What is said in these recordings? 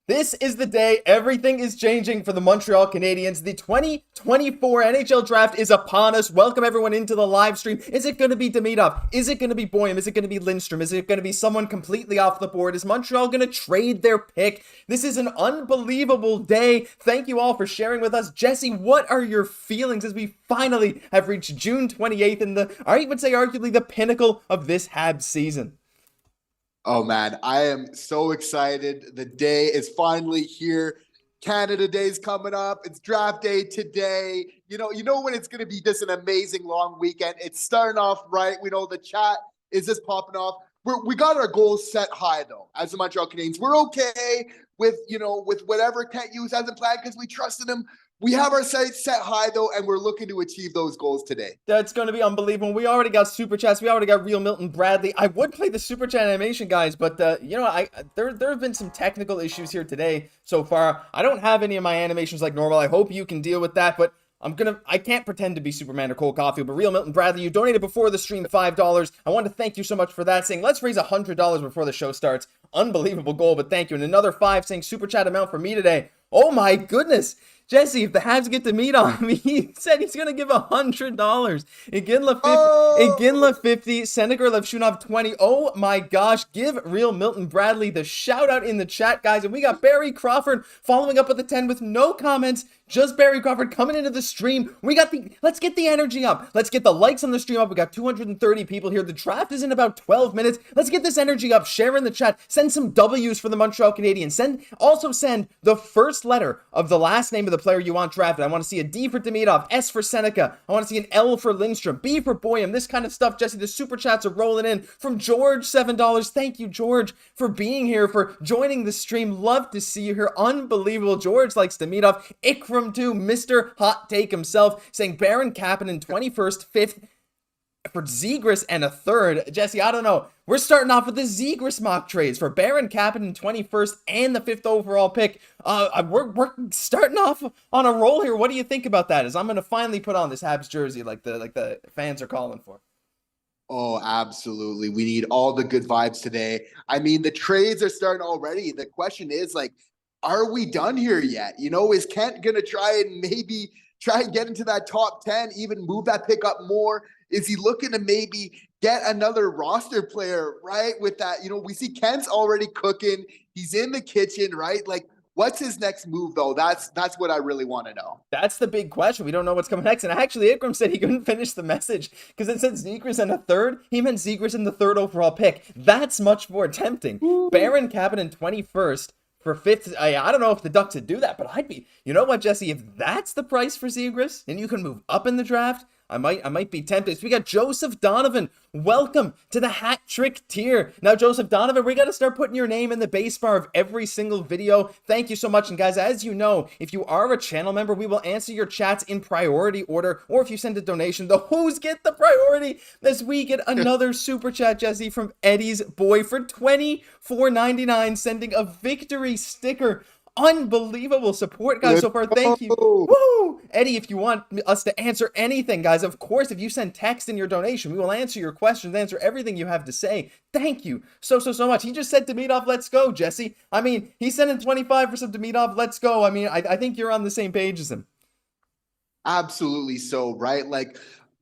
This is the day everything is changing for the Montreal Canadiens. The 2024 NHL draft is upon us. Welcome everyone into the live stream. Is it going to be Demidov? Is it going to be Boyum? Is it going to be Lindstrom? Is it going to be someone completely off the board? Is Montreal going to trade their pick? This is an unbelievable day. Thank you all for sharing with us. Jesse, what are your feelings as we finally have reached June 28th and I would say arguably the pinnacle of this Habs season? Oh man, I am so excited. The day is finally here. Canada Day is coming up. It's draft day today. You know when it's going to be just an amazing long weekend. It's starting off right. We know the chat is just popping off. We got our goals set high though, as the Montreal Canadiens. We're okay with whatever Kent Hughes hasn't planned because we trusted him. We have our sights set high, though, and we're looking to achieve those goals today. That's going to be unbelievable. We already got Super Chats. We already got Real Milton Bradley. I would play the Super Chat animation, guys, but, there have been some technical issues here today so far. I don't have any of my animations like normal. I hope you can deal with that, but I can't pretend to be Superman or Cole Caufield, but Real Milton Bradley, you donated before the stream $5. I want to thank you so much for that, saying let's raise $100 before the show starts. Unbelievable goal, but thank you. And another 5 saying Super Chat amount for me today. Oh my goodness. Jesse, if the Habs get to meet on me, he said he's going to give $100. Iginla 50, Senegar Levshunov 20. Oh my gosh, give Real Milton Bradley the shout out in the chat, guys. And we got Barry Crawford following up with the 10 with no comments. Just Barry Crawford coming into the stream. Let's get the energy up. Let's get the likes on the stream up. We got 230 people here. The draft is in about 12 minutes. Let's get this energy up. Share in the chat. Send some W's for the Montreal Canadiens. Also send the first letter of the last name of the player you want drafted. I want to see a D for Demidov, S for Seneca. I want to see an L for Lindstrom, B for Boyum. This kind of stuff, Jesse. The super chats are rolling in from George, $7. Thank you, George, for being here, for joining the stream. Love to see you here. Unbelievable. George likes Demidov. Ikram too, Mr. Hot Take himself, saying Baron Kapanen 21st, 5th for Zegras and a 3rd. Jesse, I don't know. We're starting off with the Zegras mock trades for Baron Kapanen 21st and the 5th overall pick. We're starting off on a roll here. What do you think about that? As I'm going to finally put on this Habs jersey like the fans are calling for. Oh, absolutely. We need all the good vibes today. I mean, the trades are starting already. The question is, are we done here yet? Is Kent going to try and get into that top 10, even move that pick up more? Is he looking to maybe get another roster player, right? With that, we see Kent's already cooking. He's in the kitchen, right? What's his next move, though? That's what I really want to know. That's the big question. We don't know what's coming next. And actually, Ikram said he couldn't finish the message because it said Zegras and a 3rd. He meant Zegras in the 3rd overall pick. That's much more tempting. Ooh. Baron Kapanen 21st. For 5th, I don't know if the Ducks would do that, but I'd be, you know what, Jesse, if that's the price for Zegras, and you can move up in the draft, I might be tempted. So we got Joseph Donovan. Welcome to the hat trick tier. Now, Joseph Donovan, we got to start putting your name in the base bar of every single video. Thank you so much. And guys, as you know, if you are a channel member, we will answer your chats in priority order. Or if you send a donation, the who's get the priority. This week, get another super chat, Jesse, from Eddie's boy for $24.99, sending a victory sticker. Unbelievable support, guys, so far. Thank you. Woo! Eddie, if you want us to answer anything, guys, of course, if you send text in your donation, we will answer your questions, answer everything you have to say. Thank you so much. He just said Demidov, let's go, Jesse. I mean, he's sending 25 for some Demidov, let's go. I mean, I think you're on the same page as him. Absolutely so, right?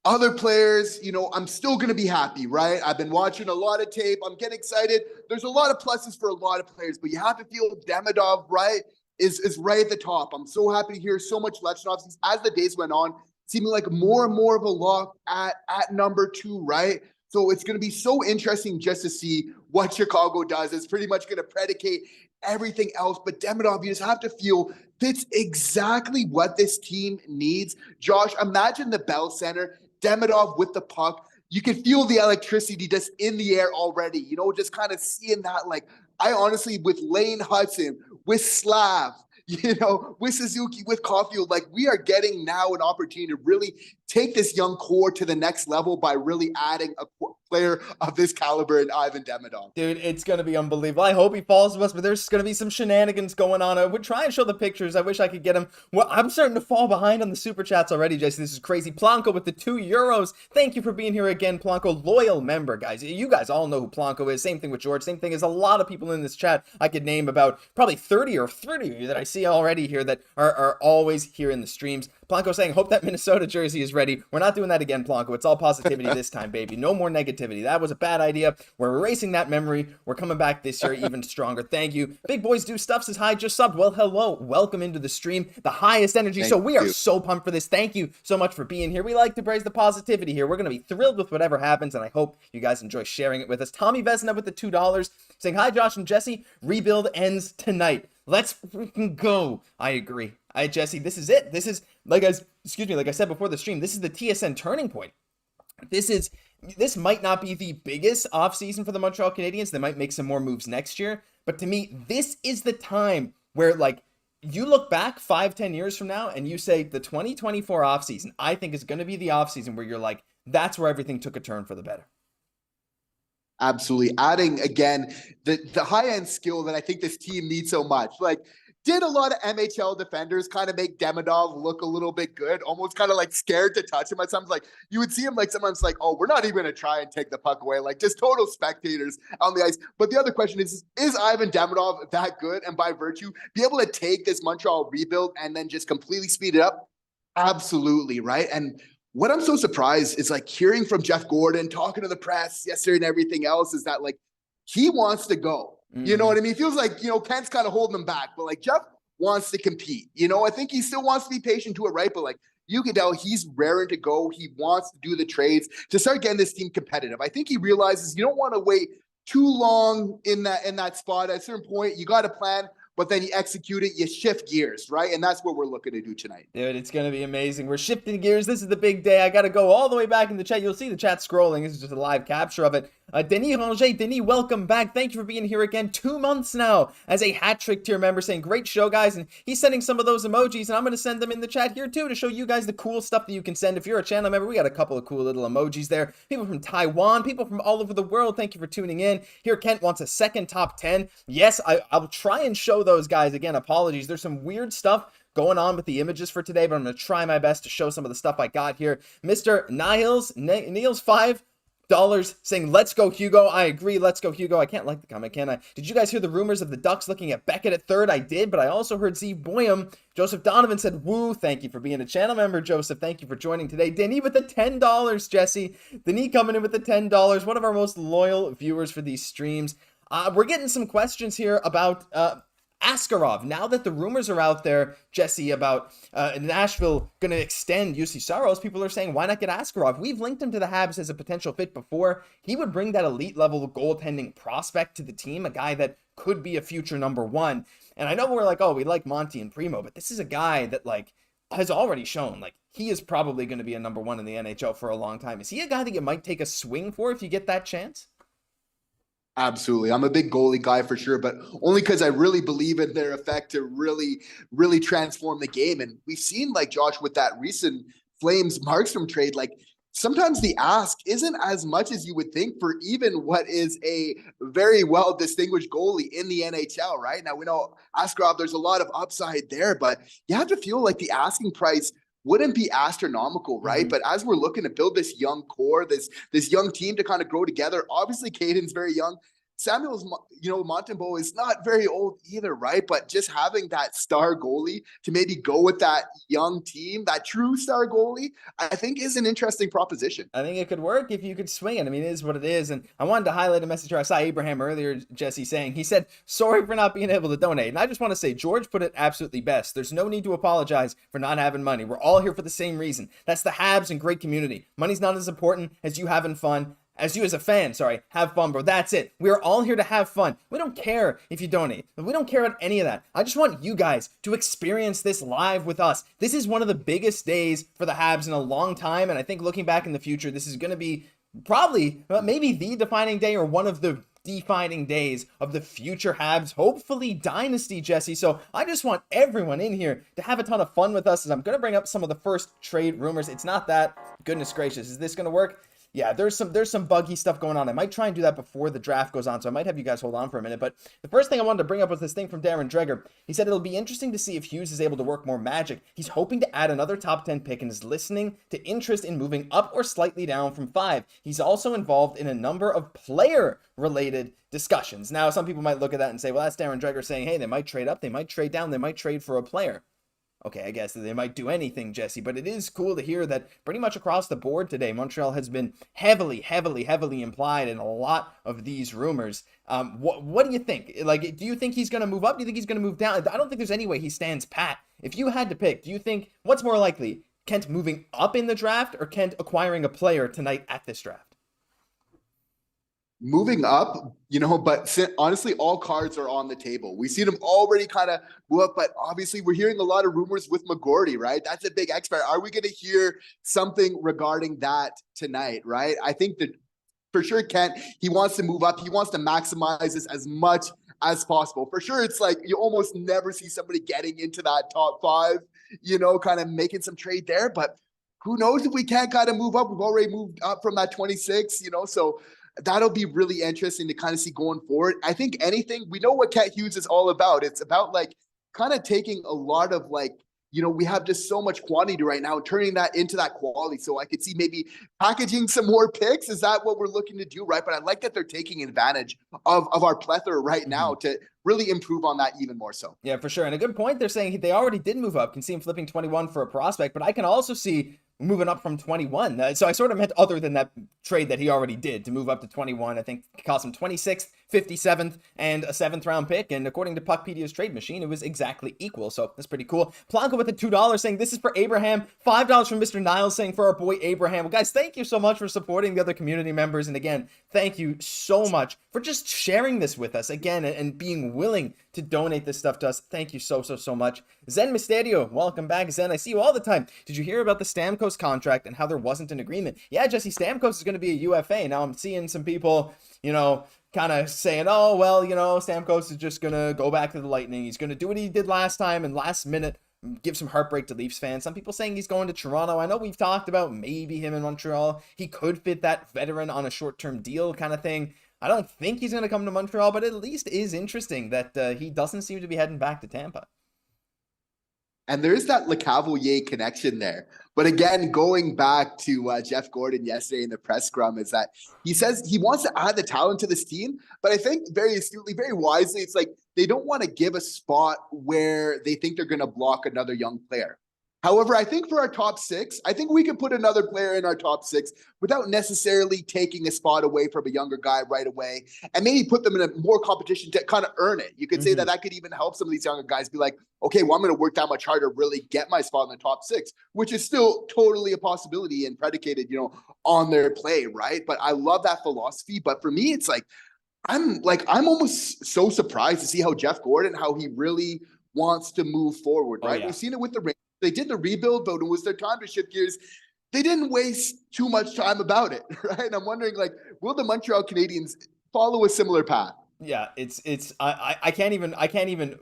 Other players, I'm still going to be happy, right? I've been watching a lot of tape. I'm getting excited. There's a lot of pluses for a lot of players, but you have to feel Demidov, right, is right at the top. I'm so happy to hear so much Lechonov as the days went on, seeming like more and more of a lock at number 2, right? So it's going to be so interesting just to see what Chicago does. It's pretty much going to predicate everything else. But Demidov, you just have to feel fits exactly what this team needs. Josh, imagine the Bell Center. Demidov with the puck. You can feel the electricity just in the air already, just kind of seeing that. I honestly, with Lane Hudson, with Slav, with Suzuki, with Caufield, we are getting now an opportunity to really take this young core to the next level by really adding a player of this caliber in Ivan Demidov. Dude, it's going to be unbelievable. I hope he falls to us, but there's going to be some shenanigans going on. I would try and show the pictures. I wish I could get him. Well, I'm starting to fall behind on the super chats already, Jesse. This is crazy. Planko with the €2. Thank you for being here again, Planko. Loyal member, guys. You guys all know who Planko is. Same thing with George. Same thing as a lot of people in this chat. I could name about probably 30 or 30 that I see already here that are always here in the streams. Planko saying, hope that Minnesota jersey is ready. We're not doing that again, Planko. It's all positivity this time, baby. No more negativity. That was a bad idea. We're erasing that memory. We're coming back this year even stronger. Thank you. Big Boys Do Stuff says, hi, just subbed. Well, hello. Welcome into the stream. The highest energy. So we are so pumped for this. Thank you so much for being here. We like to praise the positivity here. We're going to be thrilled with whatever happens, and I hope you guys enjoy sharing it with us. Tommy Vesna with the $2 saying, hi, Josh and Jesse. Rebuild ends tonight. Let's freaking go. I agree. Jesse, this is it. This is, like I said before the stream, this is the TSN turning point. This might not be the biggest offseason for the Montreal Canadiens. They might make some more moves next year. But to me, this is the time where, like, you look back 5-10 years from now and you say the 2024 offseason, I think, is going to be the offseason where you're like, that's where everything took a turn for the better. Absolutely. Adding, again, the high-end skill that I think this team needs so much. Like, did a lot of MHL defenders kind of make Demidov look a little bit good, almost kind of like scared to touch him at times. Like, you would see him like someone's like, oh, we're not even going to try and take the puck away. Like, just total spectators on the ice. But the other question is Ivan Demidov that good? And by virtue, be able to take this Montreal rebuild and then just completely speed it up? Absolutely, right? And what I'm so surprised is, like, hearing from Jeff Gordon, talking to the press yesterday and everything else, is that, like, he wants to go. You know what I mean? It feels like, Kent's kind of holding him back, but, like, Jeff wants to compete. I think he still wants to be patient to it, right? But, like, you can tell he's raring to go. He wants to do the trades to start getting this team competitive. I think he realizes you don't want to wait too long in that spot. At a certain point, you got a plan, but then you execute it, you shift gears, right? And that's what we're looking to do tonight. Dude, it's going to be amazing. We're shifting gears. This is the big day. I got to go all the way back in the chat. You'll see the chat scrolling. This is just a live capture of it. Denis Ranger, Denis, welcome back. Thank you for being here again. 2 months now as a hat trick tier member, saying great show, guys. And he's sending some of those emojis, and I'm going to send them in the chat here too to show you guys the cool stuff that you can send. If you're a channel member, we got a couple of cool little emojis there. People from Taiwan, people from all over the world, thank you for tuning in. Here, Kent wants a second top 10. Yes, I'll try and show those guys. Again, apologies. There's some weird stuff going on with the images for today, but I'm going to try my best to show some of the stuff I got here. Mr. Niles 5 saying, let's go Hugo. I agree, let's go Hugo. I can't like the comment, can I? Did you guys hear the rumors of the Ducks looking at Beckett at third? I did, but I also heard Z Boyum. Joseph Donovan said, woo, thank you for being a channel member, Joseph. Thank you for joining today. Denis with the $10, Jesse. Denis coming in with the $10, one of our most loyal viewers for these streams. We're getting some questions here about Askarov. Now that the rumors are out there, Jesse, about Nashville going to extend UC Saros, people are saying, why not get Askarov? We've linked him to the Habs as a potential fit before. He would bring that elite level goaltending prospect to the team, a guy that could be a future number one. And I know we're like, oh, we like Monty and Primeau, but this is a guy that, like, has already shown, like, he is probably going to be a number one in the NHL for a long time. Is he a guy that you might take a swing for if you get that chance? Absolutely. I'm a big goalie guy for sure, but only because I really believe in their effect to really, really transform the game. And we've seen, like, Josh, with that recent Flames Markstrom trade, like, sometimes the ask isn't as much as you would think for even what is a very well distinguished goalie in the NHL, right? Now, we know Askarov, there's a lot of upside there, but you have to feel like the asking price wouldn't be astronomical, right? But as we're looking to build this young core, this young team to kind of grow together, obviously Cayden's very young. Samuel's, Montembeault is not very old either, right? But just having that star goalie to maybe go with that young team, that true star goalie, I think is an interesting proposition. I think it could work if you could swing it. I mean, it is what it is. And I wanted to highlight a message here. I saw Abraham earlier, Jesse, saying, he said, sorry for not being able to donate. And I just want to say, George put it absolutely best. There's no need to apologize for not having money. We're all here for the same reason. That's the Habs and great community. Money's not as important as you having fun. As you as a fan, have fun, bro. That's it. We are all here to have fun. We don't care if you donate. We don't care about any of that. I just want you guys to experience this live with us. This is one of the biggest days for the Habs in a long time, and I think looking back in the future, this is going to be probably maybe the defining day or one of the defining days of the future Habs, hopefully dynasty, Jesse. So I just want everyone in here to have a ton of fun with us, as I'm going to bring up some of the first trade rumors. It's not that, goodness gracious, is this going to work? Yeah, there's some buggy stuff going on. I might try and do that before the draft goes on, so I might have you guys hold on for a minute. But the first thing I wanted to bring up was this thing from Darren Dreger. He said it'll be interesting to see if Hughes is able to work more magic. He's hoping to add another top 10 pick and is listening to interest in moving up or slightly down from 5. He's also involved in a number of player-related discussions. Now, some people might look at that and say, well, that's Darren Dreger saying, hey, they might trade up, they might trade down, they might trade for a player. Okay, I guess they might do anything, Jesse, but it is cool to hear that pretty much across the board today, Montreal has been heavily implied in a lot of these rumors. What do you think? Like, do you think he's going to move up? Do you think he's going to move down? I don't think there's any way he stands pat. If you had to pick, do you think, what's more likely, Kent moving up in the draft or Kent acquiring a player tonight at this draft? Moving up, but honestly, all cards are on the table. We see them already kind of move up, but obviously we're hearing a lot of rumors with McGorty, right? That's a big expert. Are we going to hear something regarding that tonight, right? I think that for sure, Kent, he wants to move up. He wants to maximize this as much as possible. For sure, it's like you almost never see somebody getting into that top 5, kind of making some trade there, but who knows if we can't kind of move up. We've already moved up from that 26, so that'll be really interesting to kind of see going forward. I think anything, we know what Kent Hughes is all about. It's about like kind of taking a lot of we have just so much quantity right now and turning that into that quality. So I could see maybe packaging some more picks. Is that what we're looking to do, right? But I like that they're taking advantage of our plethora right now to really improve on that even more so. Yeah, for sure. And a good point. They're saying they already did move up. Can see him flipping 21 for a prospect, but I can also see moving up from 21. So I sort of meant other than that trade that he already did to move up to 21. I think it cost him 26th, 57th, and a 7th round pick. And according to Puckpedia's trade machine, it was exactly equal. So that's pretty cool. Planko with the $2 saying this is for Abraham. $5 from Mr. Niles saying for our boy Abraham. Well, guys, thank you so much for supporting the other community members. And again, thank you so much for just sharing this with us again and being willing to donate this stuff to us. Thank you so much. Zen Mysterio, welcome back, Zen. I see you all the time. Did you hear about the Stamkos contract and how there wasn't an agreement? Yeah, Jesse, Stamkos is going to be a UFA. Now I'm seeing some people, kind of saying, oh, well, Stamkos is just going to go back to the Lightning. He's going to do what he did last time and last minute give some heartbreak to Leafs fans. Some people saying he's going to Toronto. I know we've talked about maybe him in Montreal. He could fit that veteran on a short-term deal kind of thing. I don't think he's going to come to Montreal, but at least is interesting that he doesn't seem to be heading back to Tampa. And there's that LeCavalier connection there. But again, going back to Jeff Gordon yesterday in the press scrum, is that he says he wants to add the talent to this team. But I think very astutely, very wisely, it's like they don't want to give a spot where they think they're going to block another young player. However, I think for our top 6, I think we can put another player in our top 6 without necessarily taking a spot away from a younger guy right away and maybe put them in a more competition to kind of earn it. You could say that could even help some of these younger guys be like, okay, well, I'm going to work that much harder to really get my spot in the top 6, which is still totally a possibility and predicated, on their play, right? But I love that philosophy. But for me, it's like, I'm almost so surprised to see how Jeff Gordon, how he really wants to move forward, right? Oh, yeah. We've seen it with the Rangers. They did the rebuild, but it was their time to shift gears. They didn't waste too much time about it, right? And I'm wondering, will the Montreal Canadiens follow a similar path? Yeah, I can't even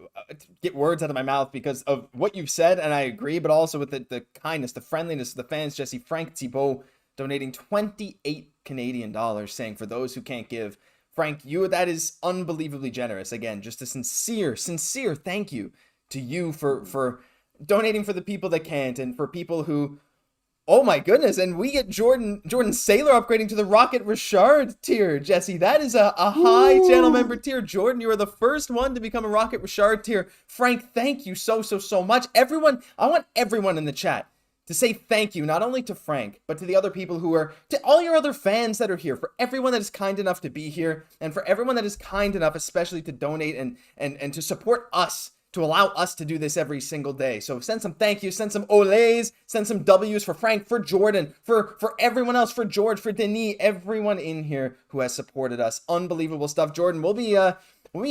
get words out of my mouth because of what you've said, and I agree, but also with the kindness, the friendliness of the fans. Jesse, Frank Thibault donating 28 Canadian dollars, saying for those who can't give. Frank, that is unbelievably generous. Again, just a sincere thank you to you for donating for the people that can't and for people who, oh my goodness, and we get Jordan Saylor upgrading to the Rocket Richard tier. Jesse, that is a high channel member tier. Jordan, you are the first one to become a Rocket Richard tier. Frank, thank you so much. Everyone, I want everyone in the chat to say thank you, not only to Frank, but to the other people to all your other fans that are here, for everyone that is kind enough to be here, and for everyone that is kind enough, especially to donate and to support us to allow us to do this every single day. So send some thank yous, send some olays, send some W's for Frank, for Jordan, for everyone else, for George, for Denis, everyone in here who has supported us. Unbelievable stuff. Jordan, we'll be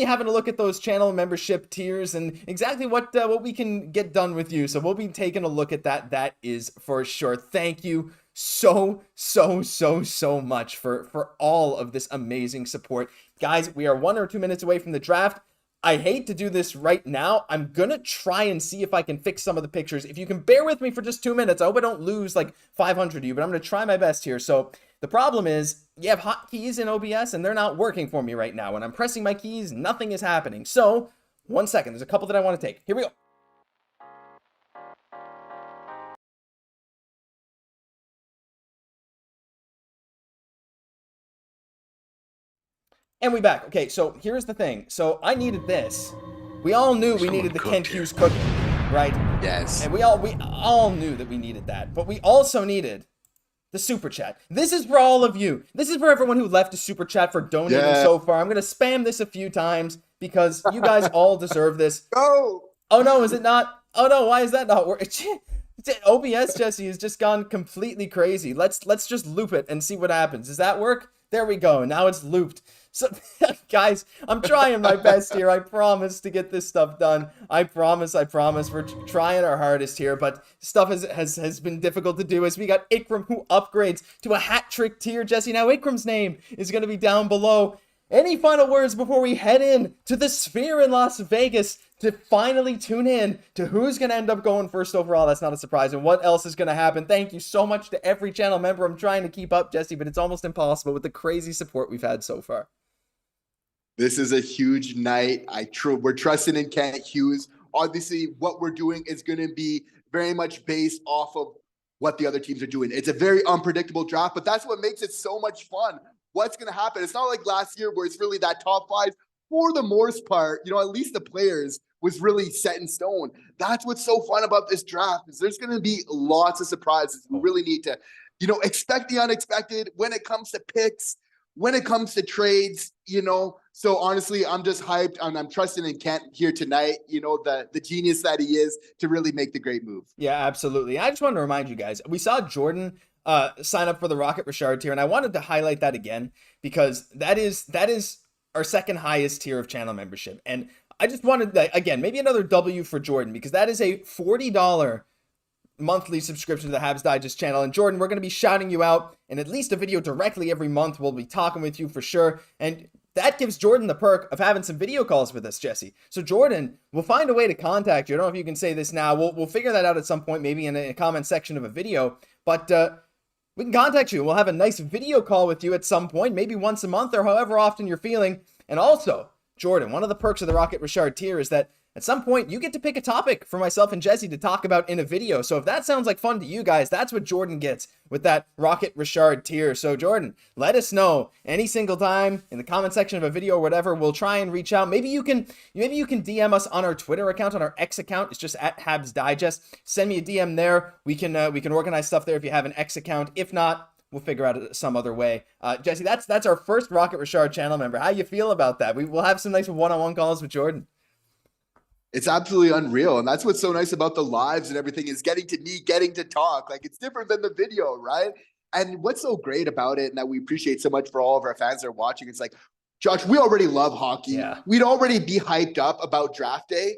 having a look at those channel membership tiers and exactly what we can get done with you. So we'll be taking a look at that. That is for sure. Thank you so much for all of this amazing support. Guys, we are 1 or 2 minutes away from the draft. I hate to do this right now. I'm gonna try and see if I can fix some of the pictures. If you can bear with me for just 2 minutes, I hope I don't lose like 500 of you, but I'm gonna try my best here. So the problem is you have hotkeys in OBS and they're not working for me right now. When I'm pressing my keys, nothing is happening. So 1 second, there's a couple that I want to take. Here we go. And we back. Okay, so here's the thing. So I needed this. We all knew we needed the Kent Hughes cookie, right? Yes. And we all knew that we needed that. But we also needed the super chat. This is for all of you. This is for everyone who left a super chat for donating so far. I'm going to spam this a few times because you guys all deserve this. Go! Oh no, is it not? Oh no, why is that not working? OBS, Jesse, has just gone completely crazy. Let's just loop it and see what happens. Does that work? There we go. Now it's looped. So, guys, I'm trying my best here. I promise to get this stuff done. I promise. We're trying our hardest here, but stuff has been difficult to do as we got Ikram who upgrades to a hat trick tier. Jesse, now Ikram's name is going to be down below. Any final words before we head in to the Sphere in Las Vegas to finally tune in to who's going to end up going first overall? That's not a surprise. And what else is going to happen? Thank you so much to every channel member. I'm trying to keep up, Jesse, but it's almost impossible with the crazy support we've had so far. This is a huge night. We're trusting in Kent Hughes. Obviously, what we're doing is going to be very much based off of what the other teams are doing. It's a very unpredictable draft, but that's what makes it so much fun. What's going to happen? It's not like last year where it's really that top five. For the most part, at least the players was really set in stone. That's what's so fun about this draft is there's going to be lots of surprises. We really need to, expect the unexpected when it comes to picks, when it comes to trades, So honestly, I'm just hyped and I'm trusting in Kent here tonight, the genius that he is to really make the great move. Yeah, absolutely. I just wanted to remind you guys, we saw Jordan sign up for the Rocket Richard tier, and I wanted to highlight that again because that is our second highest tier of channel membership. And I just wanted to, again, maybe another W for Jordan because that is a $40 monthly subscription to the Habs Digest channel. And Jordan, we're going to be shouting you out in at least a video directly every month. We'll be talking with you for sure. And that gives Jordan the perk of having some video calls with us, Jesse. So Jordan, we'll find a way to contact you. I don't know if you can say this now. We'll figure that out at some point, maybe in a comment section of a video. But we can contact you. We'll have a nice video call with you at some point, maybe once a month or however often you're feeling. And also, Jordan, one of the perks of the Rocket Richard tier is that at some point, you get to pick a topic for myself and Jesse to talk about in a video. So if that sounds like fun to you guys, that's what Jordan gets with that Rocket Richard tier. So Jordan, let us know any single time in the comment section of a video or whatever. We'll try and reach out. Maybe you can DM us on our Twitter account, on our X account. It's just at Habs Digest. Send me a DM there. We can organize stuff there if you have an X account. If not, we'll figure out it some other way. Jesse, that's our first Rocket Richard channel member. How you feel about that? We'll have some nice one-on-one calls with Jordan. It's absolutely unreal. And that's what's so nice about the lives and everything is getting to talk. Like it's different than the video, right? And what's so great about it and that we appreciate so much for all of our fans that are watching, it's like, Josh, we already love hockey. Yeah. We'd already be hyped up about draft day.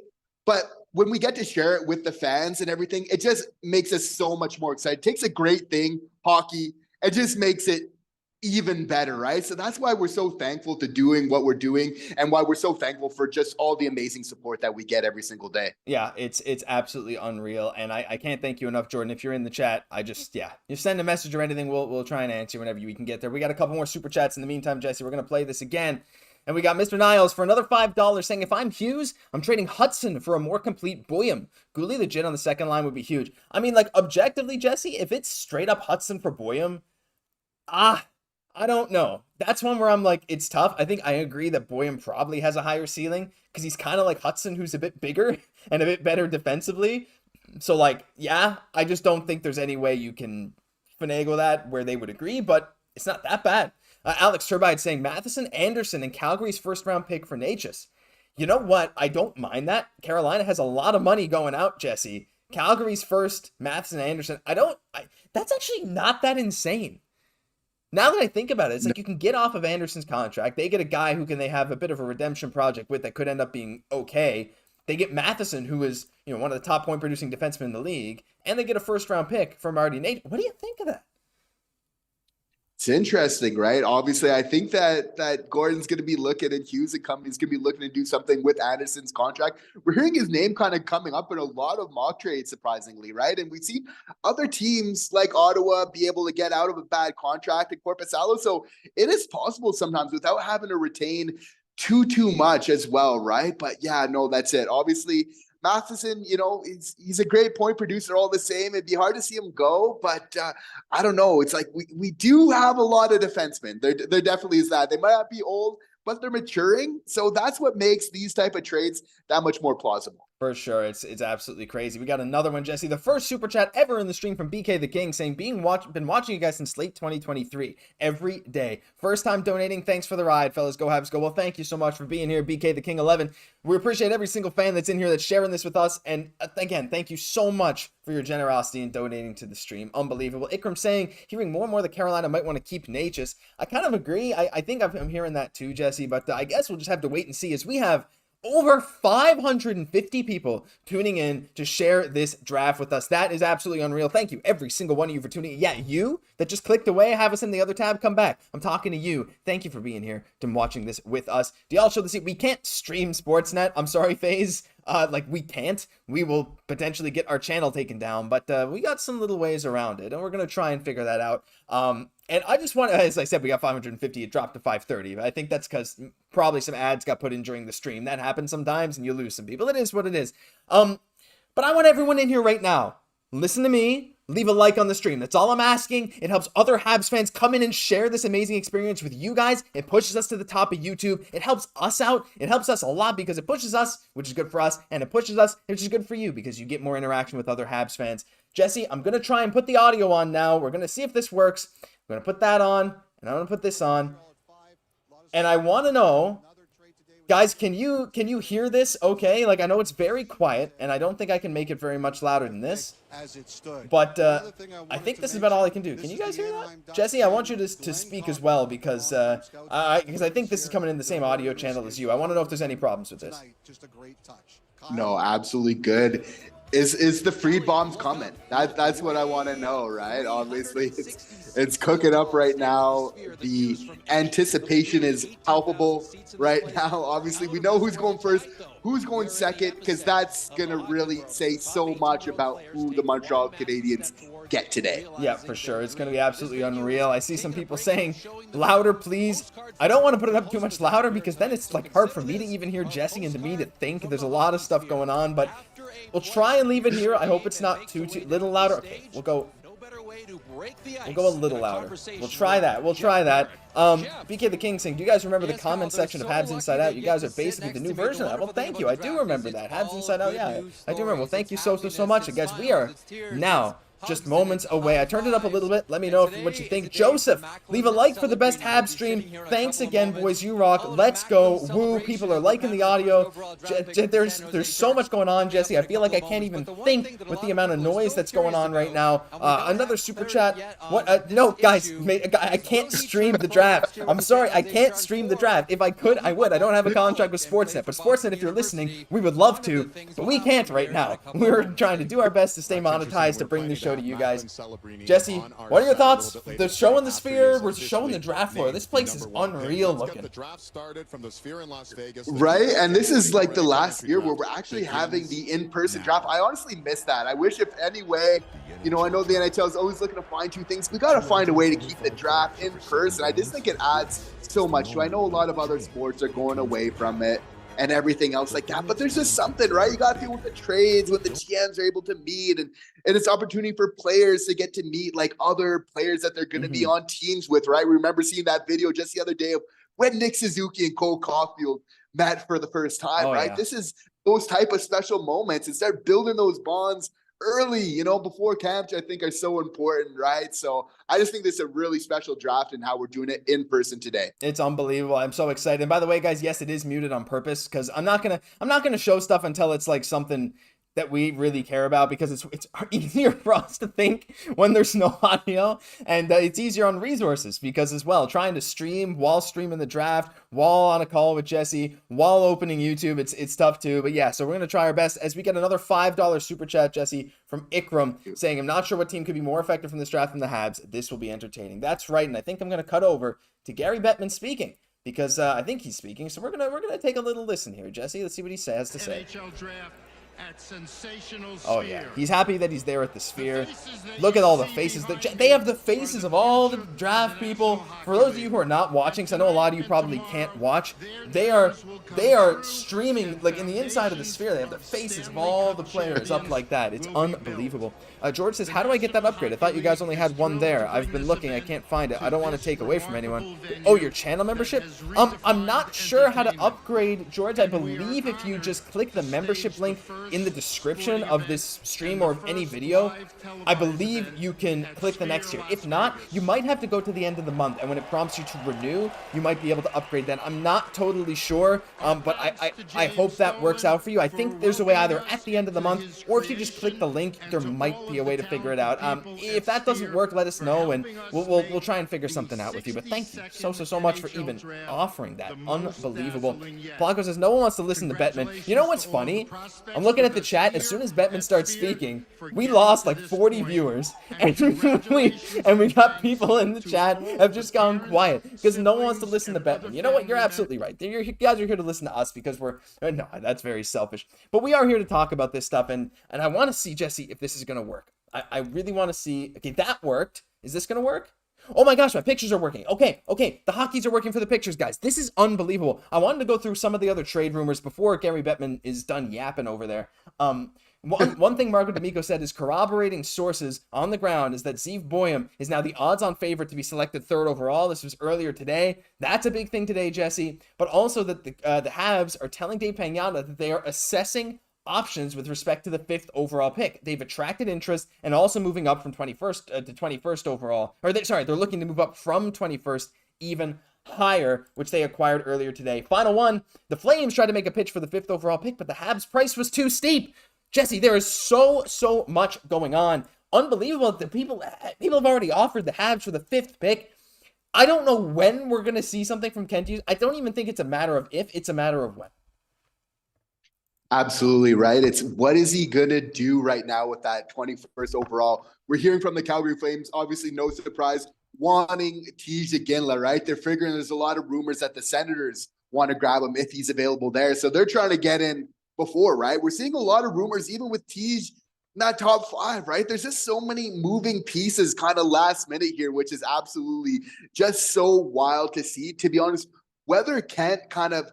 But when we get to share it with the fans and everything, it just makes us so much more excited. It takes a great thing, hockey, it just makes it even better, right? So that's why we're so thankful to doing what we're doing and why we're so thankful for just all the amazing support that we get every single day. Yeah, it's absolutely unreal. And I can't thank you enough, Jordan. If you're in the chat, you send a message or anything, we'll try and answer whenever we can get there. We got a couple more super chats in the meantime, Jesse. We're going to play this again. And we got Mr. Niles for another $5 saying, if I'm Hughes, I'm trading Hudson for a more complete Boyum. Guhle legit on the second line would be huge. I mean, like, objectively, Jesse, if it's straight up Hudson for Boyum, I don't know. That's one where I'm like, it's tough. I think I agree that Boyum probably has a higher ceiling because he's kind of like Hudson, who's a bit bigger and a bit better defensively. So, like, yeah, I just don't think there's any way you can finagle that where they would agree, but it's not that bad. Alex Turbide saying Matheson, Anderson, and Calgary's first-round pick for Natchez. You know what? I don't mind that. Carolina has a lot of money going out, Jesse. Calgary's first, Matheson, Anderson. That's actually not that insane. Now that I think about it, it's like you can get off of Anderson's contract. They get a guy who they have a bit of a redemption project with that could end up being okay. They get Matheson, who is, one of the top point producing defensemen in the league, and they get a first round pick from Marty Nate. What do you think of that? It's interesting, right? Obviously, I think that Gordon's going to be looking, and Hughes and company's going to be looking to do something with Anderson's contract. We're hearing his name kind of coming up in a lot of mock trades, surprisingly, right? And we've seen other teams like Ottawa be able to get out of a bad contract at Korpisalo. So it is possible sometimes without having to retain too much as well, right? But yeah, no, that's it. Obviously, Matheson, he's a great point producer all the same. It'd be hard to see him go, but I don't know. It's like we do have a lot of defensemen. There definitely is that. They might not be old, but they're maturing. So that's what makes these type of trades that much more plausible. For sure. It's absolutely crazy. We got another one, Jesse. The first super chat ever in the stream from BK the King saying, been watching you guys since late 2023 every day. First time donating. Thanks for the ride, fellas. Go Habs, go. Well, thank you so much for being here, BK the King 11. We appreciate every single fan that's in here that's sharing this with us. And again, thank you so much for your generosity in donating to the stream. Unbelievable. Ikram saying, hearing more and more that Carolina might want to keep Natchez. I kind of agree. I think I'm hearing that too, Jesse, but I guess we'll just have to wait and see as we have over 550 people tuning in to share this draft with us. That is absolutely unreal. Thank you, every single one of you, for tuning in. Yeah, you that just clicked away, have us in the other tab, come back. I'm talking to you. Thank you for being here and watching this with us. Do y'all show this? We can't stream Sportsnet. I'm sorry, FaZe. We can't. We will potentially get our channel taken down, but we got some little ways around it, and we're going to try and figure that out. And I just want to, as I said, we got 550. It dropped to 530. I think that's because probably some ads got put in during the stream. That happens sometimes, and you lose some people. It is what it is. But I want everyone in here right now. Listen to me. Leave a like on the stream. That's all I'm asking. It helps other Habs fans come in and share this amazing experience with you guys. It pushes us to the top of YouTube. It helps us out. It helps us a lot because it pushes us, which is good for us, and it pushes us, which is good for you because you get more interaction with other Habs fans. Jesse, I'm going to try and put the audio on now. We're going to see if this works. I'm going to put that on, and I'm going to put this on. And I want to know, guys, can you hear this okay? Like, I know it's very quiet, and I don't think I can make it very much louder than this. But I think this is about all I can do. Can you guys hear that? Jesse, I want you to speak as well because I think this is coming in the same audio channel as you. I want to know if there's any problems with this. No, absolutely good. Is the Freed bombs coming? That's what I want to know, right? Obviously, it's cooking up right now. The anticipation is palpable right now. Obviously, we know who's going first, who's going second, because that's going to really say so much about who the Montreal Canadiens get today. Yeah, for sure. It's going to be absolutely unreal. I see some people saying, louder, please. I don't want to put it up too much louder because then it's like hard for me to even hear Jesse and to me to think. There's a lot of stuff going on, but we'll try and leave it here. I hope it's not too little louder. Okay, we'll go a little louder. We'll try that. BK the King saying, do you guys remember the comment section of Habs Inside Out? You guys are basically the new version of that. Well, thank you. I do remember that. Habs Inside Out, yeah. I do remember. Well, thank you so much. And guys, we are now just moments away. I turned it up a little bit. Let me know what you think. Joseph, leave a like for the best Habs stream. Thanks again, boys. You rock. Let's go. Woo. People are liking the audio. There's so much going on, Jesse. I feel like I can't even think with the amount of noise that's going on right now. Another super chat. What? No, guys, I can't stream the draft. I'm sorry. I can't stream the draft. If I could, I would. I don't have a contract with Sportsnet. But Sportsnet, if you're listening, we would love to. But we can't right now. We're trying to do our best to stay monetized to bring this show to you guys. Jesse, what are your thoughts? They're showing the Sphere. We're showing the draft floor. This place is unreal looking. Right? And this is like the last year where we're actually having the in-person draft. I honestly miss that. I wish if any way, I know the NHL is always looking to fine-tune things. We got to find a way to keep the draft in person. I just think it adds so much. I know a lot of other sports are going away from it and everything else like that. But there's just something, right? You got to deal with the trades when the GMs are able to meet, and it's opportunity for players to get to meet like other players that they're going to be on teams with, right? We remember seeing that video just the other day of when Nick Suzuki and Cole Caufield met for the first time, right? Yeah. This is those type of special moments and start building those bonds early, before camp, I think are so important, right? So I just think this is a really special draft and how we're doing it in person today. It's unbelievable. I'm so excited. And by the way, guys, yes, it is muted on purpose because I'm not gonna show stuff until it's like something that we really care about, because it's easier for us to think when there's no audio, and it's easier on resources because as well, trying to stream while streaming the draft, while on a call with Jesse, while opening YouTube, it's tough too. But yeah, so we're gonna try our best as we get another $5 super chat, Jesse, from Ikram, saying, I'm not sure what team could be more effective from this draft than the Habs. This will be entertaining. That's right, and I think I'm gonna cut over to Gary Bettman speaking, because I think he's speaking. So we're gonna take a little listen here, Jesse. Let's see what he has to say. NHL draft at sensational Oh Sphere. yeah, he's happy that he's there at the Sphere. Look at all the faces. They have the faces of all the draft people. For those of you who are not watching, because I know a lot of you probably can't watch, they are streaming like in the inside of the Sphere. They have the faces of all the players up like that. It's unbelievable. George says, how do I get that upgrade? I thought you guys only had one there. I've been looking. I can't find it. I don't want to take away from anyone. Oh, your channel membership? I'm not sure how to upgrade, George. I believe if you just click the membership link in the description of this stream or of any video, I believe you can click the next tier. If not, you might have to go to the end of the month, and when it prompts you to renew, you might be able to upgrade then. I'm not totally sure, but I hope that works out for you. I think there's a way either at the end of the month, or if you just click the link, there might be a way to figure it out. If that doesn't work, let us know, and we'll try and figure something out with you. But thank you so much for even offering that. Unbelievable. Blanco says, no one wants to listen to Bettman. You know what's funny? I'm looking at the chat. As soon as Bettman starts speaking, we lost like 40 viewers, and we got people in the chat have just gone quiet because no one wants to listen to Bettman. You know what? You're absolutely right. You guys are here to listen to us because no, that's very selfish. But we are here to talk about this stuff, and I want to see, Jesse, if this is going to work. I really want to see. Okay, that worked. Is this going to work? Oh my gosh, my pictures are working. Okay, the hotkeys are working for the pictures, guys. This is unbelievable. I wanted to go through some of the other trade rumors before Gary Bettman is done yapping over there. One thing Marco D'Amico said is corroborating sources on the ground is that Zeev Boyum is now the odds-on favorite to be selected 3rd overall. This was earlier today. That's a big thing today, Jesse. But also that the Habs are telling Dave Pagnotta that they are assessing options with respect to the 5th overall pick. They've attracted interest and also moving up from 21st to 21st overall. They're looking to move up from 21st even higher, which they acquired earlier today. Final one, the Flames tried to make a pitch for the 5th overall pick, but the Habs price was too steep. Jesse, there is so much going on. Unbelievable. The people have already offered the Habs for the 5th pick. I don't know when we're going to see something from Kent Hughes. I don't even think it's a matter of if, it's a matter of when. Absolutely right. It's what is he going to do right now with that 21st overall? We're hearing from the Calgary Flames, obviously no surprise, wanting Guhle, right? They're figuring there's a lot of rumors that the Senators want to grab him if he's available there. So they're trying to get in before, right? We're seeing a lot of rumors, even with Tej not top 5, right? There's just so many moving pieces kind of last minute here, which is absolutely just so wild to see. To be honest, whether Kent kind of,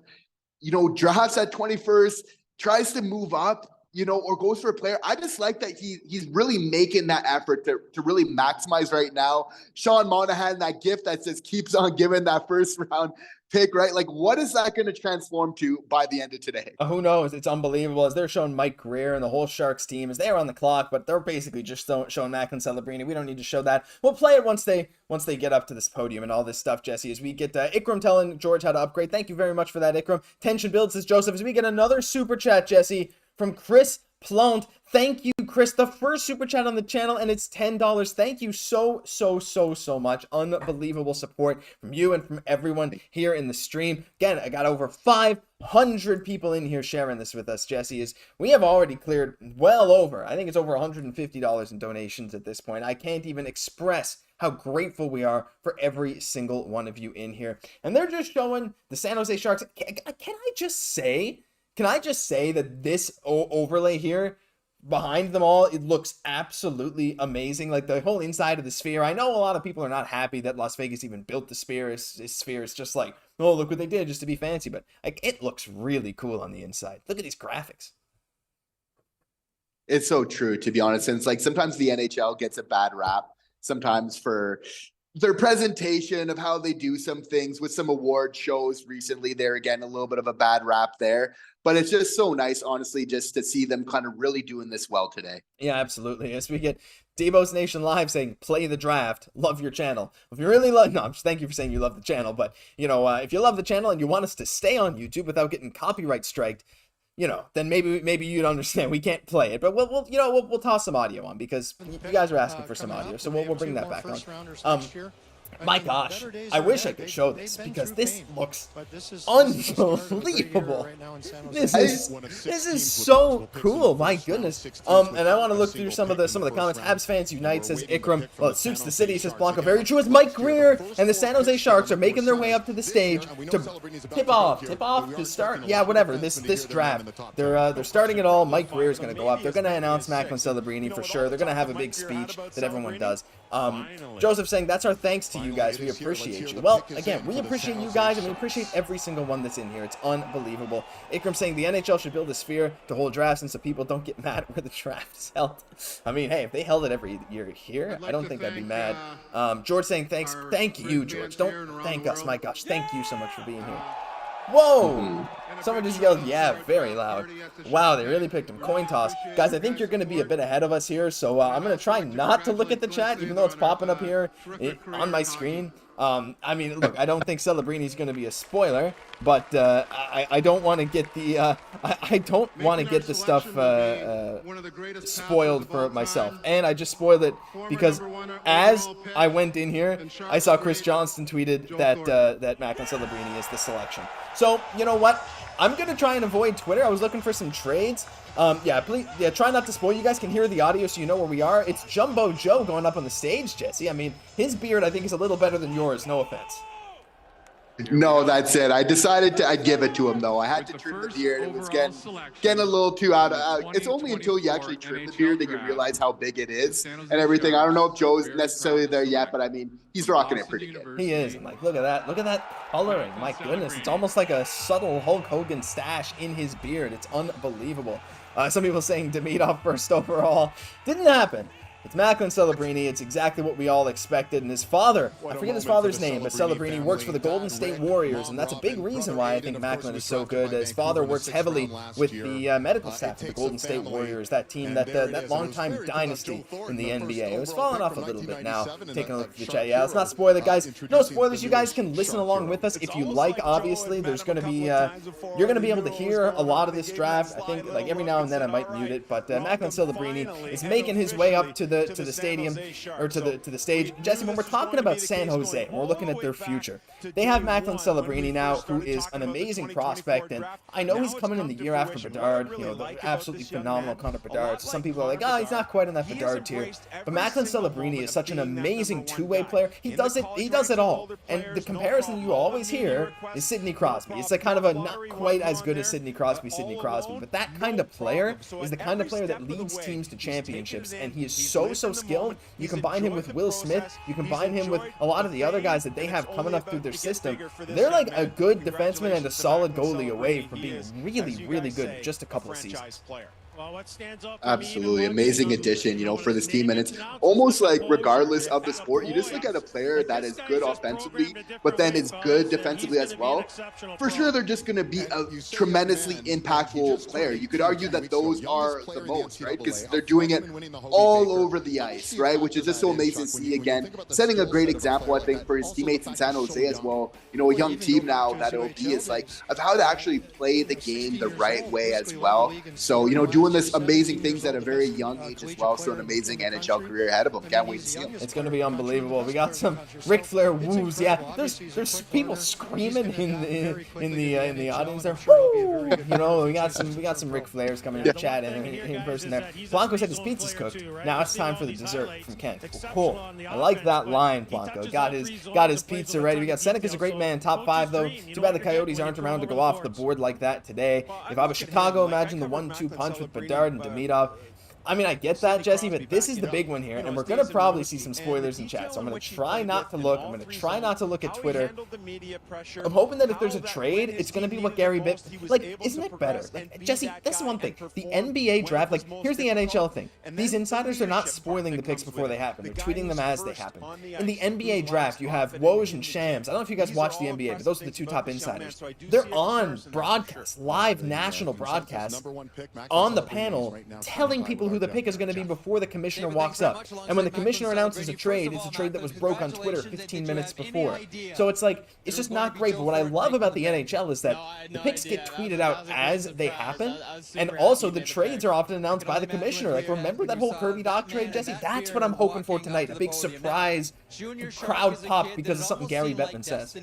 drafts at 21st, tries to move up, or goes for a player. I just like that he's really making that effort to really maximize right now. Sean Monahan, that gift that just keeps on giving that first round pick, right? Like, what is that going to transform to by the end of today? Who knows? It's unbelievable. As they're showing Mike Greer and the whole Sharks team as they are on the clock, but they're basically just showing Macklin Celebrini. We don't need to show that. We'll play it once they get up to this podium and all this stuff, Jesse, as we get Ikram telling George how to upgrade. Thank you very much for that, Ikram. Tension builds, says Joseph, as we get another super chat, Jesse, from Chris Plant. Thank you, Chris. The first super chat on the channel, and it's $10. Thank you so much. Unbelievable support from you and from everyone here in the stream. Again, I got over 500 people in here sharing this with us, Jesse. We have already cleared well over, I think it's over $150 in donations at this point. I can't even express how grateful we are for every single one of you in here. And they're just showing the San Jose Sharks. Can I just say that this overlay here behind them all, it looks absolutely amazing. Like the whole inside of the Sphere. I know a lot of people are not happy that Las Vegas even built the Sphere. It's just like, oh, look what they did just to be fancy. But it looks really cool on the inside. Look at these graphics. It's so true, to be honest. And it's like sometimes the NHL gets a bad rap sometimes for, their presentation of how they do some things with some award shows recently. There again, a little bit of a bad rap there, but it's just so nice, honestly, just to see them kind of really doing this well today. Yeah, absolutely. As we get Debo's Nation Live saying, play the draft, love your channel. If you really love, no, thank you for saying you love the channel, but, you know, if you love the channel and you want us to stay on YouTube without getting copyright striked, you know, then maybe you'd understand we can't play it, but we'll toss some audio on because you guys are asking for some audio, so we'll bring that back on. My gosh, I wish I could show this because this looks unbelievable. This is so cool. My goodness. And I want to look through some of the comments. Habs fans unite, says Ikram. Well, it suits the city, says Blanco. Very true. It's Mike Greer and the San Jose Sharks are making their way up to the stage to tip off to start. Yeah, whatever. This draft. They're starting it all. Mike Greer is going to go up. They're going to announce Macklin Celebrini for sure. They're going to have a big speech that everyone does. Joseph saying that's our thanks to you guys. We appreciate you. Well, again, we appreciate you guys, and we appreciate every single one that's in here. It's unbelievable. Ikram saying the NHL should build a sphere to hold drafts, and so people don't get mad where the draft is held. I mean, hey, if they held it every year here, I don't think I'd be mad. George saying thanks. Thank you, George. Don't thank us. My gosh, thank you so much for being here. Whoa! Someone just yelled, yeah, very loud. Wow, they really picked him. Coin toss. Guys, I think you're going to be a bit ahead of us here, so I'm going to try not to look at the chat, even though it's popping up here on my screen. I mean, look, I don't think Celebrini's going to be a spoiler, but I don't want to get the I don't want to get the stuff spoiled for myself, and I just spoiled it because as I went in here, I saw Chris Johnston tweeted that Macklin Celebrini is the selection. So you know what? I'm gonna try and avoid Twitter. I was looking for some trades. Yeah, please, yeah, try not to spoil. You guys can hear the audio so you know where we are. It's Jumbo Joe going up on the stage, Jesse. I mean, his beard, I think, is a little better than yours. No offense. No, that's it. I decided I'd give it to him, though. I had to trim the beard. It was getting a little too out of... It's only until you actually trim the beard that you realize how big it is and everything. I don't know if Joe's necessarily there yet, but I mean, he's rocking it pretty good. He is. And like, look at that. Look at that coloring. My goodness. It's almost like a subtle Hulk Hogan stash in his beard. It's unbelievable. Some people saying Demidov first overall. Didn't happen. It's Macklin Celebrini. It's exactly what we all expected. And his father, I forget his father's name, but Celebrini works for the Golden State Warriors, and that's a big reason why I think Macklin is so good. His father works heavily with the medical staff of the Golden State Warriors, that team, that longtime dynasty in the NBA. It was falling off a little bit now. Taking a look at the chat. Yeah, let's not spoil it, guys. No spoilers. You guys can listen along with us if you like. Obviously, there's going to be you're going to be able to hear a lot of this draft. I think like every now and then I might mute it, but Macklin Celebrini is making his way up to the stadium, or to the stage. Jesse, when we're talking about San Jose, we're looking at their future. They have Macklin Celebrini now, who is an amazing prospect, and I know he's coming in the year after Bedard, you know, the absolutely phenomenal Connor Bedard. So some people are like, oh, he's not quite in that Bedard tier. But Macklin Celebrini is such an amazing two-way player. He does it all. And the comparison you always hear is Sidney Crosby. It's like kind of a not quite as good as Sidney Crosby, but that kind of player is the kind of player that leads teams to championships, and he is so skilled. You combine him with Will Smith, you combine him with a lot of the other guys that they have coming up through their system. They're like a good defenseman and a solid goalie away from being really, really good in just a couple of seasons. Absolutely amazing addition, you know, for this team. And it's almost like regardless of the sport, you just look at a player that is good offensively, but then is good defensively as well. For sure, they're just going to be a tremendously impactful player. You could argue that those are the most, right? Because they're doing it all over the ice, right? Which is just so amazing to see again. Setting a great example, I think, for his teammates in San Jose as well. You know, a young team now that it'll be is like of how to actually play the game the right way as well. So, you know, doing this amazing things at a very young age as well. So an amazing NHL career ahead of him. Can't wait to see him. It's going to be unbelievable. We got some Ric Flair woos. Yeah, there's people screaming in the audience there. Woo! You know, we got some Ric Flairs coming in the chat and in person there. Blanco said his pizza's cooked. Now it's time for the dessert from Kent. Cool. I like that line, Blanco. Got his pizza ready. We got Seneca's a great man. Top 5 though. Too bad the Coyotes aren't around to go off the board like that today. If I was Chicago, imagine the 1-2 punch with Bedard and Demidov. I mean, I get that, Jesse, but this is the big one here, and we're going to probably see some spoilers in chat, so I'm going to try not to look. I'm going to try not to look at Twitter. I'm hoping that if there's a trade, it's going to be what Gary Bitt... Like, isn't it better? Like, Jesse, this is one thing. The NBA draft, like, here's the NHL thing. These insiders are not spoiling the picks before they happen. They're tweeting them as they happen. In the NBA draft, you have Woj and Shams. I don't know if you guys watch the NBA, but those are the two top insiders. They're on broadcast, live national broadcasts, on the panel, telling people who the pick is going to be before the commissioner walks up. And when the commissioner announces a trade, it's a trade that was broke on Twitter 15 minutes before. So it's like, it's just not great. But what I love about the NHL is that the picks get tweeted out as they happen. And also the trades are often announced by the commissioner. Like, remember that whole Kirby Dach trade, Jesse? That's what I'm hoping for tonight. A big surprise crowd pop because of something Gary Bettman says.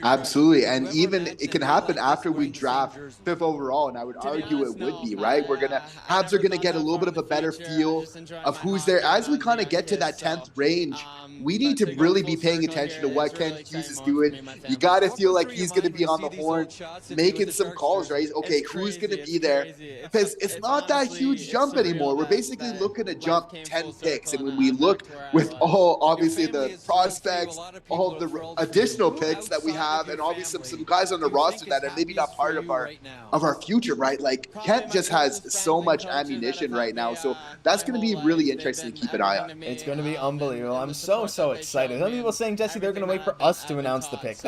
Absolutely. And even it can happen after we draft 5th overall. And I would argue it would be, right? Habs are going to get a little bit of a better feel of who's there. As we kind of get to that 10th range, we need to really be paying attention to what Ken Hughes is doing. You got to feel like he's going to be on the horn, making some calls, right? Okay, who's going to be there? Because it's not that huge jump anymore. We're basically looking to jump 10 picks. And when we look with all, obviously, the prospects, all the additional picks that we have, and obviously some guys on the roster that are maybe not part of our future, right? Like, Kent just has so much ammunition right now. So that's going to be really interesting to keep an eye on. It's going to be unbelievable. I'm so excited. Some people saying, Jesse, they're going to wait for us to announce the pick.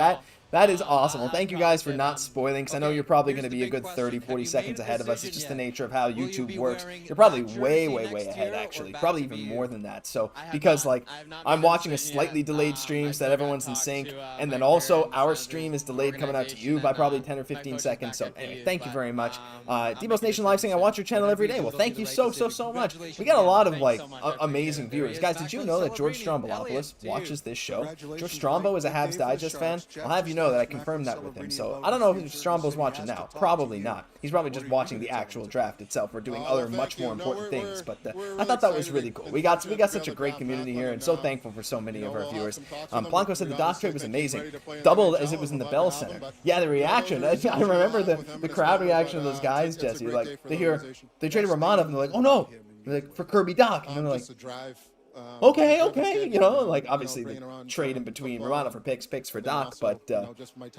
That is awesome. Well, thank you guys for not spoiling, because I know you're probably going to be a good 30, 40 seconds ahead of us. It's just the nature of how YouTube works. You're probably way ahead, actually. Probably even more than that. So, because, like, I'm watching a slightly delayed stream so that everyone's in sync, and then also our stream is delayed coming out to you by probably 10 or 15 seconds. So, anyway, thank you very much. Demos Nation Live saying, I watch your channel every day. Well, thank you so much. We got a lot of, like, amazing viewers. Guys, did you know that George Strombolopoulos watches this show? George Strombo is a Habs Digest fan. I'll have you know that I confirmed that with him. So I don't know if Strombo's watching now. Probably not. He's probably just watching the actual draft itself. We're doing other much more important things. But I thought that was really cool. We got such a great community here, and so thankful for so many of our viewers. Blanco said the Dach trade was amazing. Doubled as it was in the Bell Center. Yeah, the reaction. I remember the crowd reaction of those guys, Jesse. Like, they traded Romanov, and they're like, oh no, they're like, for Kirby Dach, and they're like, okay, you know, like, obviously the trade in between Romanov for picks for Dach, but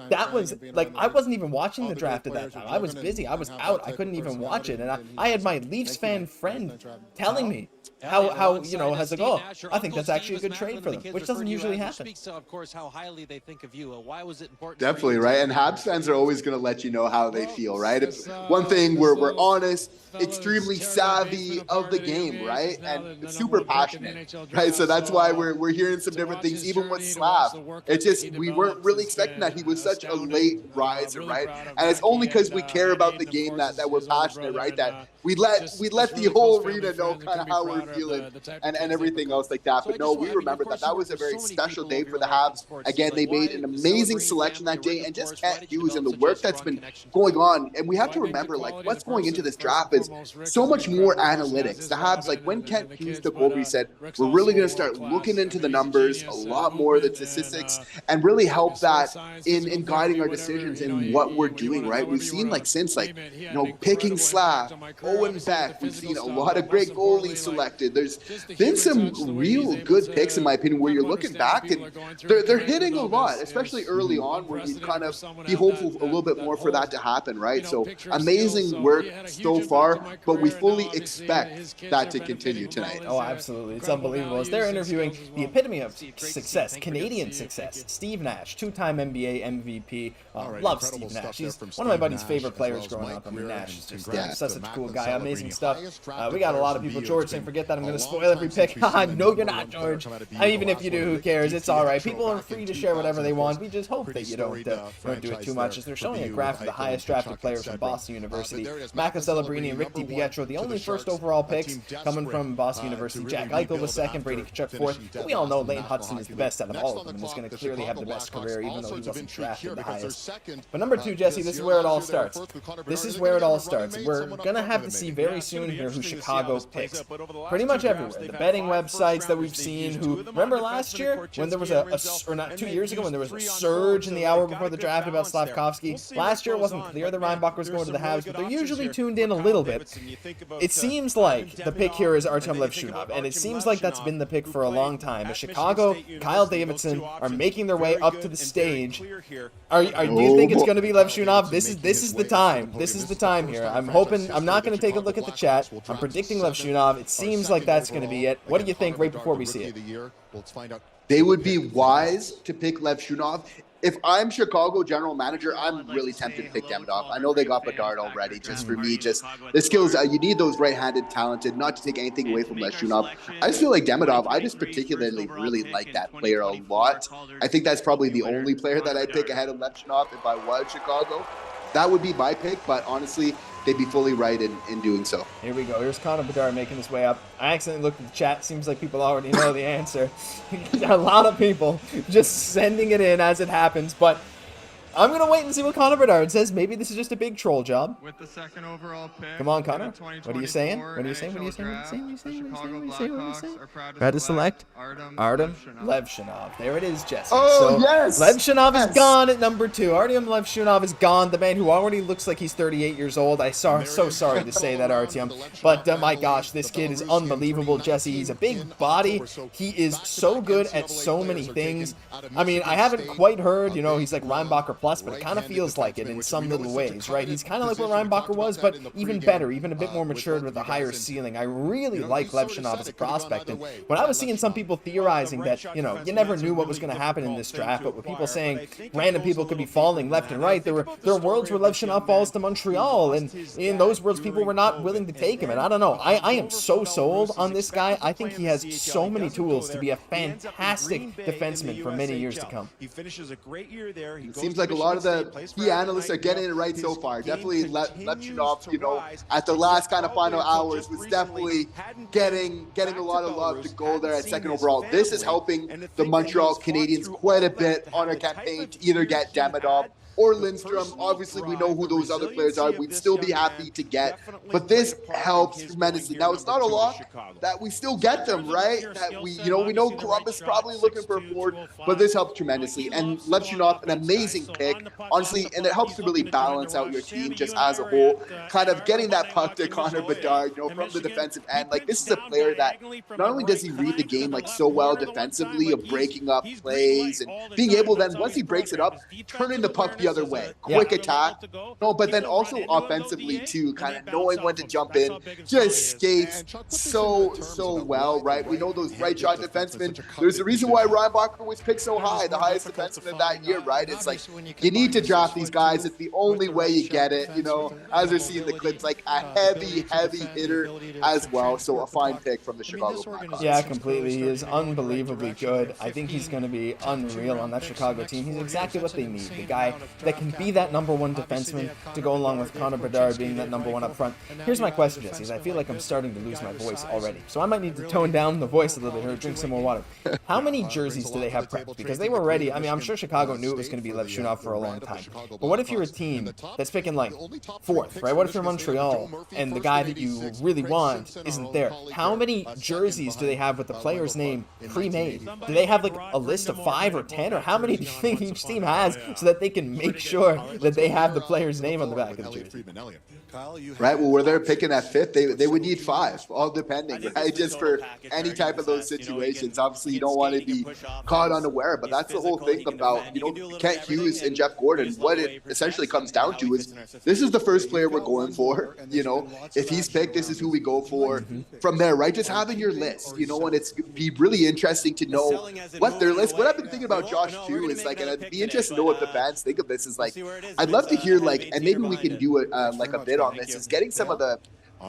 that was, like, I wasn't even watching the draft at that time. I was busy. I was out. I couldn't even watch it, and I had my Leafs fan friend telling me how you know, has like, oh, I think that's actually a good trade for them, which doesn't usually happen. Definitely, right? And Habs fans are always going to let you know how they feel, right? If one thing, we're honest, extremely savvy of the game, right? And super passionate, right? So that's why we're hearing some different things, even with Slav. It's just, we weren't really expecting that. He was such a late riser, right? And it's only because we care about the game that we're passionate, right? That we let the whole arena know kind of how we're feeling and everything else like that. But no, we remember that was a very special day for the Habs. Again, they made an amazing selection that day, and just Kent Hughes and the work that's been going on. And we have to remember, like, what's going into this draft is so much more analytics. The Habs, like, when Kent Hughes took over, he said, we're really going to start looking into the numbers, a lot more of the statistics, and really help that in guiding our decisions in what we're doing, right? We've seen, like, since, like, you know, picking Slav, Owen, Beck, we've seen a lot of great goalies selected. There's been some real good picks, in my opinion, where you're looking back and they're hitting a lot, especially early on, where you kind of be hopeful a little bit more for that to happen, right? So amazing work so far, but we fully expect that to continue tonight. Oh, absolutely. It's unbelievable. As they're interviewing the epitome of success, Canadian success, Steve Nash, two-time NBA MVP. Love Steve Nash. He's one of my buddy's favorite players growing up. I mean, Nash is just such a cool guy. Amazing stuff. We got a lot of people. George saying, forget that, I'm going to spoil every pick. No, you're not, George. And even if you do, who cares? It's all right. People are free to share whatever they want. We just hope that you don't do it too much. As they're showing a graph of the highest drafted players from Boston University. Maka Celebrini and Rick DiPietro, the only first overall picks coming from Boston University. Jack Eichel was second, Brady Tkachuk fourth. But we all know Lane Hudson is the best out of all of them, and is going to clearly have the best career, even though he wasn't drafted the highest. But number two, Jesse, this is where it all starts. This is where it all starts. We're going to have to see very soon here who Chicago picks. pretty much everywhere. The betting websites that we've seen, who, remember last year when there was or not 2 years ago, when there was a surge in the hour before the draft about Slafkovsky? Last year it wasn't clear that Reinbacher was going to the Habs, but they're usually tuned in a little bit. It seems like the pick here is Artem Levshunov, and it seems like that's been the pick for a long time. As Chicago, Kyle Davidson are making their way up to the stage. Do you think it's going to be Levshunov? This is the time. This is the time here. I'm hoping. I'm not going to take a look at the chat. I'm predicting Levshunov. It seems like that's going to be it. What do you think right before we see it? They would be wise to pick Levshunov. If I'm Chicago general manager, I'm really tempted to pick Demidov. I know they got Bedard already. Just for me, just the skills, you need those right-handed, talented, not to take anything away from Levshunov. I just feel like Demidov, I just particularly really like that player a lot. I think that's probably the only player that I'd pick ahead of Levshunov if I was Chicago. That would be my pick, but honestly, they'd be fully right in doing so. Here we go. Here's Connor Bedard making his way up. I accidentally looked at the chat. Seems like people already know the answer. A lot of people just sending it in as it happens, but I'm going to wait and see what Connor Bedard says. Maybe this is just a big troll job. With the second overall pick. Come on, Connor. What are you saying? What are you saying? What are you saying? What are you saying? What are you saying? What are you saying? Proud to select Artem Levshunov. There it is, Jesse. Oh, yes. Levshunov is gone at number 2. Artem Levshunov is gone. The man who already looks like he's 38 years old. So sorry to say that, Artyom. But my gosh, this kid is unbelievable, Jesse. He's a big body. He is so good at so many things. I mean, I haven't quite heard, he's like Reinbacher plus, but it kind of feels like it in some little ways, right? He's kind of like what Reinbacher was, but even better, even a bit more matured with a higher ceiling. I really like Levshunov as a prospect, and when I was seeing some people theorizing that, you never knew what was going to happen in this draft, but with people saying random people could be falling left and right, there were worlds where Levshunov falls to Montreal, and in those worlds, people were not willing to take him, and I don't know. I am so sold on this guy. I think he has so many tools to be a fantastic defenseman for many years to come. He finishes a great year there. It seems like a lot of the key analysts are getting it right so far. Definitely Levshunov, at the last kind of final hours was definitely getting a lot of love to go there at second overall. This is helping the Montreal Canadiens quite a bit on our campaign to either get Demidov or Lindstrom. Obviously, we know who those other players are. We'd still be happy to get, but this helps tremendously. Now, it's not a lot that we still get them, right? That we know Columbus probably looking for a forward, but this helps tremendously. And Levshunov, an amazing pick, honestly, and it helps to really balance out your team just as a whole. Kind of getting that puck to Connor Bedard, from the defensive end. Like, this is a player that not only does he read the game like so well defensively, of breaking up plays and being able then, once he breaks it up, turning the puck the other way, quick attack. No, but then also offensively too, kind of knowing when to jump in, just skates so well, right? We know those right shot defensemen. There's a reason why Reinbacher was picked so high, the highest defenseman of that year, right? It's like you need to draft these guys. It's the only way you get it, as we're seeing the clips, like a heavy hitter as well. So a fine pick from the Chicago Blackhawks. Yeah, completely. He is unbelievably good. I think he's going to be unreal on that Chicago team. He's exactly what they need. The guy that can be that #1 defenseman to go along with Connor Bedard being that #1 up front. Here's my question, Jesse. I feel like I'm starting to lose my voice already, so I might need to tone down the voice a little bit or drink some more water. How many jerseys do they have prepped? Because they were ready. I mean, I'm sure Chicago knew it was going to be Levshunov for a long time. But what if you're a team that's picking like 4th, right? What if you're Montreal and the guy that you really want isn't there? How many jerseys do they have with the player's name pre-made? Do they have like a list of 5 or 10, or how many do you think each team has so that they can make sure that they have the player's name on the back of the jersey? Right, well, where they're picking at 5th, they would need 5, all depending, right? Just for any type of those situations. Obviously, you don't want to be caught unaware, but that's the whole thing about, Kent Hughes and Jeff Gordon. What it essentially comes down to is this is the first player we're going for. If he's picked, this is who we go for. From there, right? Just having your list, and it's be really interesting to know what their list. What I've been thinking about Josh too is like, and it'd be interesting to know what the fans think of this. Is like, I'd love to hear and maybe we can do a bit on this. Is getting some of the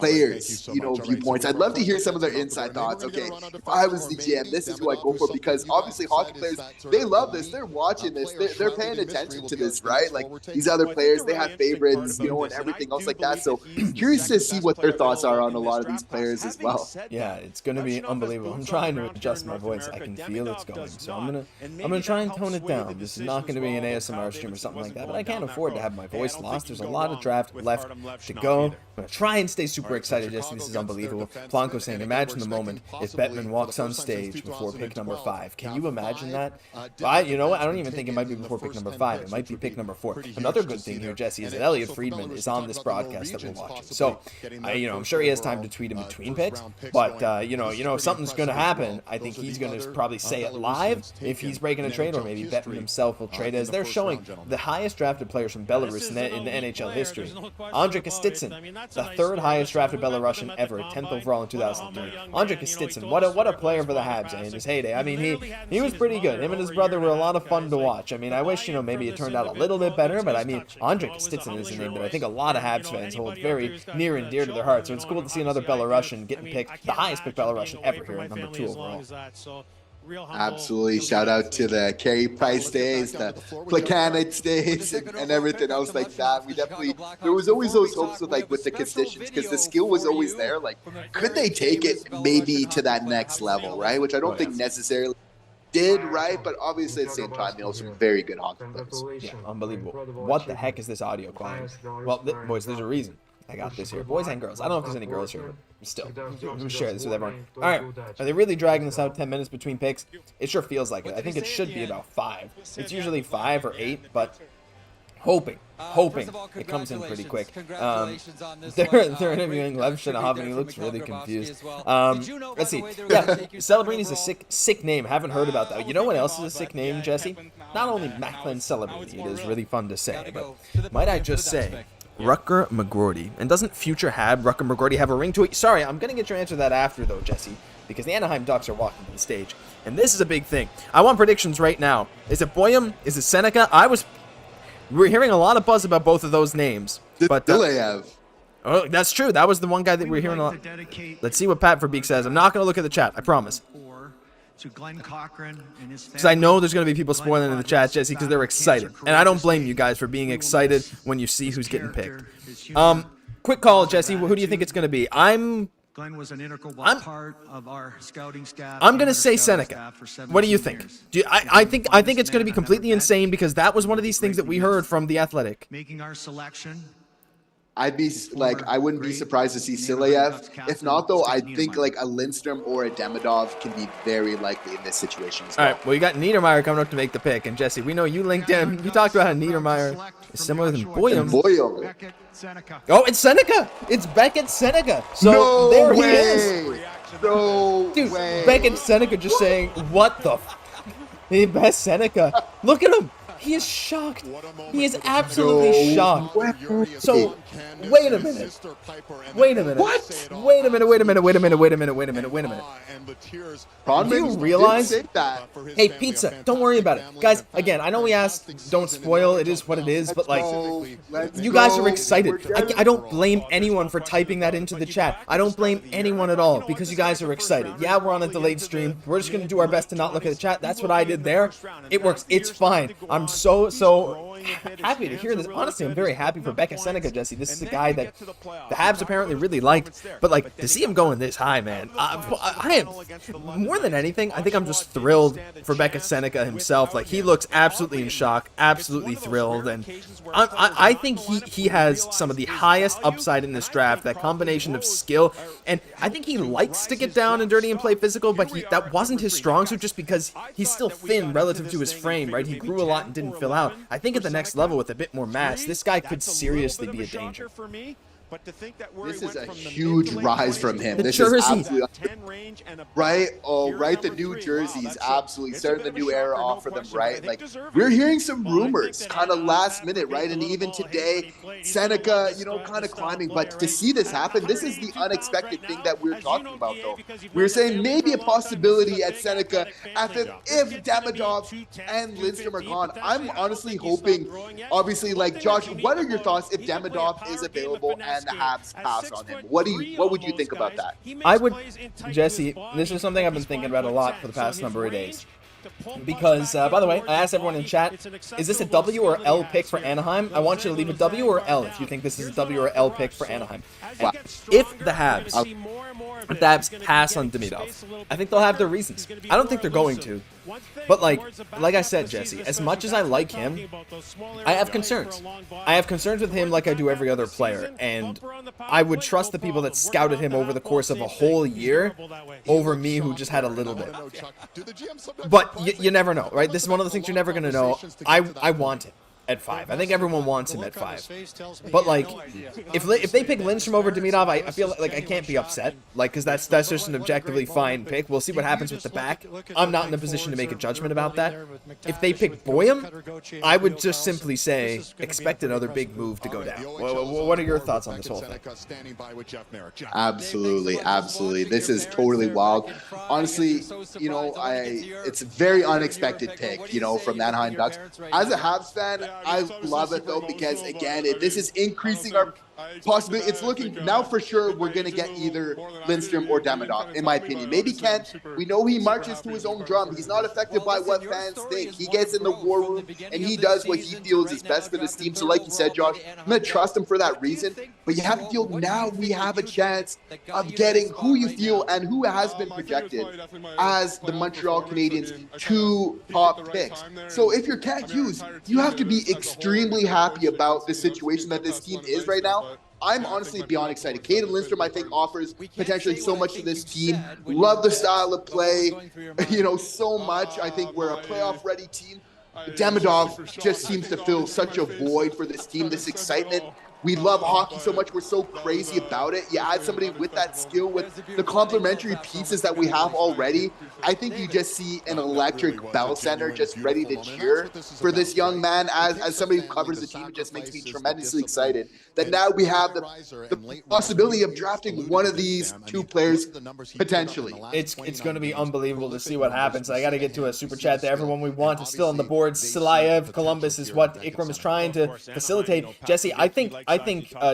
players, viewpoints. I'd love to hear some of their inside thoughts. Okay, if I was the GM, this is who I go for, because obviously hockey players, they love this. They're watching this. They're paying attention to this, right? Like these other players, they have favorites, and everything else like that. So curious to see what their thoughts are on a lot of these players as well. Yeah, it's going to be unbelievable. I'm trying to adjust my voice. I can feel it's going. So I'm gonna try and tone it down. This is not going to be an ASMR stream or something like that, but I can't afford to have my voice lost. There's a lot of draft left to go. I'm going to try and stay super excited, Jesse. This is unbelievable. Blanco saying, imagine the moment if Bettman walks on stage before pick number 5. Can you imagine that? You know what? I don't even think it might be before pick number 5. It might be pick number 4. Another good thing here, Jesse, is that Elliot Friedman is on this broadcast that we're watching. So, I'm sure he has time to tweet in between picks. But, if something's going to happen, I think he's going to probably say it live if he's breaking a trade, or maybe Bettman himself will trade, as they're showing the highest drafted players from Belarus in the NHL history. Andre Kostitsyn, the 3rd highest drafted Belarusian ever, 10th overall in 2003. Andre Kostitsyn, what a player for the Habs in his heyday. I mean, he was pretty good. Him and his brother were a lot of fun to watch. I mean, I wish, maybe it turned out a little bit better, but I mean, Andre Kostitsyn is a name that I think a lot of Habs fans hold very near and dear to their hearts. So it's cool to see another Belarusian getting picked, the highest picked Belarusian ever here at number 2 overall. Absolutely. Shout out to the Carey Price days, the Plekanec days, and everything else like that. There was always those hopes with the conditions, because the skill was always there. Like, could they take it maybe to that next level, right? Which I don't think necessarily did, right? But obviously at the same time, they also very good hockey players. Yeah, unbelievable. What the heck is this audio quality? Well, boys, there's a reason I got this here. Boys and girls. I don't know if there's any girls here, but still. I'm going to share this with everyone. All right. Are they really dragging this out 10 minutes between picks? It sure feels like it. I think it should be about 5. It's usually 5 or 8, but hoping it comes in pretty quick. They're interviewing Lev Shanahov, and he looks really confused. Let's see. Yeah, Celebrini is a sick name. Haven't heard about that. You know what else is a sick name, Jesse? Not only Macklin Celebrini. It is really fun to say, but might I just say, Rutger McGroarty. And doesn't future Hab Rutger McGroarty have a ring to it? Sorry, I'm going to get your answer to that after, though, Jesse, because the Anaheim Ducks are walking to the stage. And this is a big thing. I want predictions right now. Is it Boyum? Is it Seneca? We're hearing a lot of buzz about both of those names. But oh, that's true. That was the one guy that we're hearing a lot. Let's see what Pat Verbeek says. I'm not going to look at the chat. I promise. Because I know there's going to be people spoiling in the chat, Jesse, because they're excited. And I don't blame you guys for being excited when you see who's getting picked. Quick call, Jesse. Who do you think it's going to be? I'm going to say Seneca. What do you think? I think it's going to be completely insane, because that was one of these things that we heard from The Athletic. Making our selection. I wouldn't be surprised to see Silayev. If not, though, I think a Lindstrom or a Demidov can be very likely in this situation as well. All right, well, you got Niedermeyer coming up to make the pick. And Jesse, we know you linked in. You talked about how Niedermeyer is similar than Boyum. Oh, it's Seneca. It's Beck and Seneca. So there he is. No Dude, way. Beck and Seneca just saying, what the the best Seneca. Look at him. He is shocked. He is absolutely shocked. So, wait a minute. What? Wait a minute. Do you realize? Hey, pizza, don't worry about it. Guys, again, I know we asked, don't spoil, it is what it is, but you guys are excited. I don't blame anyone for typing that into the chat. I don't blame anyone at all, because you guys are excited. Yeah, we're on a delayed stream. We're just going to do our best to not look at the chat. That's what I did there. It works. It's fine. I'm so happy to hear this. Honestly, I'm very happy for Becca Seneca, Jesse. This is a guy that the Habs apparently really liked, but to see him going this high, man, I am, more than anything, I think I'm just thrilled for Becca Seneca himself. He looks absolutely in shock, absolutely thrilled, and I think he has some of the highest upside in this draft, that combination of skill, and I think he likes to get down and dirty and play physical, but that wasn't his strong suit, just because he's still thin relative to his frame, right? He grew a lot and didn't fill out. I think at the next level with a bit more mass, this guy could seriously be a danger. This is a huge rise from him. This jersey. is absolutely right. Oh, right. The new jerseys, absolutely starting the new era off for them, right? We're hearing some rumors, kind of last minute, right? And even today, Seneca, kind of climbing. But to see this happen, this is the unexpected thing that we're talking about, though. We're saying maybe a possibility at Seneca if Demidov and Lindstrom are gone. I'm honestly hoping, obviously, Josh, what are your thoughts if Demidov is available and the Habs pass on him? What would you think about that? I would, Jesse, this is something I've been thinking about a lot for the past number of days. Because, by the way, I asked everyone in chat, is this a W or L pick for Anaheim? I want you to leave a W or L if you think this is a W or L pick for Anaheim. Wow. If the Habs pass on Demidov, I think they'll have their reasons. I don't think they're going to, But like I said, Jesse, as much as I like him, I have concerns. I have concerns with him like I do every other player, and I would trust the people that scouted him over the course of a whole year over me who just had a little bit. But you never know, right? This is one of the things you're never going to know. I want him at 5. I think everyone wants him at 5. But like, if they pick Lindstrom over Demidov, I feel like I can't be upset. Like, because that's just an objectively fine pick. We'll see what happens with the back. I'm not in a position to make a judgment about that. If they pick Boyum, I would just simply say expect another big move to go down. What are your thoughts on this whole thing? Absolutely, absolutely. This is totally wild. Honestly, you know, it's a very unexpected pick, you know, from the Anaheim Ducks. As a Habs fan, I love it though, because again, this is increasing our possibility. It's looking now for sure we're going to get either Lindstrom or Demidov, in my opinion. Maybe Kent. We know he marches to his own drum. He's not affected by what fans think. He gets in the war room and he does what he feels is best for this team. So like you said, Josh, I'm going to trust him for that reason. But you have to feel now we have a chance of getting who you feel and who has been projected as the Montreal Canadiens 2 top picks. So if you're Cat Hughes, you have to be extremely happy about the situation that this team is right now. I'm honestly beyond excited. Kaiden Lindstrom, I think, offers potentially so much to this team. Love the style of play, you know, so much. I think we're a playoff-ready team. Demidov just seems to fill such a void for this team, this excitement. We love hockey so much. We're so crazy about it. You add somebody with that skill, with the complementary pieces that we have already. I think you just see an electric Bell Center just ready to cheer for this young man. As somebody who covers the team, it just makes me tremendously excited that now we have the possibility of drafting one of these 2 players potentially. It's going to be unbelievable to see what happens. I got to get to a super chat to everyone we want is still on the board. Silayev, Columbus is what Ikram is trying to facilitate. Jesse, I think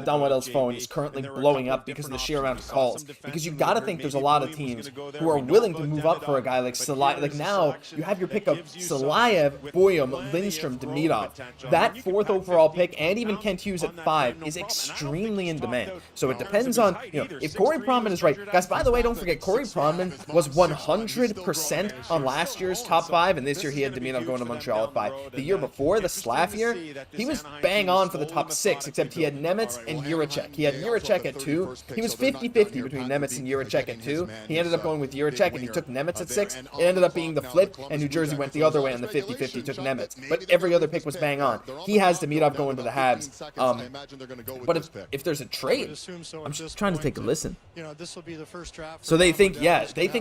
Don Waddell's phone is currently blowing up because of the sheer amount of calls. Because you got to think there's a lot of teams who are willing to move up for a guy like Silayev. Like now, you have your pick of Silayev, Boyum, Lindstrom, Demidov. That 4th overall pick, and even Kent Hughes at 5, is extremely in demand. So it depends on, you know, if Corey Pronman is right. Guys, by the way, don't forget, Corey Pronman was 100% on last year's top 5, and this year he had Demidov going to Montreal at 5. The year before, the Slav year, he was bang on for the top 6, except he had Nemetz and Juraj. He had Juraj at 2. He was 50-50 between Nemetz and Juraj at 2. He ended up going with Juraj, and he took Nemetz at 6. It ended up being the flip, and New Jersey went the other way on the 50-50, took Nemetz. But every other pick was bang on. He has Demidov going to the Habs. But if there's a trade, I'm just trying to take a listen. So they think,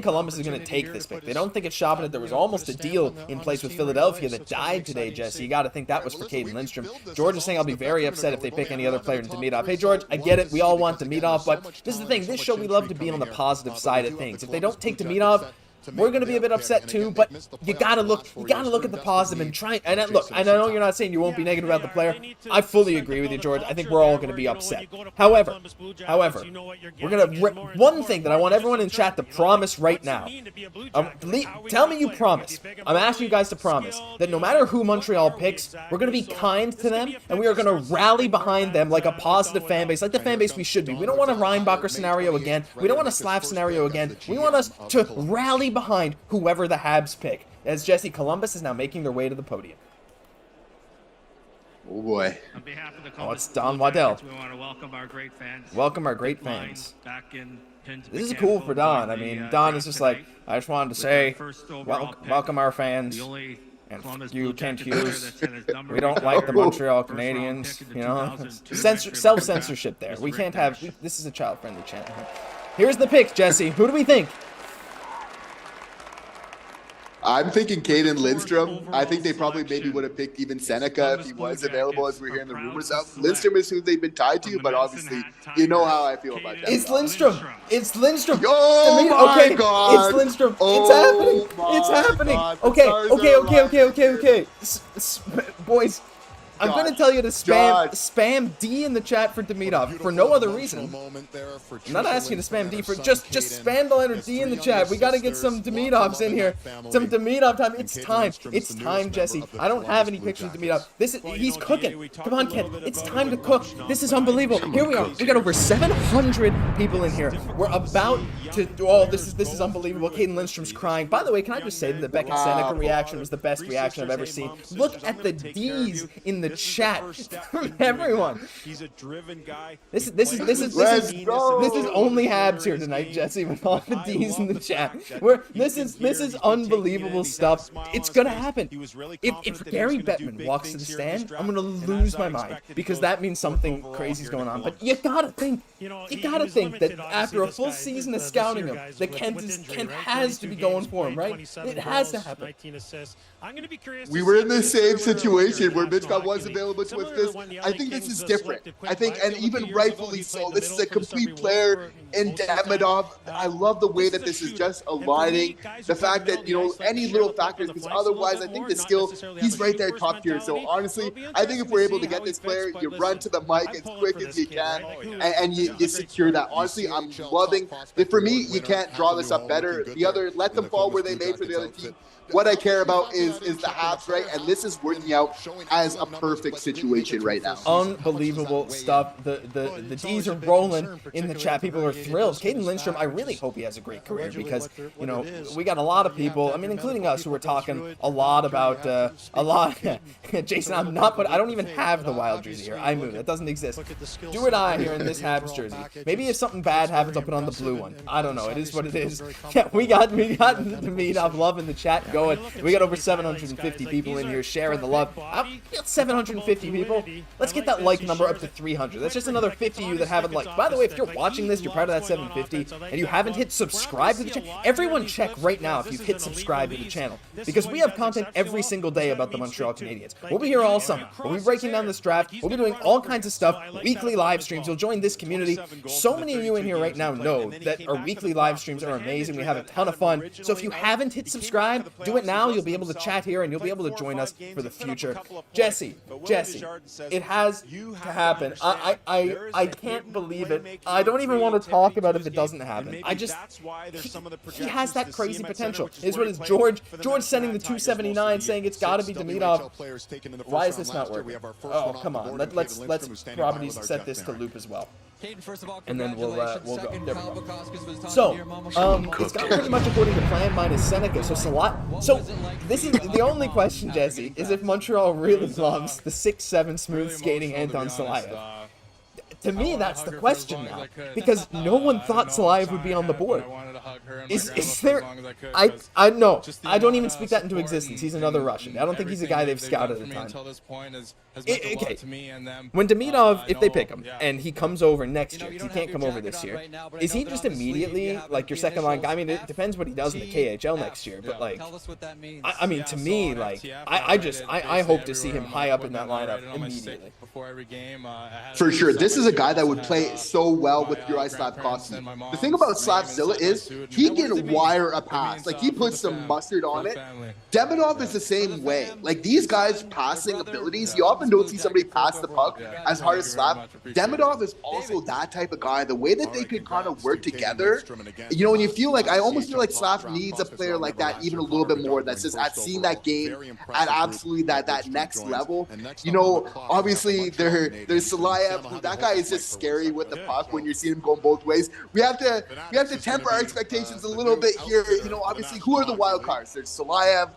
Columbus is going to take this pick. They don't think it's shopping it. There was almost a deal in place with Philadelphia that died today, Jesse. You got to think that was for Kaiden Lindstrom. George is saying I'll be very upset if they pick any other player than Demidov. Hey, George, I get it. We all want Demidov, but this is the thing. This show, we love to be on the positive side of things. If they don't take Demidov, we're going to be a bit upset too, but you gotta look at the positive and try. And look, I know you're not saying you won't be negative about the player. I fully agree with you, George. I think we're all going to be upset. However, we're going to one thing that I want everyone in chat to promise right now. Tell me you promise. I'm asking you guys to promise that no matter who Montreal picks, we're going to be kind to them and we are going to rally behind them like a positive fan base, like the fan base we should be. We don't want a Reinbacher scenario again. We don't want a Slav scenario again. We want us to rally behind whoever the Habs pick. As Jesse, Columbus is now making their way to the podium. Oh boy. On behalf of the Columbus it's Don Waddell. We want to welcome our great fans. Welcome our great fans. This This is cool for Don. I mean, Don is just like, I just wanted to say, welcome our fans. And you, Kent Hughes, we don't like the Montreal Canadiens, you know? Self-censorship there. We can't have, this is a child-friendly channel. Here's the pick, Jesse. Who do we think? I'm thinking Kaiden Lindstrom. I think they probably maybe would have picked even Seneca if he was available, as we're hearing the rumors of. Lindstrom is who they've been tied to, but obviously, you know how I feel about that. It's Lindstrom. It's Lindstrom. Oh my God. It's Lindstrom. It's happening. Okay. Boys, I'm going to tell you to spam D in the chat for Demidov for no other reason. I'm not asking you to spam D for just spam the letter D in the chat. We got to get some Demidovs in here. Some Demidov time. It's time. It's time, Jesse. I don't have any pictures of Demidov. He's cooking. Come on, Ken. It's time to cook. This is unbelievable. Here we are. We got over 700 people in here. We're about to. Oh, this is unbelievable. Cayden Lindstrom's crying. By the way, can I just say that the Beck and Seneca reaction was the best reaction I've ever seen. Look at the D's in the chat from everyone. He's a driven guy. This is only Habs here tonight, Jesse, with all the D's in the chat. This is unbelievable stuff. It's gonna happen. If Gary Bettman walks to the stand, I'm gonna lose my mind because that means something crazy's going on. But you gotta think that after a full season of scouting him, that Kent has to be going for him, right? It has to happen. We were in the same situation where Mitchcott was available to assist. I think this is different. I think, and even rightfully so, this is a complete player in Demidov. I love the way that this is just aligning. The fact that, any little factors, because otherwise I think the skill, he's right there top tier. So honestly, I think if we're able to get this player, you run to the mic as quick as you can, and you secure that. Honestly, I'm loving that. For me, you can't draw this up better. The other, let them fall where they may for the other team. What I care about is the Habs, right? And this is working out as a perfect situation right now. Unbelievable stuff. The D's are rolling in the chat. People are thrilled. Cayden Lindstrom, I really hope he has a great career because, we got a lot of people, including us, who are talking a lot about, Jason, I don't even have the Wild jersey here. I moved. It doesn't exist. Do or die here in this Habs jersey. Maybe if something bad happens, I'll put on the blue one. I don't know. It is what it is. Yeah, we got Demidov love in the chat going. We got over 750 people in here sharing the love. We got 750 people. Let's get that like number up to 300. That's just another 50 of you that haven't liked. By the way, if you're watching this, you're part of that 750, and you haven't hit subscribe to the channel, everyone check right now if you've hit subscribe to the channel, because we have content every single day about the Montreal Canadiens. We'll be here all summer. We'll be breaking down this draft. We'll be doing all kinds of stuff, weekly live streams. You'll join this community. So many of you in here right now know that our weekly live streams are amazing. We have a ton of fun. So if you haven't hit subscribe, do it now. You'll be able to chat here and you'll be able to join us for the future. Jesse, it has to happen. I can't believe it. I don't even want to talk about if it doesn't happen. He has that crazy potential. Is what is George sending the 279 saying it's got to be Demidov. Why is this not working? Oh, come on. Let's properties set this to loop as well. And then we'll go. There we go. So, it's gone pretty much according to plan minus Seneca. So this is the only question, Jesse, is if Montreal really loves the 6'7" smooth skating Anton Salayev. To me, that's the question now, because no one thought Salayev would be on the board. Is there? I no. I don't even speak that into existence. He's another Russian. I don't think he's a guy they've scouted at the time. Okay. When Demidov, if they pick him, and he comes over next year, he can't come over this year, is he just immediately like your second line guy? I mean, it depends what he does in the KHL next year, but like, I mean, to me, like, I hope to see him high up in that lineup immediately. For sure, this is a guy that would play so well with Juraj Slafkovsky. The thing about Slavzilla is he can wire a pass. Like, he puts some mustard on it. Demidov is the same way. Like, these guys' passing abilities, you often don't see somebody pass the puck as hard as Slav. Demidov is also that type of guy. The way that they could kind of work together, and you feel like, I almost feel like Slav needs a player like that even a little bit more. That's just, I've seen that game at absolutely that next level. Obviously, there's Salayev. That guy is just scary with the puck when you're seeing him going both ways. We have to temper our expectations a little bit here. Obviously, who are the wild cards? There's Salayev.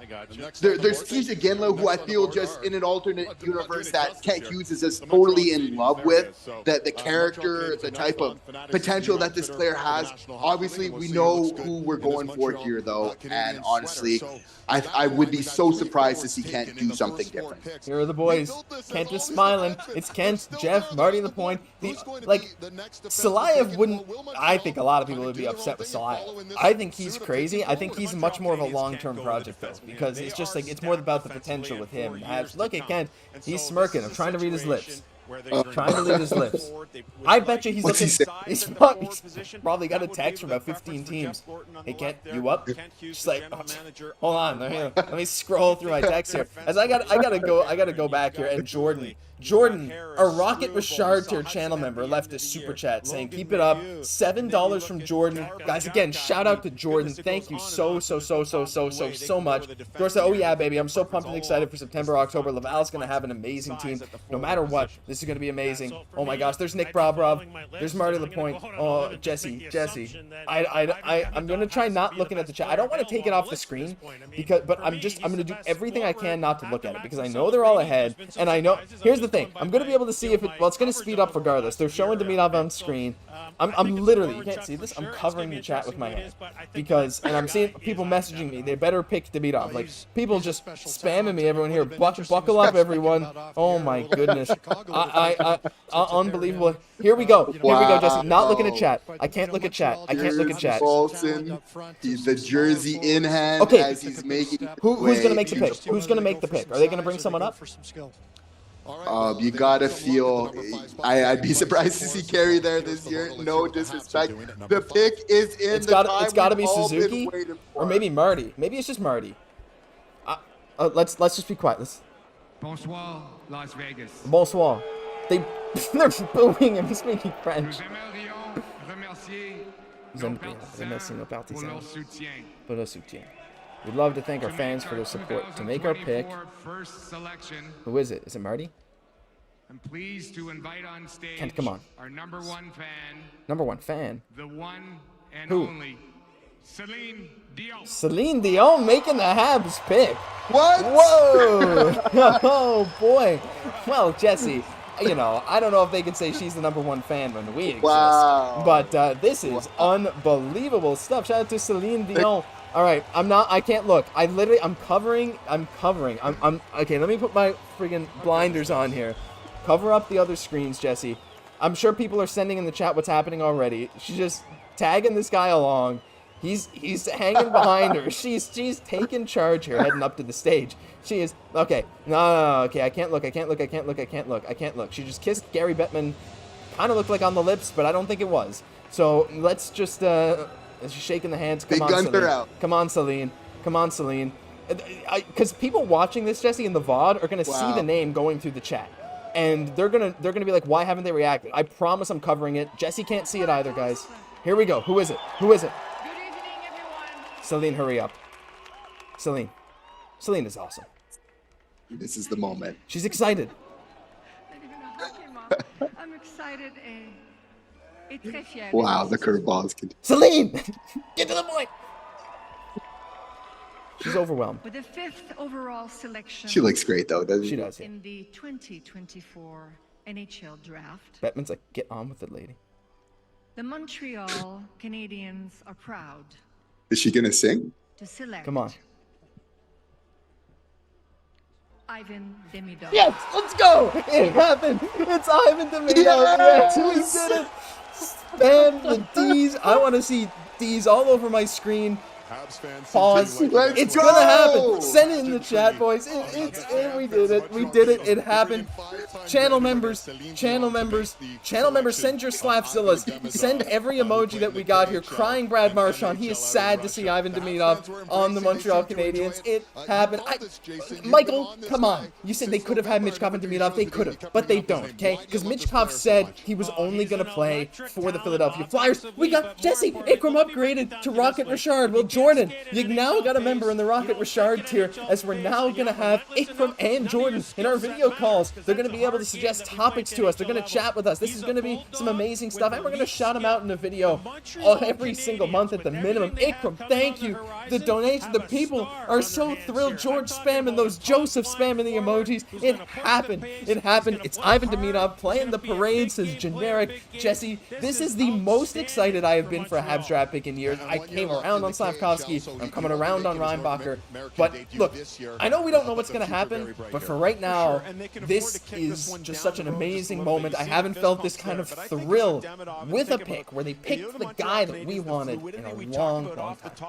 There's Guhle, who I feel just in an alternate universe that Kent Hughes is just totally in love with. The character, the type of potential that this player has. Obviously, we know who we're going for here, though. And honestly, I would be so surprised to see Kent do something different. Here are the boys. Kent is smiling. It's Kent, Jeff, Marty the point. Salayev wouldn't... I think a lot of people would be upset with Salayev. I think he's crazy. I think he's much more of a long-term project, though, because it's just like, it's more about the potential with him. Look at Kent. He's smirking. I'm trying to read his lips. Trying to read his lips. I bet you he's looking. He's probably got a text from about 15 teams. Hey Kent, you up? Just like, hold on, let me scroll through my text here. As I gotta go back here. And Jordan, a Rocket Richard tier channel member, left a super chat saying, keep it up. $7 from Jordan. Guys, again, shout out to Jordan. Thank you so much. George said, oh yeah, baby, I'm so pumped and excited for September, October. Laval's going to have an amazing team. No matter what, this This is going to be amazing. Oh my gosh, there's Nick Brobrov. There's Marty Lapointe. Oh, Jesse. I'm going to try not looking at the chat. I don't want to take it off the screen, but I'm going to do everything I can not to look at it, because I know they're all ahead, and I know, here's the thing, I'm going to be able to see if it, well, it's going to speed up regardless. They're showing Demidov on screen. I'm literally, you can't see this, I'm covering the chat with my hand, because, and I'm seeing people messaging me, they better pick Demidov. Like, people just spamming me, everyone here, buckle up, everyone. Oh my goodness. Unbelievable. Here we go, Jesse. Not looking at chat. I can't look at chat. Bolton, he's the jersey in hand as he's making. Who's gonna make the pick? Who's gonna make the pick? Are they gonna bring someone up? You gotta feel. I'd be surprised to see Carey there this year. No disrespect. The pick is in. It's gotta be Suzuki or maybe Marty. Maybe it's just Marty. Let's just be quiet. Bonsoir, Las Vegas. Bonsoir. They're booing him. He's speaking French. We'd love to thank our fans for their support. To make our pick, who is it? Is it Marty? I'm pleased to invite on stage Kent, come on. Our number one fan. Number one fan? The one and who? Only Celine Dion. Celine Dion making the Habs pick. What? Whoa! Oh boy. Well, Jesse, you know, I don't know if they can say she's the number one fan when we exist. Wow. But this is unbelievable stuff. Shout out to Celine Dion. All right, I can't look. I'm covering. Okay, let me put my friggin' blinders on here. Cover up the other screens, Jesse. I'm sure people are sending in the chat what's happening already. She's just tagging this guy along. He's hanging behind her. She's taking charge here, heading up to the stage. She is, okay. No, okay, I can't look. She just kissed Gary Bettman. Kind of looked like on the lips, but I don't think it was. So let's just, she's shaking the hands. Come on, Celine. Come on, Celine. Because people watching this, Jesse, in the VOD are gonna see the name going through the chat, and they're gonna be like, why haven't they reacted? I promise I'm covering it. Jesse can't see it either, guys. Here we go. Who is it? Good evening, everyone. Celine, hurry up. Celine is awesome. This is the moment. She's excited. I'm excited. Et très fière. Wow, the curveballs. Celine, get to the point. She's overwhelmed. With the 5th overall selection. She looks great though, doesn't she? She does. Yeah. In the 2024 NHL draft. Bettman's like, get on with it, lady. The Montreal Canadiens are proud. Is she gonna sing? To select. Come on. Ivan Demidov. Yes, let's go. It happened. It's Ivan Demidov. Yes, we did it. Spam the D's. I want to see D's all over my screen. Pause. It's gonna happen. Send it in the chat, boys. We did it. We did it. It happened. Channel members, send your Slafzillas. Send every emoji that we got here. Crying Brad Marchand. He is sad to see Ivan Demidov on the Montreal Canadiens. It happened. Michael, come on. You said they could have had Michkov and Demidov. They could have, but they don't, okay? Because Michkov said he was only gonna play for the Philadelphia Flyers. We got Jesse Ikram upgraded to Rocket Richard. Well, Jordan, you now got a member in the Rocket Richard tier, as we're now going to have Ikram and Jordan in our video calls. They're going to be able to suggest topics to us. They're going to chat with us. This is going to be some amazing stuff, and we're going to shout them out in a video every single month at the minimum. Ikram, thank you. The donation, the people are so thrilled. George spamming those, Joseph spamming the emojis. It happened. It happened. It's Ivan Demidov playing the parade, says Generic. Jesse, this is the most excited I have been for a Habs draft pick in years. I came around on Slafkovsky. I'm coming around on Reinbacher. But look, I know we don't know what's going to happen, but for right now, this is just such an amazing moment. I haven't felt this kind of thrill with a pick where they picked the guy that we wanted in a long, long time.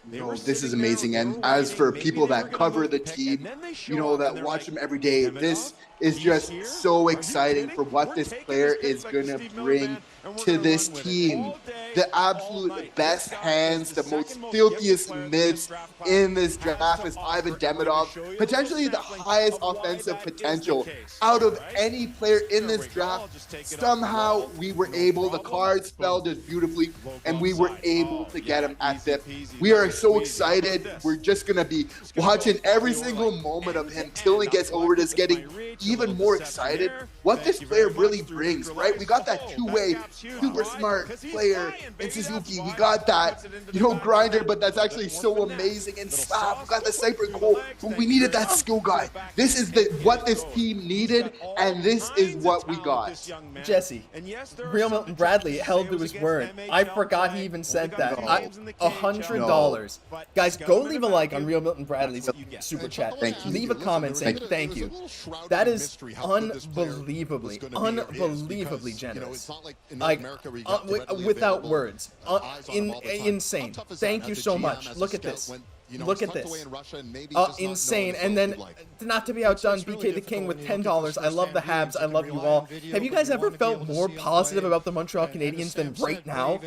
This is amazing. And as for people that cover the team, you know, that watch them every day, this is just so exciting for what this player is going to bring to this team. the absolute best hands, the most filthiest mitts in this draft is Ivan Demidov, potentially the highest offensive potential out of any player in this draft. Somehow we were able, the cards fell just beautifully, and we were able to get him at fifth. We are so excited. We're just going to be watching every single moment of him till he gets over this, getting even more excited what this player really brings, right? We got that two-way, super smart player in Suzuki. We got that, grinder, but that's actually so amazing. And Slav, we got the sniper goal, but we needed that skill guy. This is what this team needed, and this is what we got. Jesse, Real Milton Bradley held to his word. I forgot he even said that. $100. Guys, go leave a like on Real Milton Bradley's super chat. Thank you. Leave a comment saying thank you. That is unbelievably generous. Like, without words. Insane. Thank you so much. Look at this. Look at this. Insane. And then, not to be outdone, BK the King with $10. I love the Habs. I love you all. Have you guys ever felt more positive about the Montreal Canadiens than right now?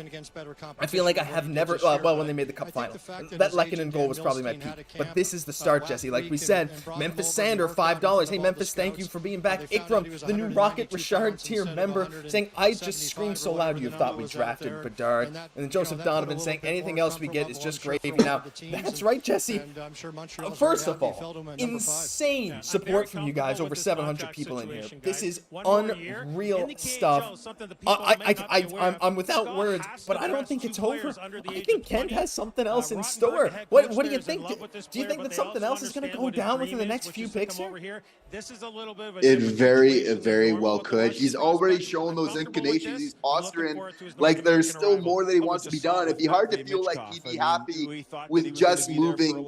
I feel like I have never, well, when they made the Cup final. That Lehkonen goal was probably my peak. But this is the start, Jesse. Like we said, Memphis Sander, $5. Hey, Memphis, thank you for being back. Ikram, the new Rocket Richard tier member, saying, I just screamed so loud you thought we drafted Bedard. And then Joseph Donovan saying, anything else we get is just gravy now. That's right, Jesse. First of all, insane support from you guys. Over 700 people in here. This is unreal stuff. I'm without words, but I don't think it's over. I think Kent has something else in store. What do you think? Do you think that something else is going to go down within the next few picks here? It very well could. He's already shown those inclinations. He's posturing like there's still more that he wants to be done. It'd be hard to feel like he'd be happy with just moving,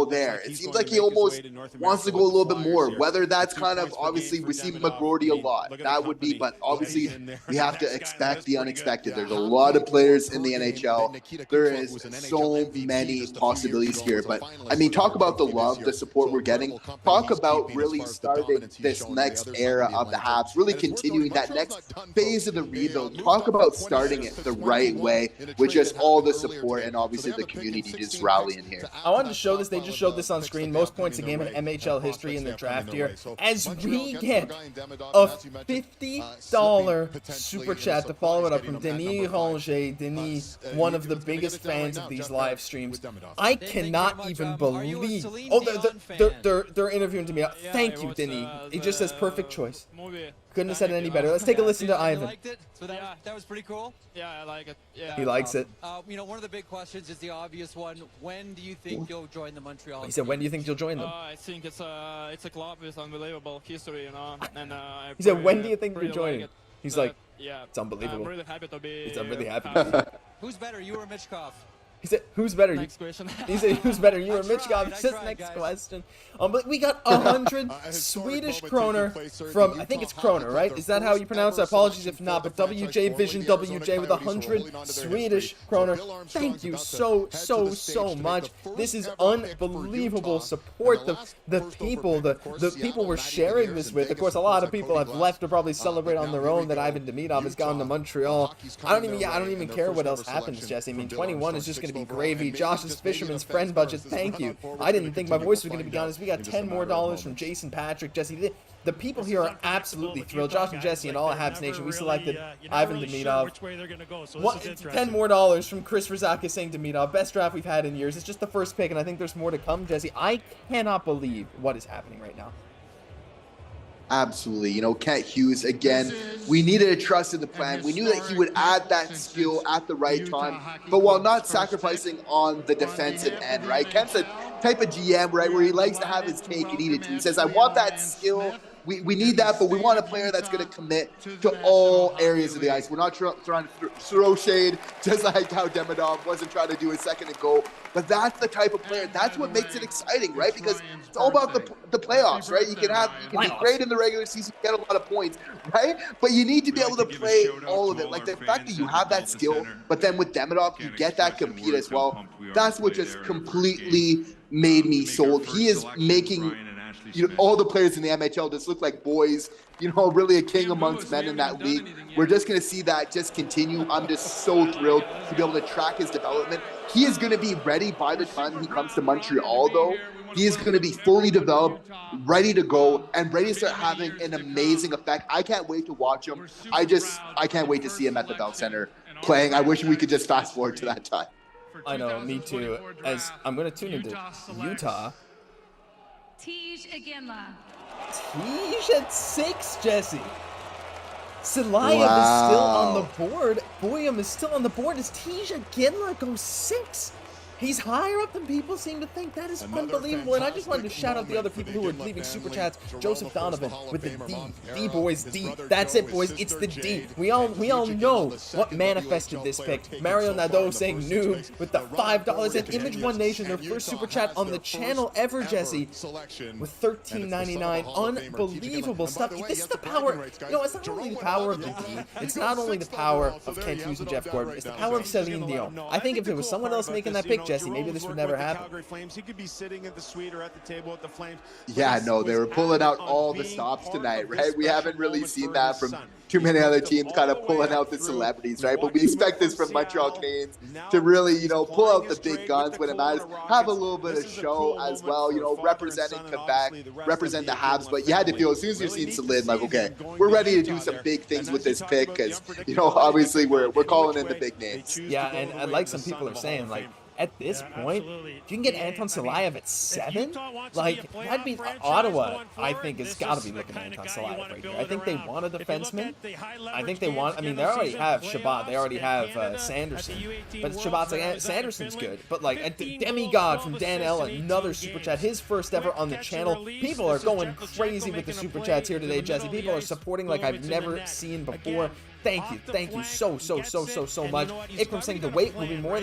there. It seems like he almost wants to go a little bit more. Whether that's kind of, obviously, we see McGroarty a lot. That would be, but obviously, we have to expect the unexpected. There's a lot of players in the NHL. There is so many possibilities here. But, I mean, talk about the love, the support we're getting. Talk about really starting this next era of the Habs, really continuing that next phase of the rebuild. Talk about starting it the right way with just all the support and obviously the community just rallying here. I wanted to show this. They just showed this on screen. Most points a game in MHL history in the draft here. As we get a $50 super chat to follow it up from Denis Ranger. Denis, one of the biggest fans of these live streams. I cannot even believe. Oh, they're interviewing to me. Thank you, Denis. He just says perfect choice. Couldn't have said it any better. Let's take a listen to Ivan. So that was pretty cool. Yeah, I like it. Yeah. He likes it. One of the big questions is the obvious one. When do you think you'll join the Montreal? He said, when do you think you'll join them? I think it's a club with unbelievable history, And he said, when do you think you're joining? Like He's like, yeah, it's unbelievable. I'm really happy to be. I'm really happy. Who's better, you or Michkov? He said, who's better? Next question. He said, who's better, you or Michkov? Says next question. But we got 100 Swedish kroner from, I think it's kroner, right? Is that how you pronounce it? Apologies if not, but WJ Vision WJ with 100 Swedish kroner. Thank you so much. This is unbelievable support. The people we're sharing this with. Of course, a lot of people have left to probably celebrate on their own that Ivan Demidov has gone to Montreal. I don't even care what else happens, Jesse. I mean, 21 is just going to be gravy. Josh's Fisherman's Friend budget, thank you. I didn't think my voice was going to be gone. We got $10 more from Jason Patrick. Jesse, the people here are absolutely thrilled. Josh and Jesse and all of Habs Nation, we selected Ivan Demidov. $10 more from Chris Rizakis saying Demidov. Best draft we've had in years. It's just the first pick, and I think there's more to come, Jesse. I cannot believe what is happening right now. Absolutely. Kent Hughes, again, we needed a trust in the plan. We knew that he would add that skill at the right time, but while not sacrificing on the defensive end, right? Kent's a type of GM, right, where he likes to have his cake and eat it too. He says, I want that skill. We need that, but we want a player that's going to commit to all areas of the ice. We're not trying to throw shade, just like how Demidov wasn't trying to do a second and goal. But that's the type of player. That's what makes it exciting, right? Because it's all about the playoffs, right? You can be great in the regular season, get a lot of points, right? But you need to be able to play all of it. Like the fact that you have that skill, but then with Demidov, you get that compete as well. That's what just completely made me sold. He is making all the players in the MHL just look like boys, really a king amongst men in that league. We're just going to see that just continue. I'm just so thrilled to be able to track his development. He is going to be ready by the time he comes to Montreal, though. He is going to be fully developed, ready to go, and ready to start having an amazing effect. I can't wait to watch him. I can't wait to see him at the Bell Center playing. I wish we could just fast forward to that time. I know, me too. As I'm going to tune into Utah. Xhekaj at 6, Jesse. Silayev is still on the board. Boyum is still on the board. As Xhekaj goes 6. He's higher up than people seem to think. That is unbelievable. And I just wanted to shout out the other people who are leaving super chats. Joseph Donovan with the D. D boys, D. That's it, boys. It's the D. We all know what manifested this pick. Mario Nadeau saying noob with the $5. And Image One Nation, their first super chat on the channel ever, Jesse, with $13.99. Unbelievable stuff. This is the power. It's not only the power of the D. It's not only the power of Kent Hughes and Jeff Gordon. It's the power of Celine Dion. I think if there was someone else making that pick, Jesse, maybe this would never happen. He could be sitting at the suite or at the table with the Flames. Yeah, no, they were pulling out all the stops tonight, right? We haven't really seen that from too many other teams, kind of pulling out the celebrities, right? But we expect this from Montreal Canadiens to really, pull out the big guns when it matters, have a little bit of show as well, representing Quebec, represent the Habs. But you had to feel, as soon as you're seeing Solid, like, okay, we're ready to do some big things with this pick because, obviously we're calling in the big names. Yeah, and like some people are saying, like, at this point, if you can get Anton Silayev at 7, like, that'd be Ottawa, I think, has got to be looking at Anton Silayev right here. I think they want a defenseman. They already have Shabbat. They already have Sanderson. But Shabbat's like, Sanderson's good. But, like, a Demigod from Dan L, another super chat, his first ever on the channel. People are going crazy with the super chats here today, Jesse. People are supporting like I've never seen before. Thank you so much. Ikram saying the wait will be more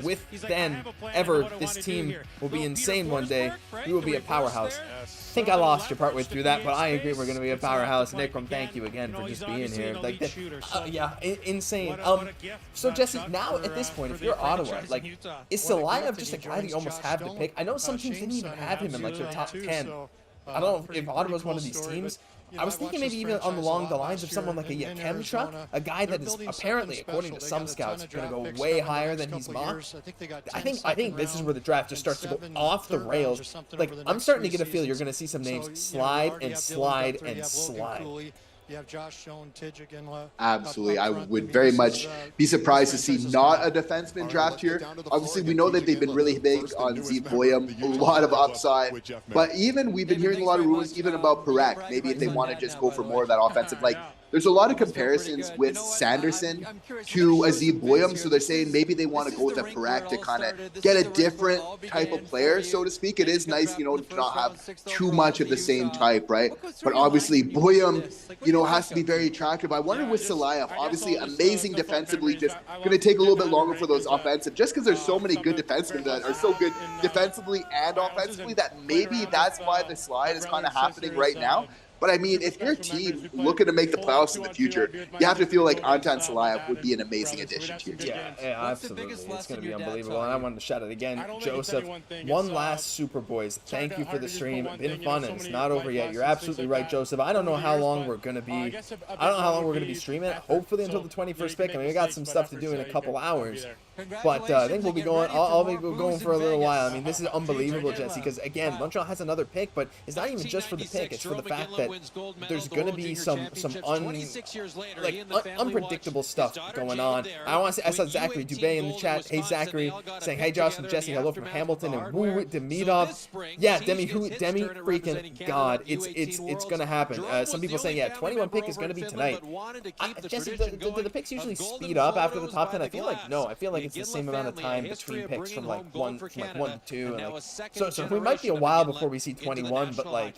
with than ever. This team will be insane one day. We will be a powerhouse. I think I lost you partway through that, but I agree we're going to be a powerhouse. And Ikram, thank you again for just being here. Like, insane. So Jesse, now at this point, if you're Ottawa, like, is Silayev just a guy that you almost have to pick? I know some teams didn't even have him in like their top 10. I don't know if Ottawa's one of these teams. I was thinking maybe even along the lines of someone like a Yakemchuk, a guy that is apparently, according to some scouts, going to go way higher than he's mocked. I think this is where the draft just starts to go off the rails. Like, I'm starting to get a feel you're going to see some names slide and slide and slide. You have Josh Schoen, Xhekaj. Absolutely. I would very much be surprised to see not a defenseman draft here. Obviously, we know that they've been really big on Boyum, a lot of upside. But even we've been hearing a lot of rumors even about Parekh. Maybe if they want to just go for more of that offensive, like, there's a lot of comparisons with Sanderson to Azib Boyum, so they're saying maybe they want to go with a Parekh to kind of get a different type of player, so to speak. It is nice, to not have too much of the same type, right? But obviously, Boyum, has to be very attractive. I wonder with Silayev, obviously amazing defensively, just going to take a little bit longer for those offensive, just because there's so many good defensemen that are so good defensively and offensively that maybe that's why the slide is kind of happening right now. But I mean, if you're a team looking to make the playoffs in the future, you have to feel like Anton Silayev would be an amazing addition to your team. Yeah, absolutely. It's going to be unbelievable. And I wanted to shout it again. Joseph, one last Super Boys. Thank you for the stream. Been fun, and it's not over yet. You're absolutely right, Joseph. I don't know how long we're going to be. I don't know how long we're going to be streaming. Hopefully until the 21st pick. I mean, we got some stuff to do in a couple hours. But I think we'll be going. I'll be going for a little while. I mean, this is unbelievable, Jesse. Because again, Montreal has another pick, but it's not even just for the pick. It's for the fact that there's going to be some unpredictable stuff going on. I want to say, I saw Zachary Dubé in the chat. Hey Zachary, saying hey Josh and Jesse, hello from Hamilton and woo Demidov. Yeah, Demi freaking God, it's going to happen. Some people saying 21 pick is going to be tonight. Jesse, do the picks usually speed up after the top 10? I feel like no. I feel like it's the same amount of time between picks from like 1 to 2. And so we might be a while before we see 21, but like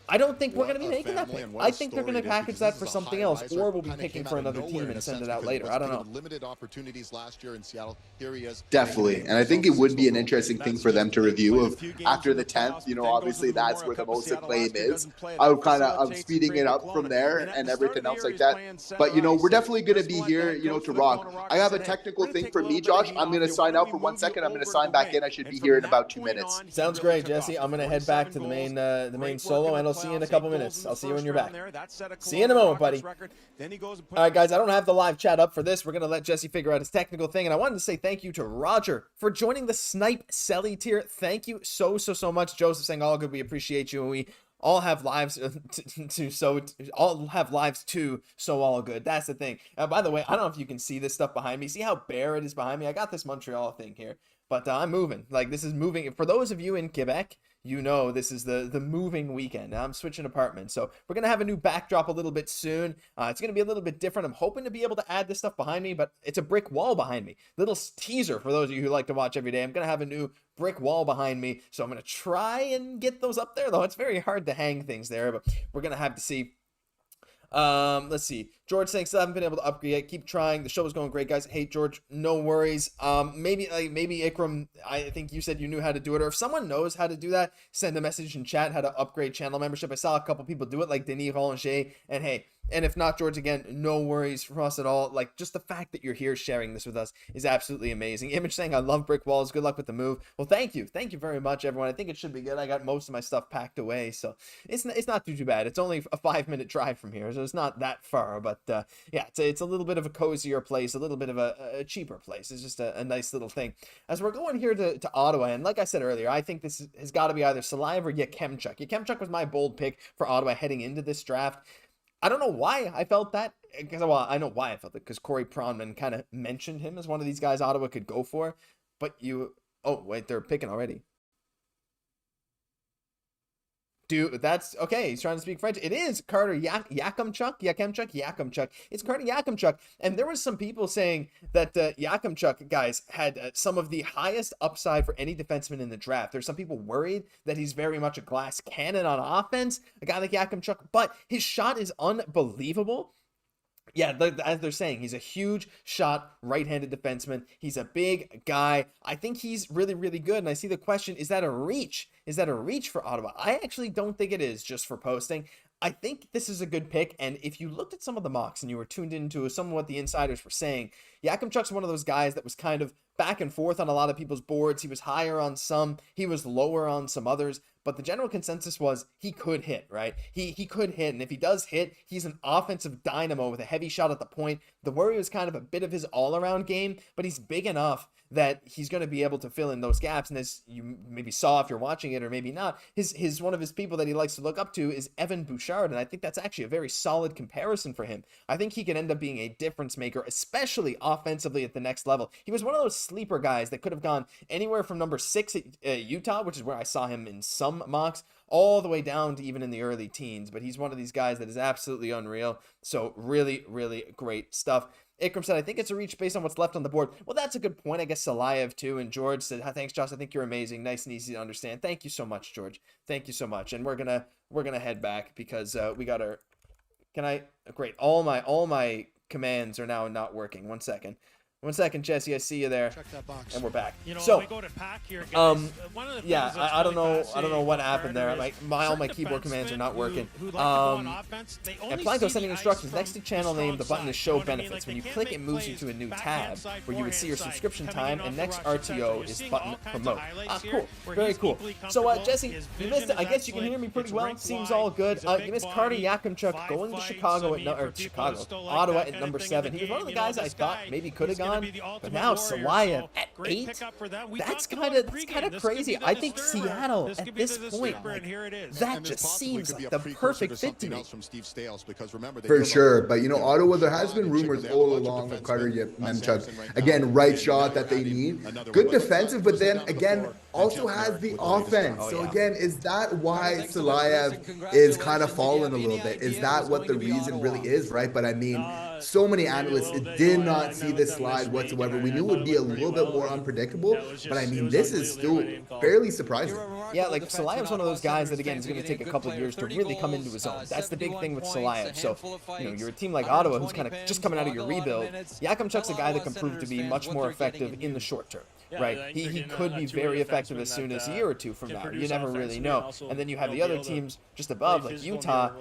I don't think we're going going to be making that pick. I think they're going to package that for something else, or we'll be picking for another team and send it out later. I don't know. Limited opportunities last year in Seattle. Here he is. Definitely. And I think it would be an interesting thing for them to review of after the 10th. You know, obviously that's where the most acclaim is. I'm speeding it up from there and everything else like that. But, you know, we're definitely going to be here, you know, to rock. I have a technical thing for me, Josh. I'm going to sign out for 1 second. I'm going to sign back in. I should be here in about 2 minutes. Sounds great, Jesse. I'm going to head back to the main solo, and I'll see you in a couple minutes. I'll see you when you're back. See you in a moment, buddy. All right, guys, I don't have the live chat up for this. We're going to let Jesse figure out his technical thing, and I wanted to say thank you to Roger for joining the Snipe Selly tier. Thank you so much. Joseph saying all good. We appreciate you, and we all have lives too, so all good. That's the thing. By the way, I don't know if you can see this stuff behind me. See how bare it is behind me? I got this Montreal thing here, but I'm moving. Like, this is moving. For those of you in Quebec, you know this is the moving weekend. Now I'm switching apartments, so we're gonna have a new backdrop a little bit soon. It's gonna be a little bit different. I'm hoping to be able to add this stuff behind me, but it's a brick wall behind me. Little teaser for those of you who like to watch every day. I'm gonna have a new brick wall behind me, so I'm gonna try and get those up there, though it's very hard to hang things there, but we're gonna have to see. Let's see. George saying still haven't been able to upgrade yet. Keep trying. The show is going great, guys. Hey, George, no worries. Maybe Ikram, I think you said you knew how to do it, or if someone knows how to do that, send a message in chat how to upgrade channel membership. I saw a couple people do it, like Denis Rollinger, and hey, and if not, George, again, no worries for us at all. Like, just the fact that you're here sharing this with us is absolutely amazing. Image saying, I love brick walls. Good luck with the move. Well, thank you. Thank you very much, everyone. I think it should be good. I got most of my stuff packed away, so it's not too bad. It's only a 5-minute drive from here, so it's not that far. But, yeah, it's a little bit of a cozier place, a little bit of a cheaper place. It's just a nice little thing. As we're going here to Ottawa, and like I said earlier, I think this has got to be either Salayev or Xhekaj. Xhekaj was my bold pick for Ottawa heading into this draft. I don't know why I felt that, because, well, I know why I felt it, because Corey Pronman kind of mentioned him as one of these guys Ottawa could go for, but oh, wait, they're picking already. Dude, that's okay. He's trying to speak French. It is Carter Yakimchuk. It's Carter Yakimchuk. And there was some people saying that Yakimchuk, guys, had some of the highest upside for any defenseman in the draft. There's some people worried that he's very much a glass cannon on offense, a guy like Yakimchuk, but his shot is unbelievable. Yeah, as they're saying, he's a huge shot right-handed defenseman. He's a big guy. I think he's really, really good. And I see the question, is that a reach? Is that a reach for Ottawa? I actually don't think it is, just for posting. I think this is a good pick, and if you looked at some of the mocks and you were tuned into some of what the insiders were saying, Yakimchuk's one of those guys that was kind of back and forth on a lot of people's boards. He was higher on some, he was lower on some others, but the general consensus was he could hit, right? He could hit, and if he does hit, he's an offensive dynamo with a heavy shot at the point. The worry was kind of a bit of his all-around game, but he's big enough that he's going to be able to fill in those gaps. And as you maybe saw if you're watching it, or maybe not, his one of his people that he likes to look up to is Evan Bouchard, and I think that's actually a very solid comparison for him. I think he can end up being a difference maker, especially offensively at the next level. He was one of those sleeper guys that could have gone anywhere from number 6 at Utah, which is where I saw him in some mocks, all the way down to even in the early teens. But he's one of these guys that is absolutely unreal. So really, really great stuff. Ikram said, I think it's a reach based on what's left on the board. Well, that's a good point. I guess Salayev too. And George said, thanks, Josh. I think you're amazing. Nice and easy to understand. Thank you so much, George. Thank you so much. And we're gonna head back because we got our. Great. All my commands are now not working. 1 second. 1 second, Jesse. I see you there. Check that box. And we're back. You know, so we go to pack here, guys. One of the things yeah, that's I don't really know. I don't know what happened there. fascinating All my is keyboard certain commands are not defensemen working. who like to go on offense, they only And Planko see sending the ice instructions. from Next to channel the name, the strong button is side. show You know what I mean? benefits. Like, When you they click, can't it make moves you plays to a new backhand tab side, where you would see your forehand side, subscription coming time, in and off next the rush RTO side. is Seeing button all kinds of promote. highlights here Cool. where Very he's cool. equally So comfortable. Jesse, His you vision missed it. I is guess you can hear excellent. me pretty It's well. rink Seems wide. all good. He's a You big missed Carter body, Yakimchuk 5 going to fights. Chicago I mean, for or people Chicago, that still like Ottawa that at kind number of thing 7. in He was one of the the game, guys I this thought guy maybe could have is gonna gone, be the but ultimate now warrior, Salayev so at great 8. pickup for them. We That's talked kind about of pregame. crazy. This could be I the think disturber. Seattle This at could be this the point, disturber, and here it is. that And this just possibly seems could be like a the precursor perfect to fit to something me. else from Steve Stales, because remember, they For do have sure, a- but you know, they have Ottawa, a there has been shot, rumors they have a all bunch of along of defensemen. Carter Samson Yakimchuk. right now. Again, right And shot now that they you're need. adding another Good one. Let's defensive, but then down to the again, floor. also And Jeff has Merrick the with the latest offense. stats. So yeah. again, is that why Thanks so much, Salayev Listen, is kind of congratulations. fallen a Do you little have bit? any Is idea that who's what going the to be reason Ottawa? really is, right? But I mean, so many analysts did not see this slide whatsoever. We knew it would be a little bit more unpredictable, but I mean, this is still fairly surprising. Yeah, like Salayev's one of those guys that, again, is going to take a couple of years to really come into his own. That's the big thing with Salayev. So, you're a team like Ottawa who's kind of just coming out of your rebuild. Yakimchuk's a guy that can prove to be much more effective in the short term. Right, he could be very effective as soon as a year or two from now. You never really know. And then you have the other teams just above, like Utah.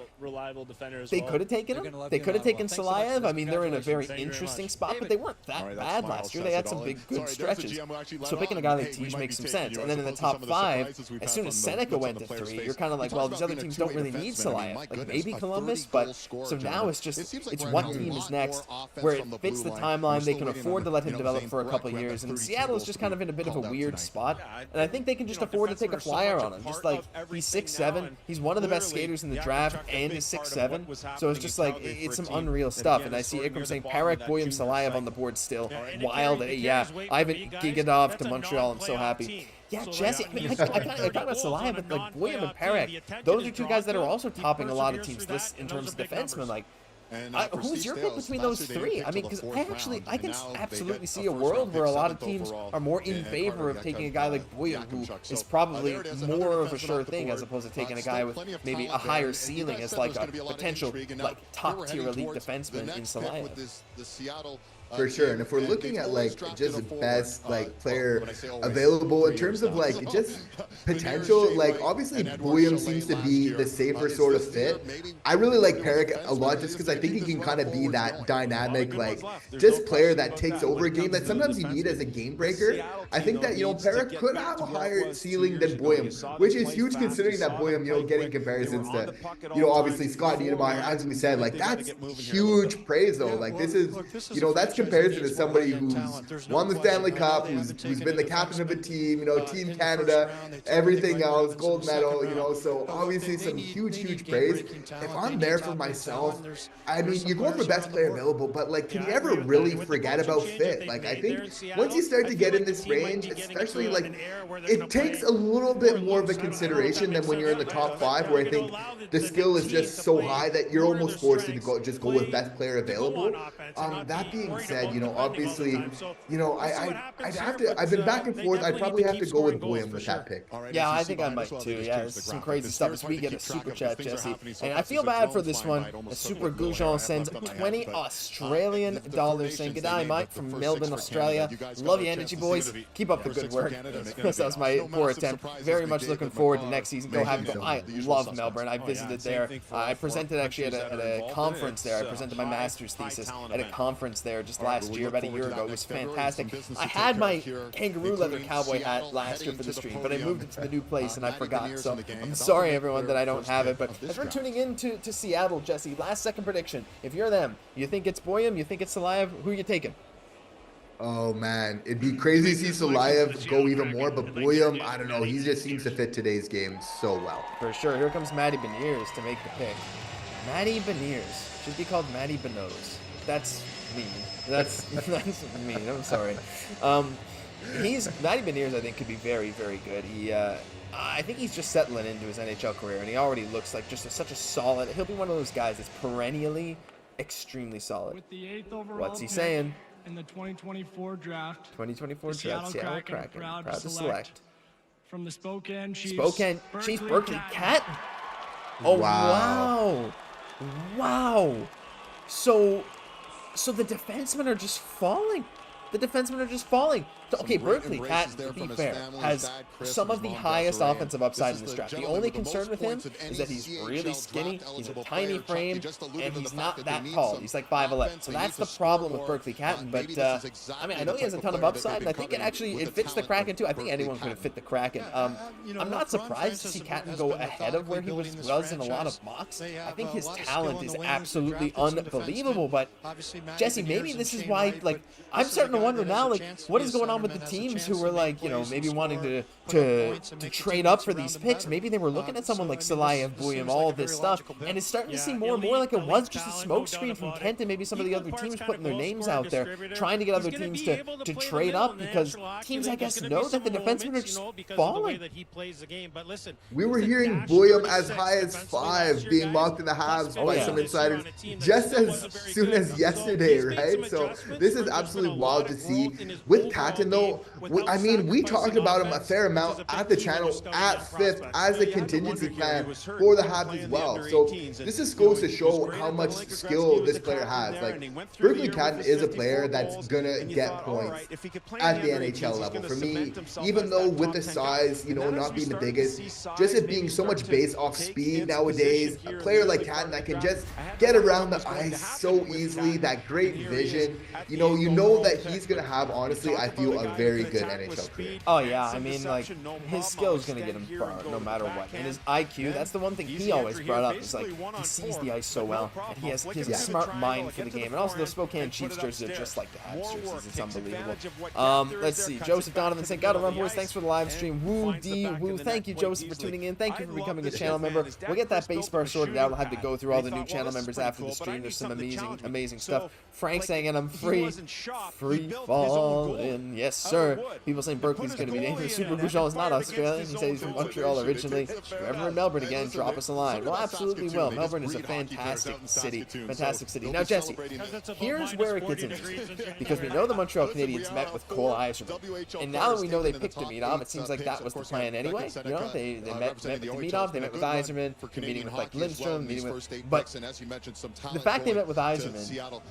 They could have taken him. They could have taken Salayev. I mean, they're in a very interesting spot, but they weren't that bad last year. They had some big, good stretches. So picking a guy like Tej makes some sense. And then in the top 5, as soon as Seneca went to 3, you're kind of like, well, these other teams don't really need Salayev. Like maybe Columbus, but so now it's just it's what team is next where it fits the timeline. They can afford to let him develop for a couple of years, and Seattle is just kind of in a bit of a weird spot, and I think they can just afford to take a flyer on him. Just like he's 6'7", he's one of the best skaters in the draft, and he's 6'7", so it's just like it's some unreal stuff. And I see Ikram saying Parekh, Boyum, Salayev on the board still. Wild, yeah. Ivan Gigadov to Montreal. I'm so happy. Yeah, Jesse, I mean, I talk about Salayev, but like Boyum and Parekh, those are two guys that are also topping a lot of teams' lists in terms of defensemen. Like, who's your pick between those 3? I mean, because I can absolutely see a world where a lot of teams are more in favor of taking a guy like Boyum, who is probably more of a sure thing, as opposed to taking a guy with maybe a higher ceiling as like a potential like top-tier elite defenseman in Salayev. For sure, and if we're looking at like just the best like player available in terms of like just potential, like obviously Boyum seems to be the safer sort of fit. I really like Parekh a lot just because I think he can kind of be that dynamic, like just player that takes over a game that sometimes you need as a game breaker. I think that Parekh could have a higher ceiling than Boyum, which is huge considering that Boyum, getting comparisons to obviously Scott Niedermayer, as we said, like that's huge praise though. Like this is that's comparison to somebody who's won the Stanley Cup, who's been the captain of a team, Team Canada, everything else, gold medal, so obviously some huge praise. If I'm there for myself, I mean, you're going for best player available, but like, can you ever really forget about fit? Like, I think once you start to get in this range, especially like, it takes a little bit more of a consideration than when you're in the top 5, where I think the skill is just so high that you're almost forced to go with best player available. That being said, obviously, I've been back and forth. I'd probably have to go with Boyum with that pick. Yeah, I think I might too. Yeah, this is some crazy stuff as we get a super chat, Jesse. And I feel bad for this one. A super Goujon sends 20 Australian dollars saying, "G'day, mate, from Melbourne, Australia. Love you, Energy Boys. Keep up the good work." That was my poor attempt. Very much looking forward to next season. Go have go. I love Melbourne. I visited there. I presented actually at a conference there. I presented my master's thesis at a conference there just last year, about a year ago. It was fantastic. I had my kangaroo leather cowboy hat last year for the stream, but I moved it to the new place and I forgot. So I'm sorry, everyone, that I don't have it. But as we're tuning in to Seattle, Jesse, last second prediction. If you're them, you think it's Boyum, you think it's Salayev, who are you taking? Oh man, it'd be crazy to see Salayev go even more, but Boyum, I don't know, he just seems to fit today's game so well. For sure. Here comes Matty Beniers to make the pick. Matty Beniers. Should be called Matty Benos. That's mean. That's mean. I'm sorry. Matty Beniers, I think, could be very, very good. I think he's just settling into his NHL career, and he already looks like just such a solid. He'll be one of those guys that's perennially extremely solid. With the 8th overall What's he saying? In the 2024 draft. 2024 draft. Seattle Kraken. Proud to select. From the Spokane Chiefs. Berkeley Cat. Oh wow. Wow. So the defensemen are just falling. Okay, Berkeley Cat, to be fair, has some of the highest offensive upside in this draft. The only concern with him is that he's really skinny, he's a tiny frame, and he's not that tall. He's like 5'11". So that's the problem with Berkeley Catton. But, I mean, I know he has a ton of upside, and I think it fits the Kraken, too. I think anyone could have fit the Kraken. I'm not surprised to see Catton go ahead of where he was in a lot of mocks. I think his talent is absolutely unbelievable. But, Jesse, maybe this is why, like, I'm starting to wonder now, like, what is going on on with the teams who were like, you know, maybe wanting to trade up for these picks. Maybe they were looking at someone like Salayev, Buyam, all this stuff, and it's starting to seem more and more like it was just a smokescreen from Kent and maybe some of the other teams putting their names out there, trying to get other teams to trade up, because teams, I guess, know that the defensemen are just falling. We were hearing Buyam as high as 5 being mocked in the Habs by some insiders just as soon as yesterday, right? So this is absolutely wild to see. With Cayden, though, I mean, we talked about him a fair amount at the channel at 5th as a contingency plan for the Habs as well. So this just goes to show how much skill this player has. Like, Berkeley Cayden is a player that's gonna get points at the NHL level. For me, even though with the size, you know, not being the biggest, just it being so much based off speed nowadays, a player like Cayden that can just get around the ice so easily, that great vision, you know that he's gonna have, honestly, I feel, a very good NHL career. Oh yeah, I mean, like, his skill is gonna get him far no matter what, and his IQ, that's the one thing he always brought up, is like, he sees the ice so well, and he has a smart mind for the game. And also those Spokane Chiefs jerseys are just like the Habs jerseys. It's unbelievable. Let's see, Joseph Donovan saying, gotta run, boys, thanks for the live stream. Woo D Woo, thank you, Joseph, for tuning in. Thank you for becoming a channel member. We'll get that base bar sorted out. We'll have to go through all the new channel members after the stream. There's some amazing stuff. Frank saying, and I'm free falling. Yes, sir. People saying Berkeley's going to be dangerous. Super Bouchon is not Australian. He says he's from Montreal originally. If you're ever in Melbourne again, drop us a line. Well, absolutely will. Melbourne is a fantastic city. Fantastic city. Now, Jesse, here's where it gets interesting. Because we know the Montreal Canadiens met with Cole Eiserman. And now that we know they picked Demidov, it seems like that was the plan anyway. You know, they met with Demidov, they met with Eiserman, meeting with like Lindstrom, meeting with... But the fact they met with Eiserman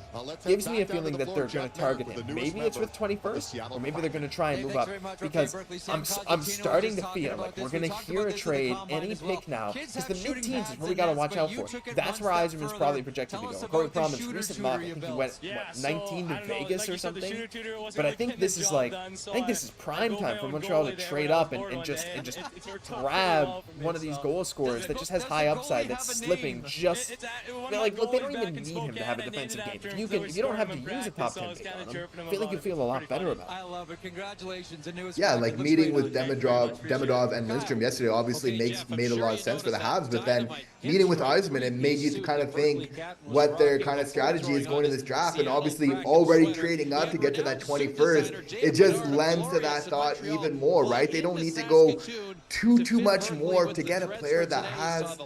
gives me a feeling that they're going to target him. Maybe it's with 21st, or maybe they're going to try and move up. Because I'm starting to feel like we're going to hear a trade any pick now. Because the mid-teens is where we got to watch out for. That's where Eiserman's probably projected to go. Corey Proman's recent mock, I think he went, what, 19 to Vegas or something? But I think this is like, prime time for Montreal to trade up and just grab one of these goal scorers that just has high upside, that's slipping just... Like, look, they don't even need him to have a defensive game. If you don't have to use a top 10 pick on him, I feel like you feel a lot better about it. I love it. Congratulations. Yeah, like meeting with Demidov and Lindstrom yesterday obviously made a lot of sense for the Habs, but then meeting with Eiserman, it made you to kind of think what their kind of strategy is going to this draft, and obviously already trading up to get to that 21st, it just lends to that thought even more, right? They don't need to go too much more to get a player that has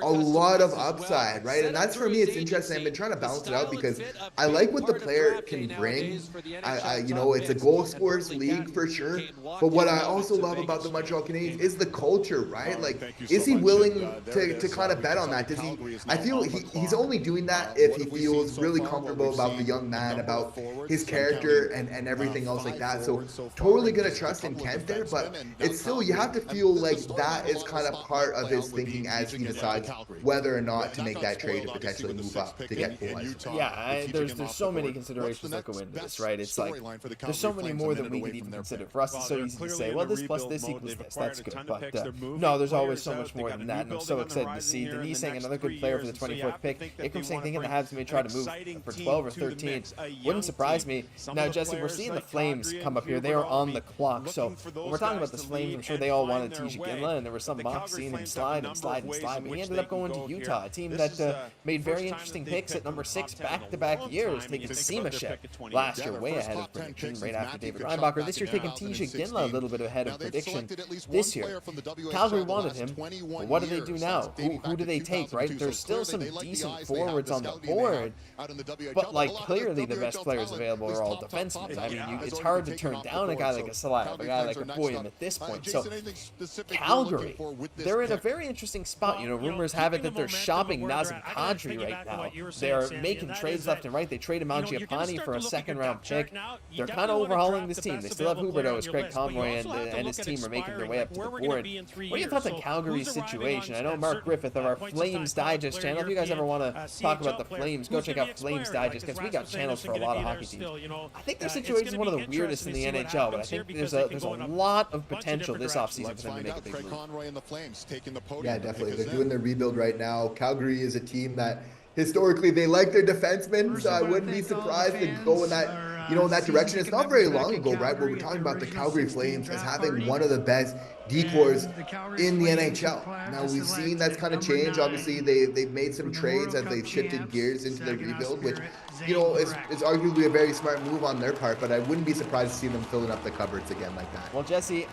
a lot of upside, right? And that's, for me, it's interesting. I've been trying to balance it out because I like what the player can bring. You know, it's a goal scorers league for sure, but what I also love about the Montreal Canadiens is the culture, right? Like, is he willing to kind of bet on that? Does he? I feel he's only doing that if he feels really comfortable about the young man, about his character and everything else like that. So totally gonna trust in Kent there, but it's still, you have to feel like that is kind of part of his thinking as he decides whether or not to make that trade to potentially move up to get Cole. Yeah, there's so many considerations that go into this, right? It's like, there's so many more than we could even consider. For us, it's so easy to say, well, this plus this equals this. That's good. But no, there's always so much more than that, and I'm so excited to see. Denise saying another good player for the 24th pick. Ikram saying thinking the Habs may try to move for 12 or 13. Wouldn't surprise me. Now, Jesse, we're seeing the Flames come up here. They are on the clock. So when we're talking about the Flames, I'm sure they all wanted Xhekaj, and there were some mocks seeing him slide. But he ended up going to Utah, a team that made very interesting picks at number 6 back-to-back years, taking Simashek last year way ahead of prediction, right after David Reinbacher. This year taking Xhekaj a little bit ahead of prediction. This year, Calgary wanted him, but what do they do now? Who do they take, right? There's still some decent forwards on the board, but like, clearly the best players available are all defensemen. I mean, it's hard to turn down a guy like a Salayev, a guy like a Buyam at this point. So Calgary, they're in a very interesting spot. You know, rumors have it that they're shopping Nazem Kadri right now. They're making trades left and right. They traded Mangiapane for a second-round pick. They're kind of overhauling this team. They still have Huberdeau as Craig Conroy and his team are making their way up to the board. What are your thoughts on Calgary's situation? I know Mark Griffith of our Flames Digest channel. If you guys ever want to talk about the Flames, go check out Flames Digest, because we got channels for a lot of hockey teams. I think their situation is one of the weirdest in the NHL, but I think there's a lot of potential this offseason for them to make a big move. Yeah, definitely. They're doing their rebuild right now. Calgary is a team that historically they like their defensemen, so I wouldn't be surprised to go in that in that direction. It's not very long ago, right, where we're talking about the Calgary Flames as having one of the best decors in the NHL. Now we've seen that's kind of changed. Obviously, they've made some trades as they've shifted gears into the rebuild, which is arguably a very smart move on their part. But I wouldn't be surprised to see them filling up the cupboards again like that. Well, Jesse,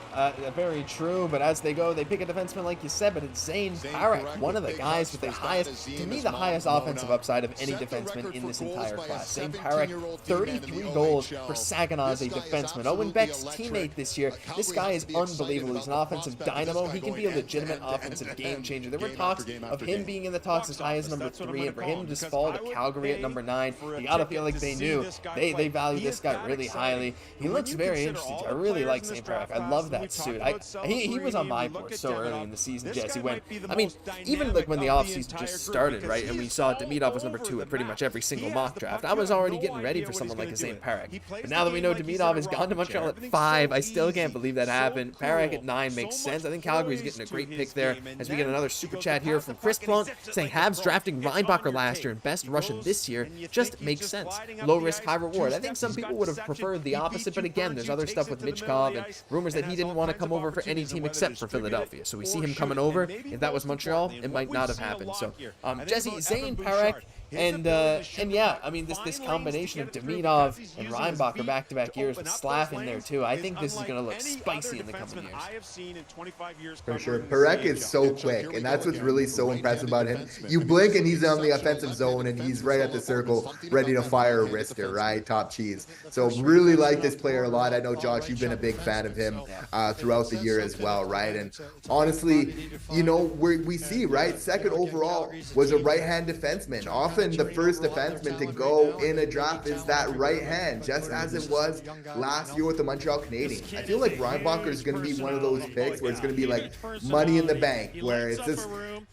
very true. But as they go, they pick a defenseman like you said, but it's Zane Parekh, one of the guys with the highest, to me, the highest offensive upside of any defenseman in this entire class. Zane Parekh, 33 goals for Saginaw as a defenseman. Owen Beck's teammate this year. This guy is unbelievable. He's an offensive dynamo. He can be a legitimate offensive game changer. There were talks of him being in the talks as high as number 3, and for him to just fall to Calgary at number 9, you gotta feel like they knew. They value this guy really highly. He looks very interesting. I really like St. Parekh. I love that suit. He was on my board so early in the season, Jesse, when, I mean, even like when the offseason just started, right, and we saw Demidov was number 2 at pretty much every single mock draft, I was already getting ready for someone like a St. Parekh. But now that we know Demidov has gone to Montreal at 5, I still can't believe that happened. Parekh at 9 makes sense. I think Calgary's getting a great pick there, as we get another super chat here from Chris Plant saying Habs drafting Reinbacher last year and best Russian this year just makes sense. Low risk, high reward. I think some people would have preferred the opposite, but again, there's other stuff with Xhekaj and rumors that he didn't want to come over for any team except for Philadelphia. So we see him coming over. If that was Montreal, it might not have happened. So Jesse, Zane Parekh, and yeah, I mean this combination of Demidov and Reinbacher back-to-back years with Slav in there too. I think this is going to look spicy in the coming years. For sure. Parekh is so quick, and that's what's really so impressive about him. You blink and he's on the offensive zone, and he's right at the circle, ready to fire a wrister, right? Top cheese. So really like this player a lot. I know, Josh, you've been a big fan of him throughout the year as well, right? And honestly, we see, right, second overall was a right-hand defenseman. Often the first defenseman to go in a draft is that right hand, just as it was last year with the Montreal Canadiens. I feel like Reinbacher is going to be one of those picks where it's going to be like money in the bank, where it's just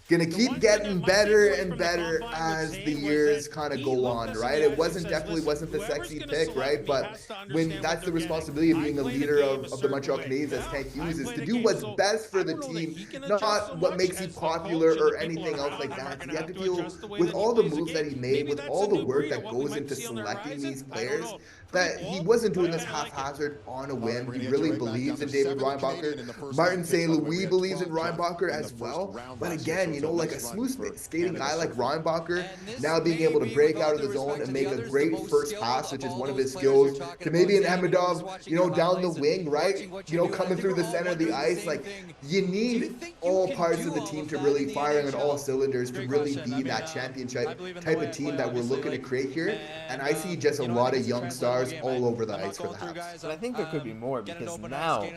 going to keep getting better and better as the years kind of go on, right? It definitely wasn't the sexy pick, right? But when that's the responsibility of being a leader of the Montreal Canadiens as Hughes, is to do what's best for the team, not what makes you popular or anything else like that. You have to deal with all the moves that he made, with all the work that goes into selecting these players, that he wasn't doing this haphazard on a whim. He really believes in David Reinbacher. Martin St. Louis believes in Reinbacher as well. But again, like a smooth skating guy like Reinbacher, now being able to break out of the zone and make a great first pass, which is one of his skills, to maybe an Demidov, down the wing, right? Coming through the center of the ice. Like, you need all parts of the team to really firing on all cylinders to really be that championship type of team that we're looking to create here. And I see just a lot of young stars all over the ice for the Habs. But I think there could be more, because now,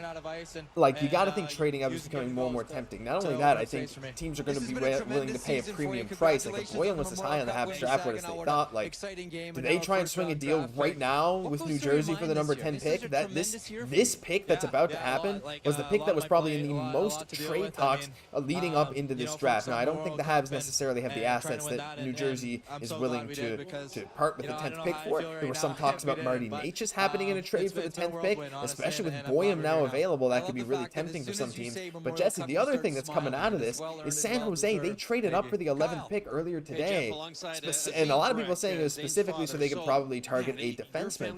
like, you got to think trading up is becoming more and more tempting. Not only that, I think teams are going to be willing to pay a premium price. Like, if Owen was as high on the Habs draft board as they thought, like, did they try and swing a deal right now with New Jersey for the number 10 pick? That this pick that's about to happen was the pick that was probably in the most trade talks leading up into this draft. Now, I don't think the Habs necessarily have the assets that New Jersey is willing to part with the 10th pick for. There were some talks about Marty Natchez happening in a trade for the 10th pick, especially with Boyum now available. That could be really tempting for some teams. But Jesse, the other thing that's coming out of this is San Jose. They traded up for the 11th pick earlier today, and a lot of people are saying it was specifically so they could probably target a defenseman.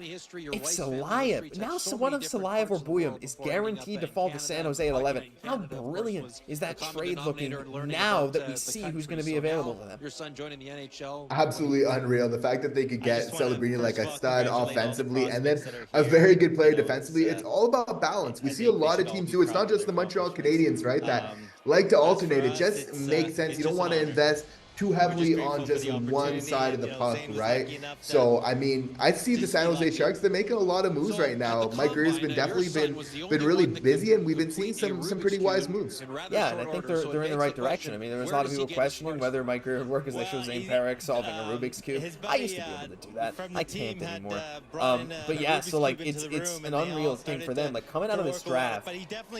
It's Salayev. Now one of Salayev or Boyum is guaranteed to fall to San Jose at 11. How brilliant is that trade looking now that we see who's going to be available to them? Your son joining the NHL. Absolutely unreal. The fact that they could get Celebrini like a stud offensively and then a very good player defensively. It's all about balance. We see a lot of teams do. It's not just the Montreal Canadiens, right, that like to alternate. It just makes sense. You don't want to invest too heavily on just one side of the puck, right? So, I mean, I see the San Jose Sharks, they're making a lot of moves right now. Mike Greer's definitely been really busy, and we've been seeing some pretty wise moves. Yeah, and I think they're in the right direction. I mean, there was a lot of people questioning whether Mike Greer would work as they show Zane Parekh solving a Rubik's Cube. I used to be able to do that. I can't anymore. But yeah, so like it's an unreal thing for them. Like coming out of this draft,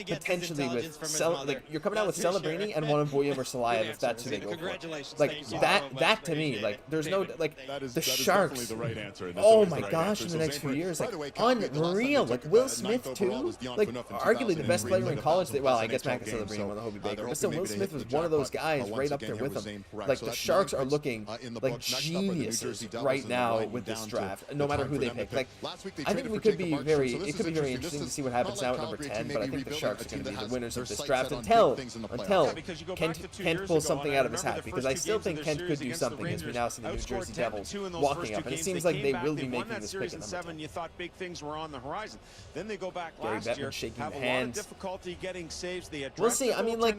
potentially with you're coming out with Celebrini and one of Boyum or Salayev if that's who they go for. Like like that to me, like there's no like the Sharks. The right answer. Oh my gosh, in the next few years, like unreal. Like Will Smith too, like arguably the best player in college. Well, I guess Mac is still bringing on the Hobie Baker, but still Will Smith was one of those guys right up there with him. Like the Sharks are looking like geniuses right now with this draft, no matter who they pick. Like I think it could be very interesting to see what happens now at number 10, but I think the Sharks are going to be the winners of this draft until Kent pulls something out of his hat, because I still think Kent could do something, as we now see the New Jersey Devils walking up, and it seems like they will be making this pick at number 10. You thought big things were on the horizon. Then they go back Gary last Bettman year, shaking have a lot hands. of difficulty getting saves. We'll see. I mean, like,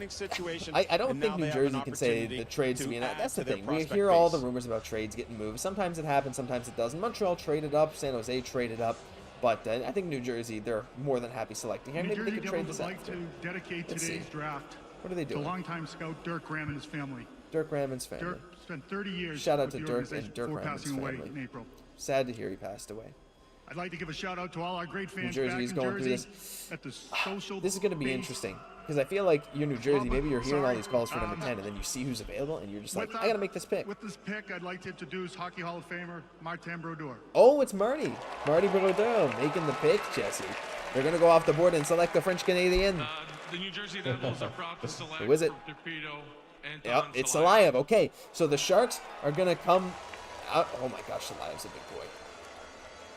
I don't think New Jersey can say the trades to me, and that's the thing. We hear all the rumors about trades getting moved. Sometimes it happens, sometimes it doesn't. Montreal traded up, San Jose traded up, but I think New Jersey, they're more than happy selecting here. Maybe they can trade this out. Like to dedicate today's draft What are they doing? to longtime scout Dirk Graham and his family. Dirk Ramon's family. Dirk spent 30 years. Shout out with to the Dirk organization and Dirk before Ramon's passing away family. in April. Sad to hear he passed away. I'd like to give a shout out to all our great fans Jersey back is in going through Jersey this. at the social. This is going to be base. interesting, because I feel like you're New Jersey. Maybe you're hearing all these calls for number 10, and then you see who's available, and you're just like, I got to make this pick. With this pick, I'd like to introduce Hockey Hall of Famer Martin Brodeur. Oh, it's Marty Brodeur making the pick, Jesse. They're going to go off the board and select the French Canadian. The New Jersey Devils are proud to select Who is it? Torpedo and Yep, it's Salayev. Okay, so the Sharks are going to come out. Oh my gosh, Salayev's a big boy.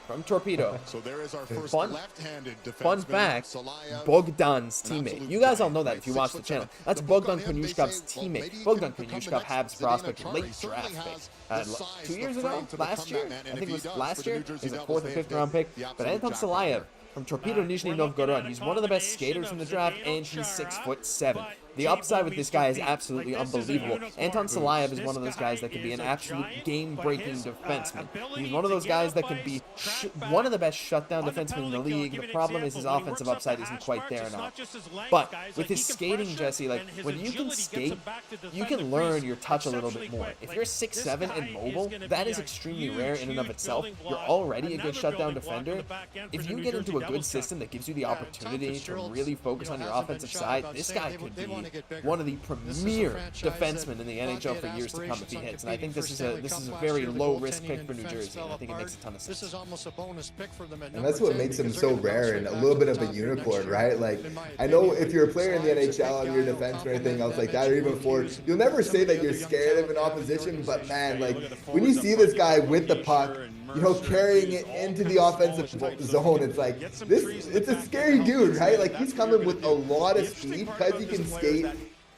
From Torpedo. So there is our first Fun left-handed fact, Salayev, Bogdan's teammate. You guys all know that if you watch the channel. That's Bogdan Konushkov's teammate. Bogdan Konushkov, Habs prospect, late draft pick. 2 years ago? Last year? I think it was last year. He was a 4th or 5th round pick. But Anton Salayev from Torpedo Nizhny Novgorod. He's one of the best skaters in the draft, and he's 6'7". The upside with this guy is absolutely unbelievable. Anton Salayev is one of those guys that can be an absolute game-breaking defenseman. He's one of those guys that can be one of the best shutdown defensemen in the league. The problem is his offensive upside isn't quite there now. But with his skating, Jesse, like when you can skate, you can learn your touch a little bit more. If you're 6'7" and mobile, that is extremely rare in and of itself. You're already a good shutdown defender. If you get into a good system that gives you the opportunity to really focus on your offensive side, this guy could be one of the premier defensemen in the NHL for years to come if he hits. And I think this is a very low risk pick for New Jersey. And I think it makes a ton of sense. This is almost a bonus pick for them. And that's what makes him so rare and a little bit of a unicorn, right? Like, I know if you're a player in the NHL and you're a defenseman or anything else like that, or even forward, you'll never say that you're scared of an opposition. But man, like when you see this guy with the puck, you know, carrying it into the offensive zone, it's like it's a scary dude, right? Like he's coming with a lot of speed because he can skate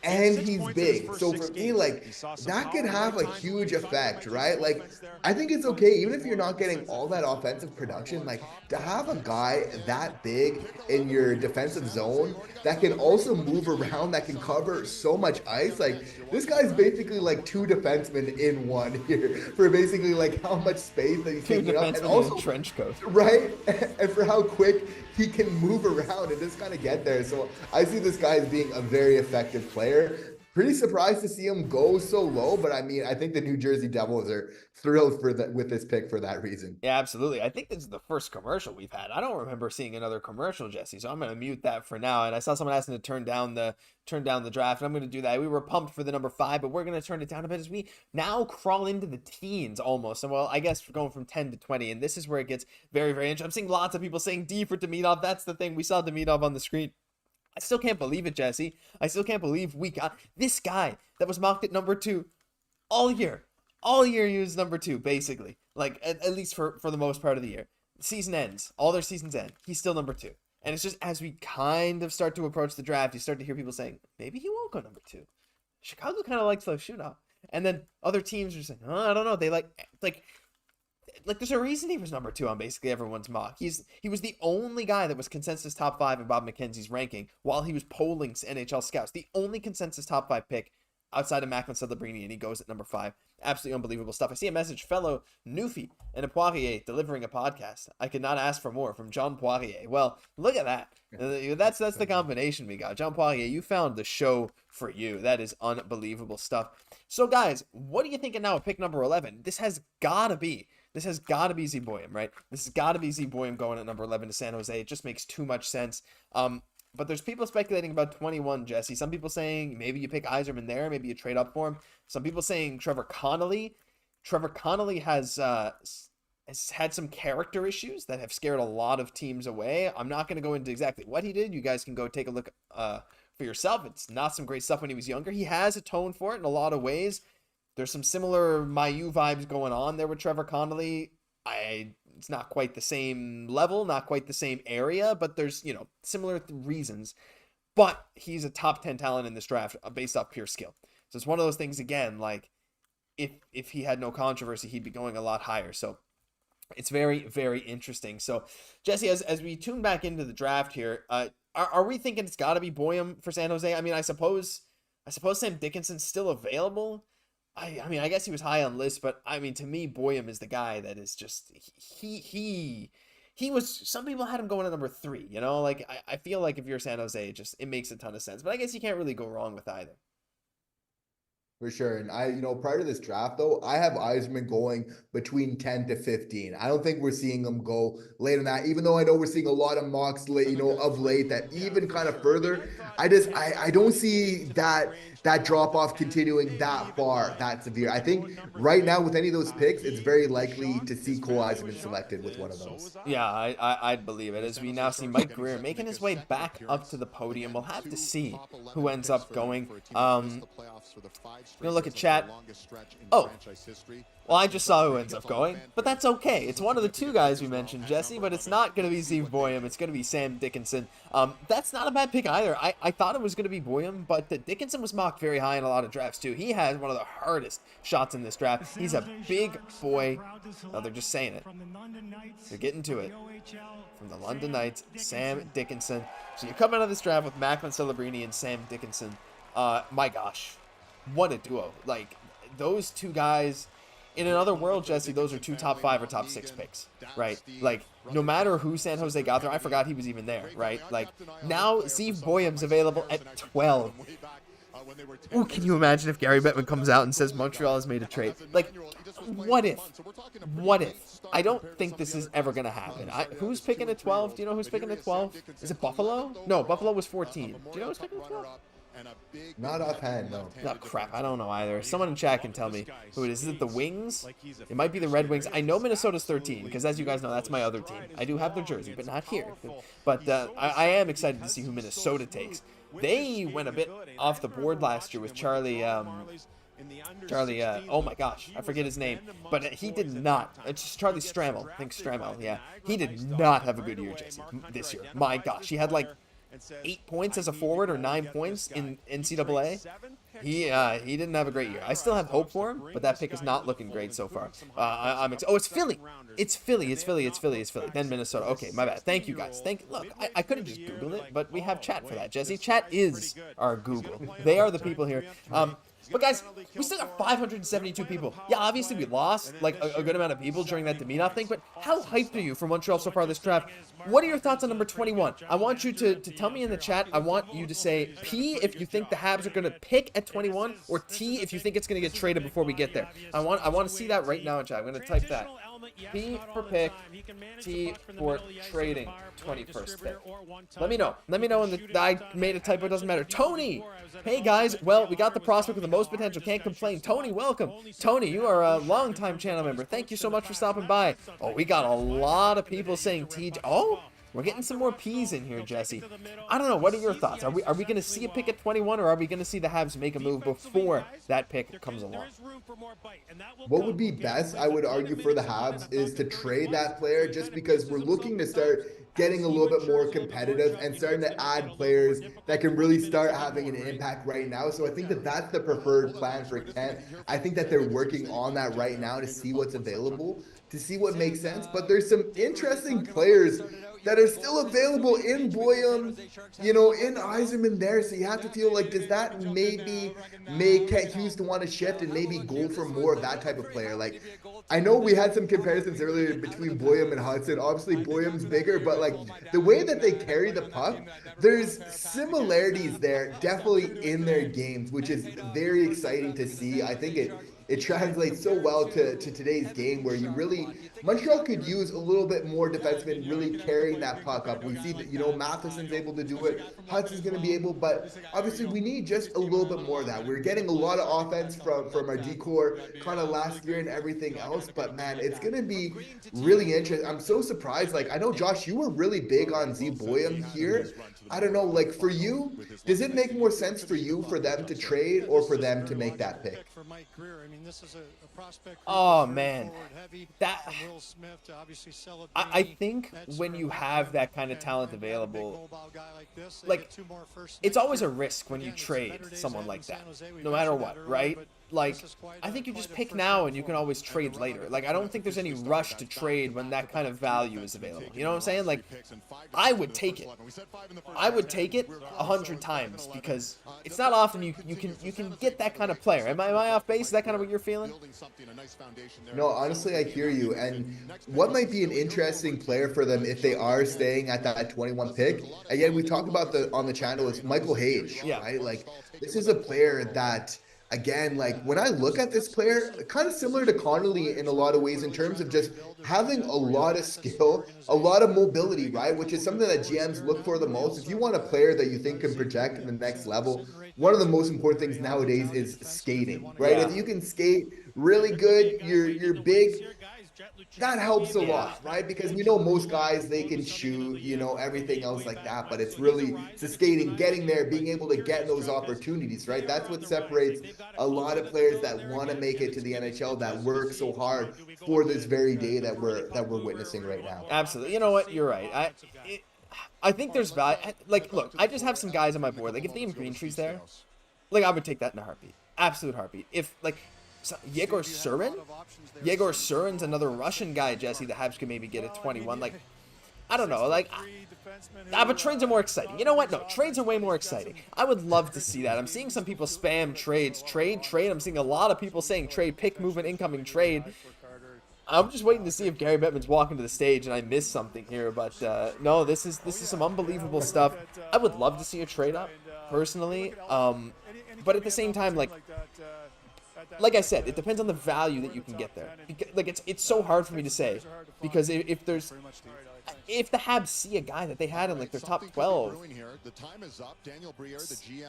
and he's big. So for me, like that could have a huge effect, right? Like I think it's okay, even if you're not getting all that offensive production, like to have a guy that big in your defensive zone that can also move around, that can cover so much ice. Like this guy's basically like two defensemen in one here for basically like how much space that he's taking up, and also trench coat, right? And for how quick he can move around and just kind of get there. So I see this guy as being a very effective player. Pretty surprised to see him go so low, but I mean, I think the New Jersey Devils are thrilled with this pick for that reason. Yeah, absolutely. I think this is the first commercial we've had. I don't remember seeing another commercial, Jesse, so I'm going to mute that for now. And I saw someone asking to turn down the draft, and I'm going to do that. We were pumped for the number 5, but we're going to turn it down a bit as we now crawl into the teens almost. And well, I guess we're going from 10 to 20, and this is where it gets very, very interesting. I'm seeing lots of people saying D for Demidov. That's the thing. We saw Demidov on the screen. I still can't believe it, Jesse. I still can't believe we got this guy that was mocked at number 2 all year. All year he was number 2, basically. Like, at least for the most part of the year. Season ends. All their seasons end. He's still number 2. And it's just as we kind of start to approach the draft, you start to hear people saying, maybe he won't go number 2. Chicago kind of likes those shootout. And then other teams are saying, oh, I don't know. They like there's a reason he was number 2 on basically everyone's mock. He was the only guy that was consensus top 5 in Bob McKenzie's ranking while he was polling NHL scouts. The only consensus top 5 pick outside of Macklin Celebrini, and he goes at number 5. Absolutely unbelievable stuff. I see a message, fellow Newfie and a Poirier delivering a podcast. I could not ask for more from John Poirier. Well, look at that. That's the combination we got. John Poirier, you found the show for you. That is unbelievable stuff. So guys, what are you thinking now of pick number 11? This has got to be Zboyam, right? This has got to be Zboyam going at number 11 to San Jose. It just makes too much sense. But there's people speculating about 21, Jesse. Some people saying maybe you pick Yzerman there, maybe you trade up for him. Some people saying Trevor Connolly. Trevor Connolly has had some character issues that have scared a lot of teams away. I'm not going to go into exactly what he did. You guys can go take a look for yourself. It's not some great stuff when he was younger. He has atoned for it in a lot of ways. There's some similar Mayu vibes going on there with Trevor Connolly. It's not quite the same level, not quite the same area, but there's, similar reasons. But he's a top 10 talent in this draft based off pure skill. So it's one of those things, again, like if he had no controversy, he'd be going a lot higher. So it's very, very interesting. So, Jesse, as we tune back into the draft here, are we thinking it's got to be Boyum for San Jose? I mean, I suppose Sam Dickinson's still available. I guess he was high on list, but I mean, to me, Boyum is the guy that is just he was. Some people had him going at number 3. Like I feel like if you're San Jose, it makes a ton of sense. But I guess you can't really go wrong with either. For sure. And prior to this draft, though, I have Yzerman going between 10 to 15. I don't think we're seeing him go later than that, even though I know we're seeing a lot of mocks, of late that even kind of further. I don't see that drop off continuing that far, that severe. I think right now with any of those picks, it's very likely to see Cole Yzerman selected with one of those. Yeah, I'd believe it. As we now see Mike Greer making his way back up to the podium. We'll have to see who ends up going. I'm going to look at chat. Oh, well, I just saw who ends up going, but that's okay. It's one of the 2 guys we mentioned, Jesse, but it's not going to be Steve Boyum. It's going to be Sam Dickinson. That's not a bad pick either. I thought it was going to be Boyum, but Dickinson was mocked very high in a lot of drafts, too. He has one of the hardest shots in this draft. He's a big boy. Oh, they're just saying it. They're getting to it. From the London Knights, Sam Dickinson. So you come out of this draft with Macklin Celebrini and Sam Dickinson. My gosh. What a duo. Like, those 2 guys, in another world, Jesse, those are 2 top 5 or top 6 picks, right? Like, no matter who San Jose got there, I forgot he was even there, right? Like, now Steve Boyum's available at 12. Ooh, can you imagine if Gary Bettman comes out and says Montreal has made a trade? Like, what if? What if? I don't think this is ever going to happen. Who's picking at 12? Do you know who's picking at 12? Is it Buffalo? No, Buffalo was 14. Do you know who's picking at 12? Not offhand, no. Oh, crap. I don't know either. Someone in chat can tell me who it is. Is it the Wings? It might be the Red Wings. I know Minnesota's 13 because, as you guys know, that's my other team. I do have their jersey, but not here. But I am excited to see who Minnesota takes. They went a bit off the board last year with Charlie, oh my gosh, I forget his name, but he did not, it's just Charlie Stramel, I think Stramel, yeah. He did not have a good year, Jesse, this year. My gosh, he had like 8 points as a forward or 9 points in NCAA. He didn't have a great year. I still have hope for him, but that pick is not looking great so far. It's Philly. It's Philly. Then Minnesota. Okay, my bad. Thank you guys. Look, I could have just Googled it, but we have chat for that, Jesse. Chat is our Google. They are the people here. But guys, we still got 572 people. Yeah, obviously we lost like a good amount of people during that Demidov thing, but how hyped are you for Montreal so far this draft? What are your thoughts on number 21? I want you to tell me in the chat. I want you to say P if you think the Habs are going to pick at 21, or T if you think it's going to get traded before we get there. I want to see that right now in chat. I'm going to type that. P for pick, T for trading, 21st pick. Let me know. Let me know when I made a typo. It doesn't matter. Tony! Hey guys, well, we got the prospect with the most potential. Can't complain. Tony, welcome. Tony, you are a longtime channel member. Thank you so much for stopping by. Oh, we got a lot of people saying TJ. Oh, we're getting some more P's in here, Jesse. I don't know. What are your thoughts? Are we going to see a pick at 21, or are we going to see the Habs make a move before that pick comes along? What would be best, I would argue, for the Habs is to trade that player, just because we're looking to start getting a little bit more competitive and starting to add players that can really start having an impact right now. So I think that that's the preferred plan for Kent. I think that they're working on that right now to see what's available, to see what makes sense. But there's some interesting players that are still available in Boyum, in Yzerman there. So you have to feel like, does that maybe make Kent Hughes to want to shift and maybe go for more of that type of player? Like, I know we had some comparisons earlier between Boyum and Hudson. Obviously, Boyum's bigger, but like the way that they carry the puck, there's similarities there, definitely in their games, which is very exciting to see. I think it translates so well to today's game where you really, Montreal could use a little bit more defensemen really carrying that puck up. We see that, Matheson's able to do it. Hudson's going to be able, but obviously we need just a little bit more of that. We're getting a lot of offense from our decor kind of last year and everything else, but man, it's going to be really interesting. I'm so surprised. Like, I know, Josh, you were really big on Z Boyum here. I don't know, like, for you, does it make more sense for you for them to trade or for them to make that pick? Oh man, that I think when you have that kind of talent available, like, it's always a risk when you trade someone like that, no matter what, right? Like, I think you just pick now and you can always trade later. Like, I don't think there's any rush to trade when that kind of value is available. You know what I'm saying? Like, I would take it. I would take it 100 times because it's not often you can get that kind of player. Am I off base? Is that kind of what you're feeling? No, honestly, I hear you. And what might be an interesting player for them if they are staying at that 21 pick? Again, we talked about on the channel is Michael Hage, right? Like, this is a player that, again, like, when I look at this player, kind of similar to Connolly in a lot of ways in terms of just having a lot of skill, a lot of mobility, right? Which is something that GMs look for the most. If you want a player that you think can project in the next level, one of the most important things nowadays is skating, right? If you can skate really good, you're big, that helps a lot, right? Because we know most guys, they can shoot, everything else like that, but it's really the skating, getting there, being able to get those opportunities, right? That's what separates a lot of players that want to make it to the NHL, that work so hard for this very day that we're witnessing right now. Absolutely. You know what? You're right. I think there's value. Like, look, I just have some guys on my board. Like, if Liam Greentree's there, like, I would take that in a heartbeat. Absolute heartbeat. If, like, Yegor Surin's another Russian guy, Jesse, the Habs could maybe get at 21. Like, I don't know. Like, but trades are more exciting. You know what? No, trades are way more exciting. I would love to see that. I'm seeing some people spam trades. Trade. I'm seeing a lot of people saying trade, pick, movement, incoming, trade. I'm just waiting to see if Gary Bettman's walking to the stage and I missed something here. But no, this is some unbelievable stuff. I would love to see a trade up, personally. But at the same time, like I said, it depends on the value that you can get there. Like, it's so hard for me to say, because if the Habs see a guy that they had in, like, their top 12,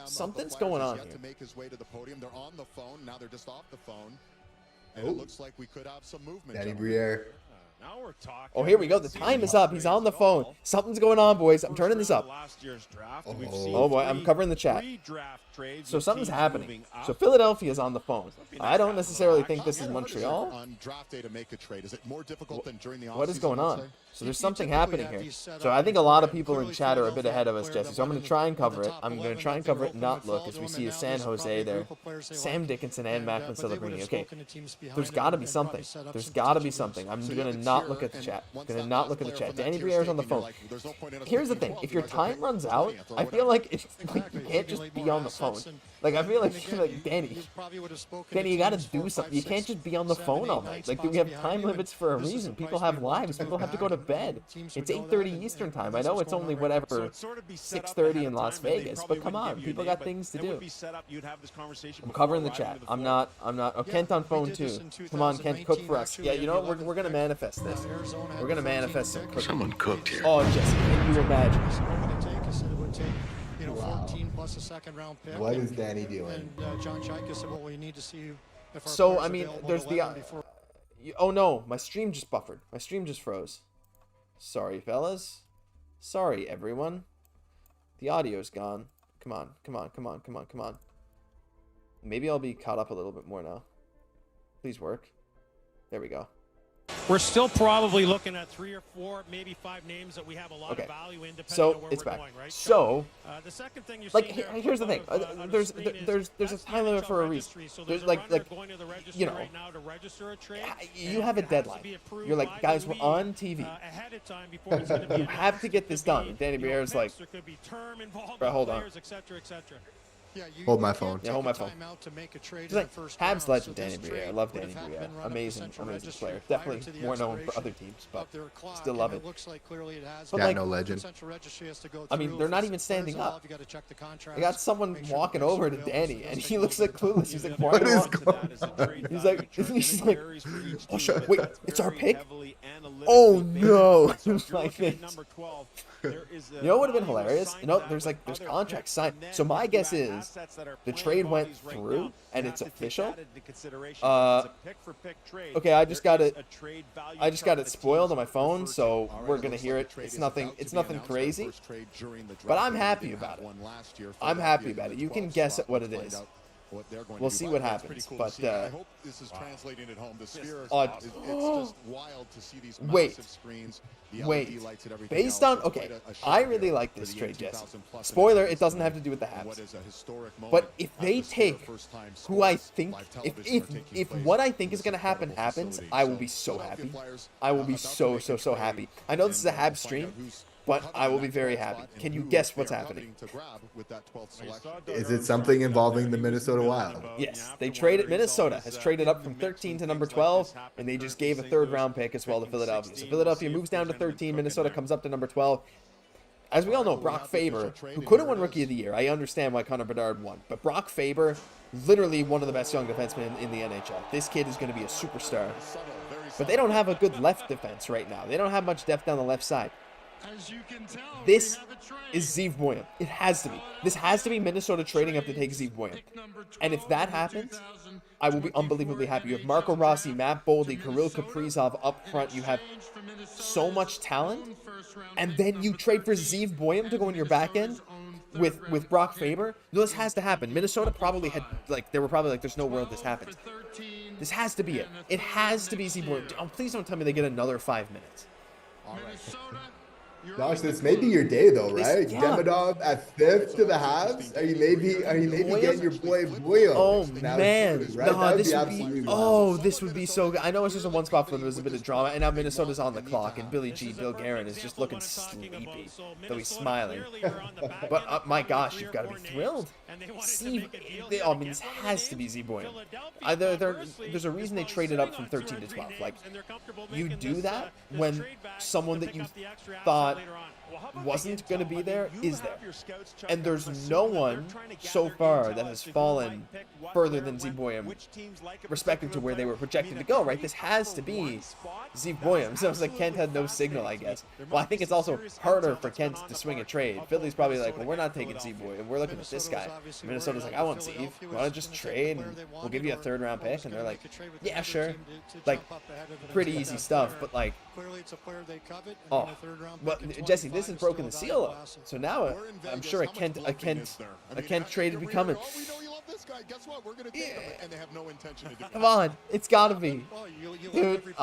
something's going on here. They're on the phone, now they're just off the phone. And it looks like we could have some movement. Danny Briere. Now we're talking. Oh, here we go. The time is up. He's on the phone. Something's going on, boys. I'm turning this up. Oh boy, I'm covering the chat. So something's happening. So Philadelphia's on the phone. I don't necessarily think this is Montreal. What is going on? So there's something happening here. So I think a lot of people in chat are a bit ahead of us, Jesse. So I'm going to try and cover it. I'm going to try and cover it and not look, as we see a San Jose there. Sam Dickinson and Macklin celebrating. Okay, there's got to be something. There's got to be something. I'm going to not look at the chat. I'm going to not look at the chat. Danny Briere's on the phone. Here's the thing. If your time runs out, I feel like you can't just be on the phone. Like, I feel like Danny, you got to do something. You can't just be on the phone all night. Like, we have time limits for a reason. People have lives. People have to go to bed. It's 8:30 Eastern time. I know it's only whatever 6:30 in Las Vegas, but come on, people got things to do. I'm covering the chat. I'm not. Oh, Kent on phone too. Come on, Kent, cook for us. Yeah, you know what? We're gonna manifest this. We're gonna manifest some cooking. Someone cooked here. Oh, Jesse, can you imagine? Wow. Plus a second round pick. What is Danny doing? And John Xhekaj said, well, we need to see if our So, players I mean, available there's to the... let them before- oh no, my stream just buffered. My stream just froze. Sorry, fellas. Sorry, everyone. The audio's gone. Come on. Maybe I'll be caught up a little bit more now. Please work. There we go. We're still probably looking at 3 or 4, maybe 5 names that we have a lot of value in, depending on where it's we're back. going, right? So, the second thing you're like, seeing there, here's the thing. There's a time limit for a reason. There's like you know, you have a deadline. You're like, guys, we're on TV. You have to get this done. Danny Briere's like, bro, hold on. Hold my phone. Yeah, hold my phone. He's like Habs legend Danny Briere. I love Danny Briere. Amazing player. Definitely more known for other teams, but still love it. But Yeah, like, no legend. I mean, they're not even standing up. They got someone walking over to Danny, and he looks like clueless. He's like, What is going on? He's like, oh, shit, wait, it's our pick? Oh no! Like, you know what would have been hilarious? You know, there's contracts signed. So my guess is the trade went through and it's official. Okay, I just got it spoiled on my phone, so we're gonna hear it. It's nothing crazy, but I'm happy about it. I'm happy about it. You can guess at what it is. We'll see what happens, but I hope this is translating at home. The sphere, it's just wild to see these wait, massive screens. Based on, okay, I really like this trade, Jesse. Spoiler, it doesn't have to do with the Habs. But if they take who I think, if what I think is going to happen happens, I will be so happy. I will be so happy. I know this is a Habs stream, but I will be very happy. Can you guess what's happening? Is it something involving the Minnesota Wild? Yes, they traded. Minnesota has traded up from 13 to number 12, and they just gave a third-round pick as well to Philadelphia. So Philadelphia moves down to 13. Minnesota comes up to number 12. As we all know, Brock Faber, who could have won Rookie of the Year. I understand why Connor Bedard won, but Brock Faber, literally one of the best young defensemen in the NHL. This kid is going to be a superstar. But they don't have a good left defense right now. They don't have much depth down the left side. This is Zeev Boyum. It has to be. This has to be Minnesota trading up to take Zeev Boyum. And if that happens, I will be unbelievably happy. You have Marco Rossi, Matt Boldy, Kirill Kaprizov up front. You have so much talent. And then you trade for Zeev Boyum to go in your back end with Brock Faber. This has to happen. Minnesota probably had, they were probably like, there's no world this happens. This has to be it. It has to be Zeev Boyum. Oh, please don't tell me they get another 5 minutes. All right. Gosh, this may be your day though, right? Yeah. Demidov at 5th to the Habs. Are you maybe getting your boy Boyum? Oh man, right? No, this would be so good. I know it's just a one spot, but there's a bit of drama, and now Minnesota's on the clock, and Bill Guerin is just looking sleepy, though he's smiling. But my gosh, you've got to be thrilled. I mean, this has to be Z Boyum. There's a reason they traded up from 13 to 12. Like, you do that when someone that you thought wasn't going to be there is there. And there's no one so far that has fallen further than Zeev Boyum, respective to where they were projected to go, right? This has to be Zeev Boyum. So it's like Kent had no signal, I guess. Well, I think it's also harder for Kent to swing a trade. Philly's probably like, well, we're not taking Zeev Boyum. We're looking at this guy. Minnesota's like, I want Zeev. You want to just trade and we'll give you a 3rd-round pick? And they're like, yeah, sure. Like, pretty easy stuff, but like, oh, but Jesse, this has broken the seal up. So now I'm sure a Kent trade would be coming. Come on, it's gotta be, dude.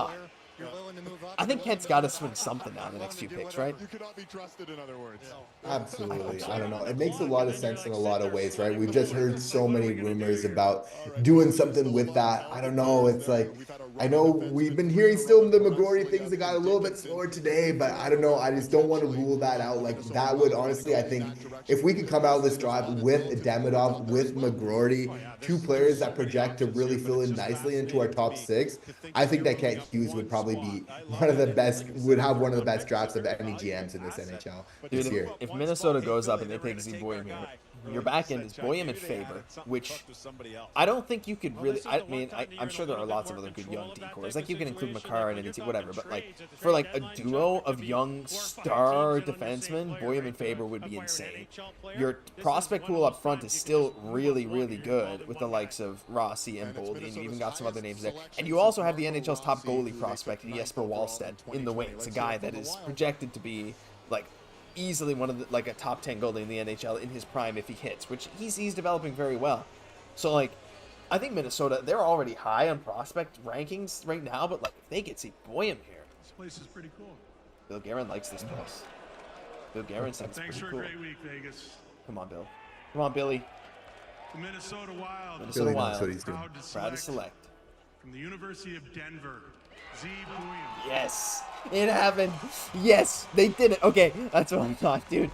I think Kent's got to swing something down the next few picks, right? You cannot be trusted, in other words. Absolutely. I don't know. It makes a lot of sense in a lot of ways, right? We've just heard so many rumors about doing something with that. I don't know. It's like, I know we've been hearing still the McGrory things that got a little bit slower today, but I don't know. I just don't want to rule that out. Like, that would honestly, I think, if we could come out of this drive with Demidov, with McGrory, 2 players that project to really fill in nicely into our top 6, I think that Kent Hughes would probably be one of the best, would have one of the best drafts of any GMs in this NHL this year. If Minnesota goes up and they take Zeev Boyum here, your back end is Boyum and Faber, which I don't think you could really, I mean, I'm sure there are lots of other good young decors. Like, you can include Makar and whatever, but like, for like a duo of young star defensemen, Boyum and Faber would be insane. Your prospect pool up front is still really, really good with the likes of Rossi and Boldy, and you even got some other names there. And you also have the NHL's top goalie prospect, Jesper Wallstedt, in the wings, a guy that is projected to be like easily one of the, like a top 10 goalie in the NHL in his prime if he hits, which he's developing very well. So like, I think Minnesota, they're already high on prospect rankings right now, but like, if they get Zeev Boyum here, This place is pretty cool. Bill Guerin likes this place. Bill Guerin seems Thanks pretty for cool. a great week, Vegas. Come on, Bill. Come on, Billy. The Minnesota Wild. Minnesota knows Wild. what he's doing. Proud to Proud to select select. from the University of Denver, Zeev Boyum. Yes. It happened. Yes, they did it. Okay, that's what I thought, dude.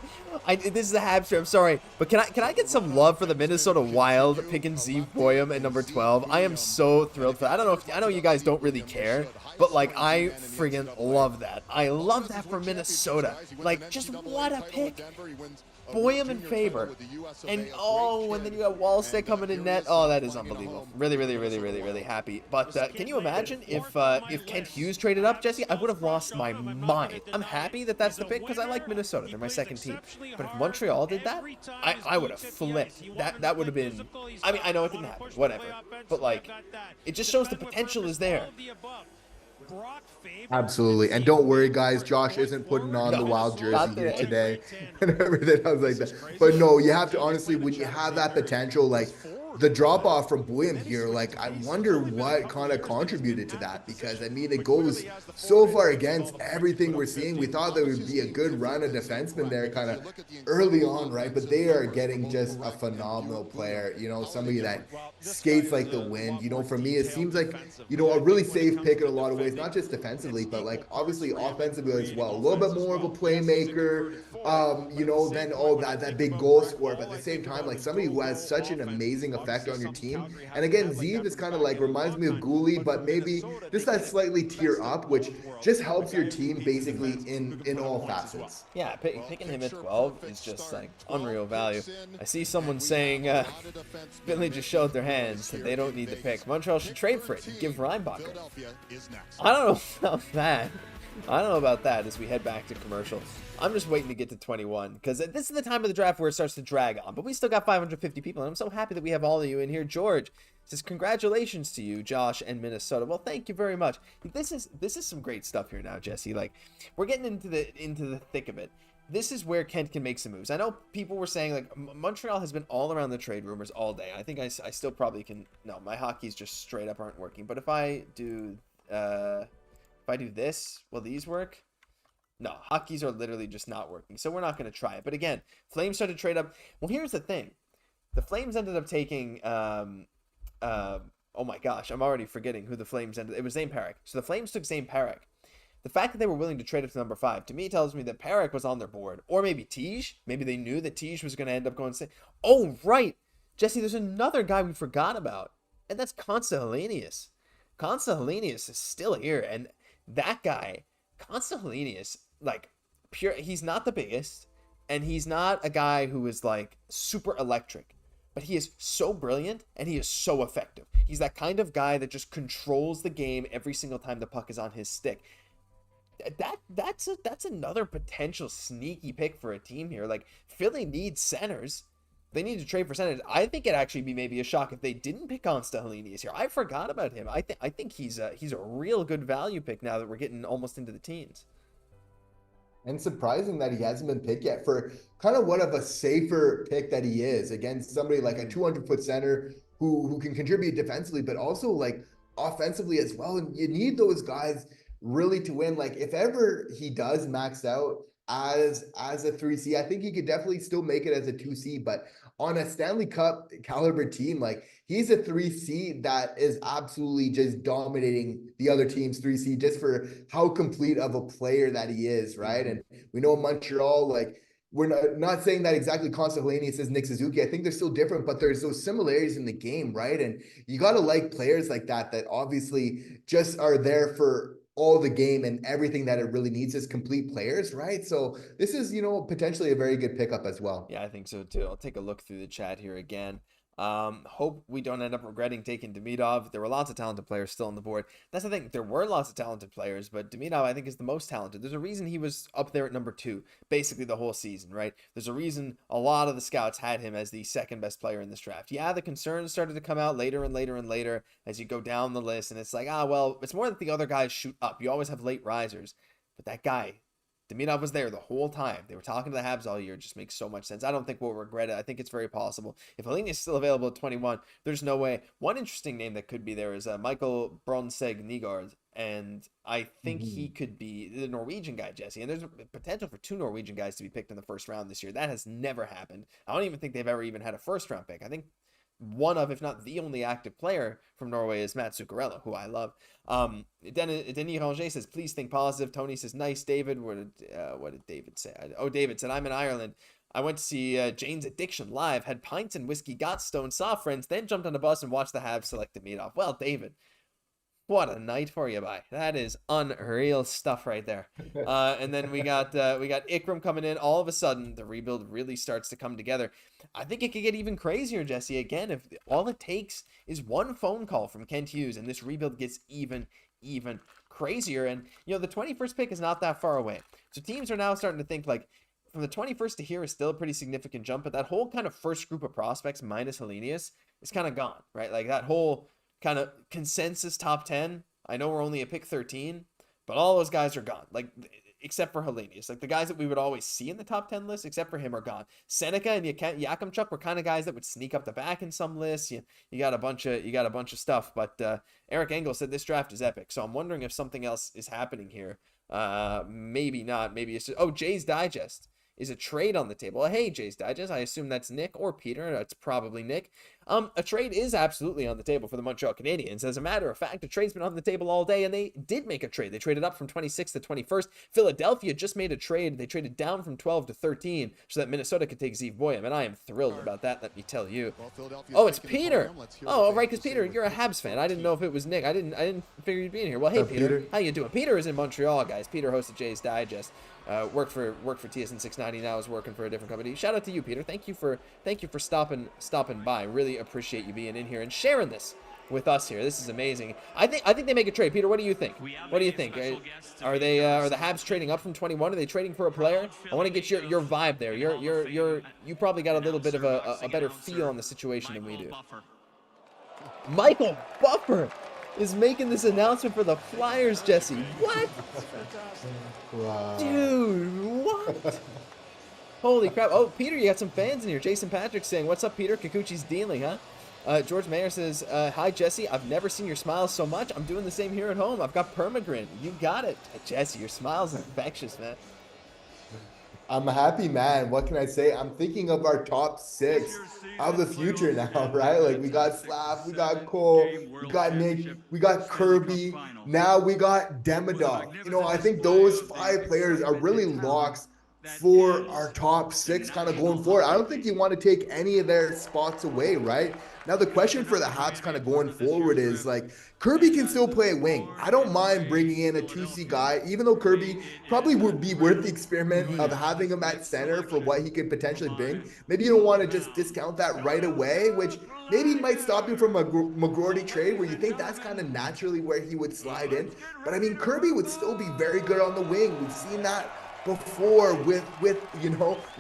This is a Habs trip. I'm sorry, but can I get some love for the Minnesota Wild picking Z Boyum at number 12? I am so thrilled for that. I know you guys don't really care, but like I friggin' love that. I love that for Minnesota. Like, just what a pick. Boyum in favor, and and then you got Wallstedt coming in net. Oh, that is unbelievable. Really happy. But can you imagine if Kent Hughes traded up, Jesse? I would have lost my mind. I'm happy that that's the pick because I like Minnesota. They're my second team. But if Montreal did that, I would have flipped. That would have been. I mean, I know it didn't happen. Whatever. But like, it just shows the potential is there. Absolutely. And don't worry, guys, Josh isn't putting on the Wild jersey here today and everything else like that. But no, you have to honestly, when you have that potential, like the drop off from Boyum here, like I wonder what kind of contributed to that, because I mean it goes so far against everything we're seeing. We thought there would be a good run of defensemen there kind of early on, right? But they are getting just a phenomenal player, you know, somebody that skates like the wind. You know, for me it seems like, you know, a really safe pick in a lot of ways, not just defensively but like obviously offensively as well. A little bit more of a playmaker, you know, than that big goal scorer, but at the same time like somebody who has such an amazing effect on your team. And again, Zeev is kind of like reminds me of Guhle, but maybe just that slightly tier up, which just helps your team basically in all facets. Yeah, picking him at 12 is just like unreal value. I see someone saying Finley just showed their hands that they don't need the pick. Montreal should trade for it and give Reinbacher. I don't know about that. I don't know about that as we head back to commercial. I'm just waiting to get to 21 because this is the time of the draft where it starts to drag on. But we still got 550 people, and I'm so happy that we have all of you in here. George says, congratulations to you, Josh and Minnesota. Well, thank you very much. This is some great stuff here now, Jesse. Like, we're getting into the thick of it. This is where Kent can make some moves. I know people were saying, like, Montreal has been all around the trade rumors all day. I think I still probably can... No, my hockeys just straight up aren't working. But if I do this, will these work? No, hockeys are literally just not working. So we're not going to try it. But again, Flames started to trade up. Well, here's the thing. The Flames ended up taking... oh my gosh, I'm already forgetting who the Flames ended. It was Zane Parik. So the Flames took Zane Parik. The fact that they were willing to trade it to number 5, to me, tells me that Parik was on their board. Or maybe Tige. Maybe they knew that Tige was going to end up going... Oh, right. Jesse, there's another guy we forgot about. And that's Konsta Helenius is still here. And that guy, Konsta Helenius, like, pure... He's not the biggest. And he's not a guy who is, like, super electric. But he is so brilliant, and he is so effective. He's that kind of guy that just controls the game every single time the puck is on his stick. That's another potential sneaky pick for a team here. Like, Philly needs centers. They need to trade for centers. I think it'd actually be maybe a shock if they didn't pick on Helenius here. I forgot about him. I think he's a real good value pick now that we're getting almost into the teens. And surprising that he hasn't been picked yet for kind of one of a safer pick that he is against somebody like a 200-foot center who can contribute defensively, but also like offensively as well. And you need those guys really to win. Like if ever he does max out as a 3C, I think he could definitely still make it as a 2C, but on a Stanley Cup caliber team, like he's a 3C that is absolutely just dominating the other team's 3C just for how complete of a player that he is, right? And we know Montreal, like we're not saying that exactly Konsta Helenius is Nick Suzuki. I think they're still different, but there's those similarities in the game, right? And you got to like players like that obviously just are there for all the game and everything that it really needs is complete players, right? So this is, potentially a very good pickup as well. Yeah, I think so too. I'll take a look through the chat here again. Hope we don't end up regretting taking Demidov. There were lots of talented players still on the board. That's the thing. There were lots of talented players, but Demidov, I think, is the most talented. There's a reason he was up there at number 2, basically the whole season, right? There's a reason a lot of the scouts had him as the second best player in this draft. Yeah, the concerns started to come out later and later and later as you go down the list, and it's like, well, it's more that the other guys shoot up. You always have late risers, but that guy, Demidov, was there the whole time. They were talking to the Habs all year. It just makes so much sense. I don't think we'll regret it. I think it's very possible. If Helenius is still available at 21, there's no way. One interesting name that could be there is Michael Bronseg Nygaard, and I think he could be the Norwegian guy, Jesse. And there's a potential for 2 Norwegian guys to be picked in the first round this year. That has never happened. I don't even think they've ever even had a first round pick. I think one of, if not the only active player from Norway is Matt Zuccarello, who I love. Denis Ranger says, please think positive. Tony says, nice, David. What did David say? David said, I'm in Ireland. I went to see Jane's Addiction live, had pints and whiskey, got stoned, saw friends, then jumped on a bus and watched the Habs select Demidov. Well, David, what a night for you, bye. That is unreal stuff right there. And then we got Ikram coming in. All of a sudden, the rebuild really starts to come together. I think it could get even crazier, Jesse. Again, if all it takes is one phone call from Kent Hughes, and this rebuild gets even crazier. And, you know, the 21st pick is not that far away. So teams are now starting to think, like, from the 21st to here is still a pretty significant jump, but that whole kind of first group of prospects minus Helenius is kind of gone, right? Like that whole kind of consensus top 10. I know we're only a pick 13, but all those guys are gone. Like, except for Helenius. Like, the guys that we would always see in the top 10 list, except for him, are gone. Seneca and Yakimchuk were kind of guys that would sneak up the back in some lists. You got a bunch of stuff, but Eric Engel said this draft is epic. So I'm wondering if something else is happening here. Maybe not. Maybe it's just, Jay's Digest. Is a trade on the table? Hey, Jay's Digest. I assume that's Nick or Peter. That's probably Nick. A trade is absolutely on the table for the Montreal Canadiens. As a matter of fact, a trade's been on the table all day, and they did make a trade. They traded up from 26th to 21st. Philadelphia just made a trade. They traded down from 12 to 13 so that Minnesota could take Zeev Boyum, and I am thrilled about that, let me tell you. Oh, it's Peter. Oh, right, because Peter, you're a Habs fan. I didn't know if it was Nick. I didn't figure you'd be in here. Well, hey, Peter. How you doing? Peter is in Montreal, guys. Peter hosted Jay's Digest. Worked for TSN 690. Now is working for a different company. Shout out to you, Peter. Thank you for stopping by. Really appreciate you being in here and sharing this with us here. This is amazing. I think they make a trade. Peter, what do you think? What do you think? Are the Habs trading up from 21? Are they trading for a player? I want to get your vibe there. You probably got a little bit of a better feel on the situation than we do. Michael Buffer is making this announcement for the Flyers, Jesse. What? Wow. Dude, what? Holy crap. Oh, Peter, you got some fans in here. Jason Patrick saying, what's up, Peter? Kikuchi's dealing, huh? George Mayer says, hi, Jesse. I've never seen your smile so much. I'm doing the same here at home. I've got permagrin. You got it. Jesse, your smile's infectious, man. I'm a happy man. What can I say? I'm thinking of our top 6 of the future now, right? Like, we got Slav, we got Cole, we got Nick, we got Kirby. Now we got Demidov. You know, I think those 5 players are really locks for our top 6 kind of going forward. I don't think you want to take any of their spots away, right? Now, the question for the Habs kind of going forward is, like, Kirby can still play wing. I don't mind bringing in a 2C guy, even though Kirby probably would be worth the experiment of having him at center for what he could potentially bring. Maybe you don't want to just discount that right away, which maybe might stop you from a McGroarty trade where you think that's kind of naturally where he would slide in. But, I mean, Kirby would still be very good on the wing. We've seen that before with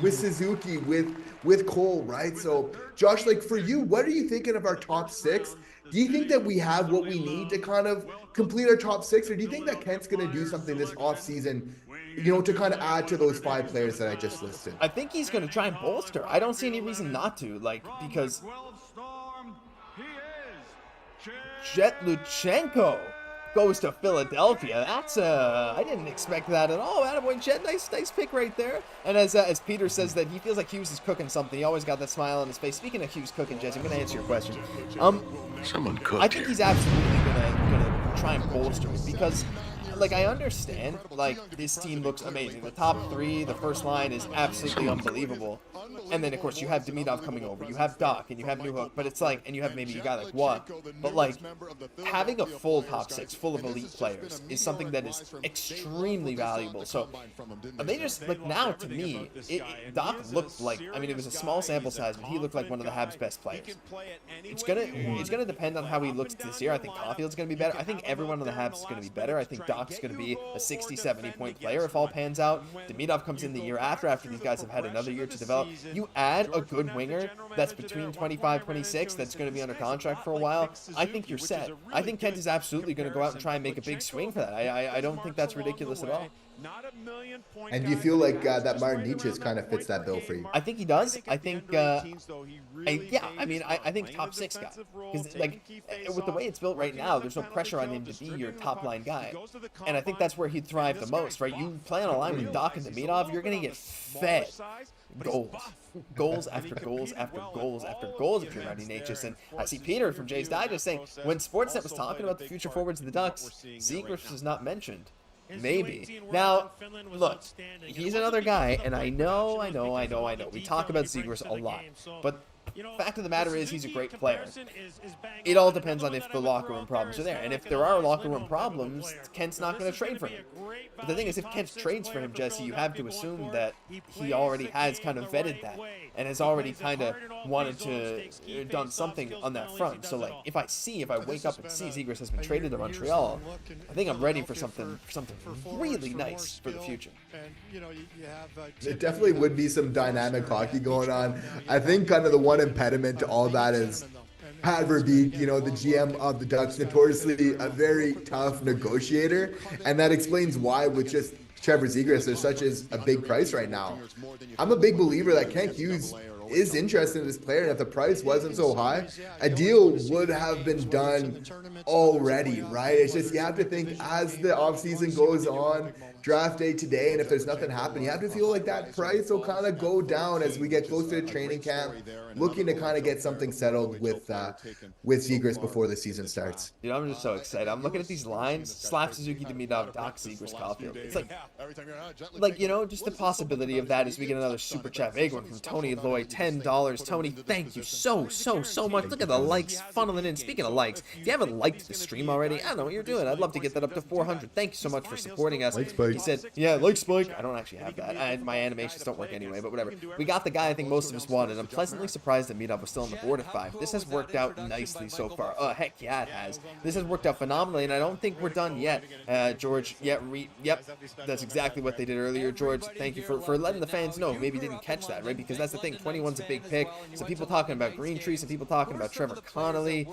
Suzuki, with Cole, right? So, Josh, like, for you, what are you thinking of our top 6? Do you think that we have what we need to kind of complete our top 6, or do you think that Kent's going to do something this offseason, to kind of add to those 5 players that I just listed? I think he's going to try and bolster. I don't see any reason not to, because Jet Luchenko goes to Philadelphia. That's I didn't expect that at all. Attaboy Jet, nice pick right there. And as Peter says that he feels like Hughes is cooking something. He always got that smile on his face. Speaking of Hughes cooking, Jesse, I'm gonna answer your question. Someone cooked I think he's absolutely gonna try and bolster it because, like, I understand, like, this team looks amazing. The top 3, the first line is absolutely unbelievable. And then, of course, you have Demidov coming over. You have Dach, and you have Newhook. But it's like, and you have maybe you got, like, what? But, like, having a full top 6 full of elite players is something that is extremely valuable. So, they just, like, now, to me, Dach looked like, I mean, it was a small sample size, but he looked like one of the Habs' best players. It's gonna depend on how he looks this year. I think Caufield's gonna be better. I think everyone on the Habs is gonna be better. I think Dach is going to be a 60-70 point player if all pans out. Demidov comes in the year after these guys have had another year to develop. You add a good winger that's between 25-26 that's going to be under contract for a while, I think you're set. I think Kent is absolutely going to go out and try and make a big swing for that. I don't think that's ridiculous at all. And do you feel like that Martin Nietzsche kind of fits that bill for you? I think he does. I think, I think top 6 guy. Because, like, with the way it's built right now, there's no pressure on him to be your top line guy. And I think that's where he'd thrive the most, right? You play on a line with Dach and Demidov, you're going to get fed goals. Goals after goals after goals after goals if you're Martin Nietzsche. And I see Peter from Jay's Digest saying, when Sportsnet was talking about the future forwards of the Ducks, Xhekaj was not mentioned. Maybe. Now, look, he's another guy, and I know. We talk about Xhekaj a lot, but fact of the matter is he's a great player. It all depends on if the locker room problems are there. And if there are locker room problems, Kent's not going to trade for him. But the thing is, if Kent trades for him, Jesse, you have to assume that he already has kind of vetted that and has already kind of wanted to done something on that front. So, like, if I wake up and see Xhekaj has been traded to Montreal, I think I'm ready for something really nice for the future. It definitely would be some dynamic hockey going on. I think kind of the one impediment to all that is Arber, the GM of the Ducks, notoriously a very tough negotiator, and that explains why with just Trevor Xhekaj there's such a big price right now. I'm a big believer that Kent Hughes is interested in this player, and if the price wasn't so high, a deal would have been done already, right? It's just you have to think as the offseason goes on, draft day today, and if there's nothing happening, you have to feel like that price will kind of go down as we get closer to training camp, looking to kind of get something settled with Xhekaj before the season starts. Dude, I'm just so excited. I'm looking at these lines: Slaf, Suzuki, Demidov, Dach, Xhekaj, Caufield. It's like just the possibility of that as we get another super chat. Big one from Tony Lloyd, $10. Tony, thank you so much. Look at the likes funneling in. Speaking of likes, if you haven't liked the stream already, I don't know what you're doing. I'd love to get that up to 400. Thank you so much for supporting us. He said, yeah, like Spike. I don't actually have that. My animations don't work anyway, but whatever. We got the guy I think most of us wanted. I'm pleasantly surprised that Demidov was still on the board at 5. This has worked out nicely so far. Oh, heck yeah, it has. This has worked out phenomenally, and I don't think we're done yet. George, yep, that's exactly what they did earlier. George, thank you for letting the fans know. Maybe didn't catch that, right? Because that's the thing. 21's a big pick. Some people talking about Green Tree, some people talking about Trevor Connolly.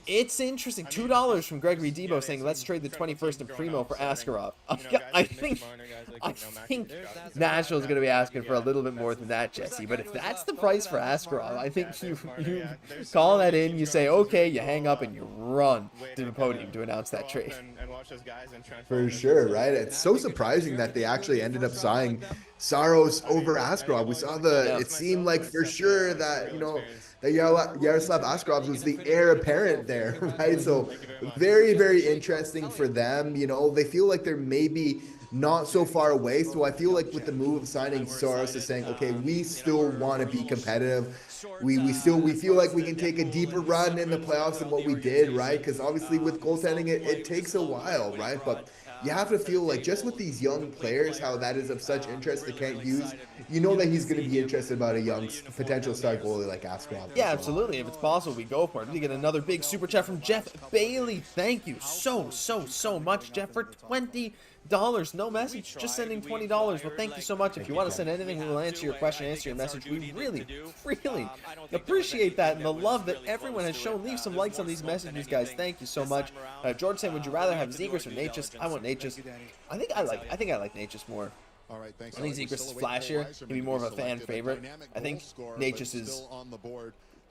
It's interesting. $2 from Gregory Debo saying, let's trade the 21st and Primeau for Askarov. I think Nashville's going to be asking for a little bit more than that, Jesse. But if that's the price for Askarov, I think you call that in, you say, okay, you hang up and you run to the podium to announce that trade. For sure, right? It's so surprising that they actually ended up signing Saros over Askarov. We saw it seemed like for sure that, that Yaroslav Askarov was the heir apparent there, right? So very, very interesting for them. They feel like they're maybe not so far away. So I feel like with the move of signing Saros is saying, okay, we still want to be competitive. We feel like we can take a deeper run in the playoffs than what we did, right? Because obviously with goaltending, it takes a while, right? But you have to feel like just with these young players, how that is of such interest to Kent Hughes, that he's going to be interested about a young potential star goalie like Askarov. Yeah, absolutely. If it's possible, we go for it. We get another big super chat from Jeff Bailey. Thank you so much, Jeff, for $20. No message, just sending $20. Well, thank you so much. If you want to send anything, we will answer your question, answer your message. We really appreciate that and the love that everyone has shown. Leave some likes on these messages, guys. Thank you so much. George saying, would you rather have Xhekaj or Nietzsche? I want Nietzsche. I think I like Nietzsche more. I think Xhekaj is flashier. He'd be more of a fan favorite. I think Nietzsche is.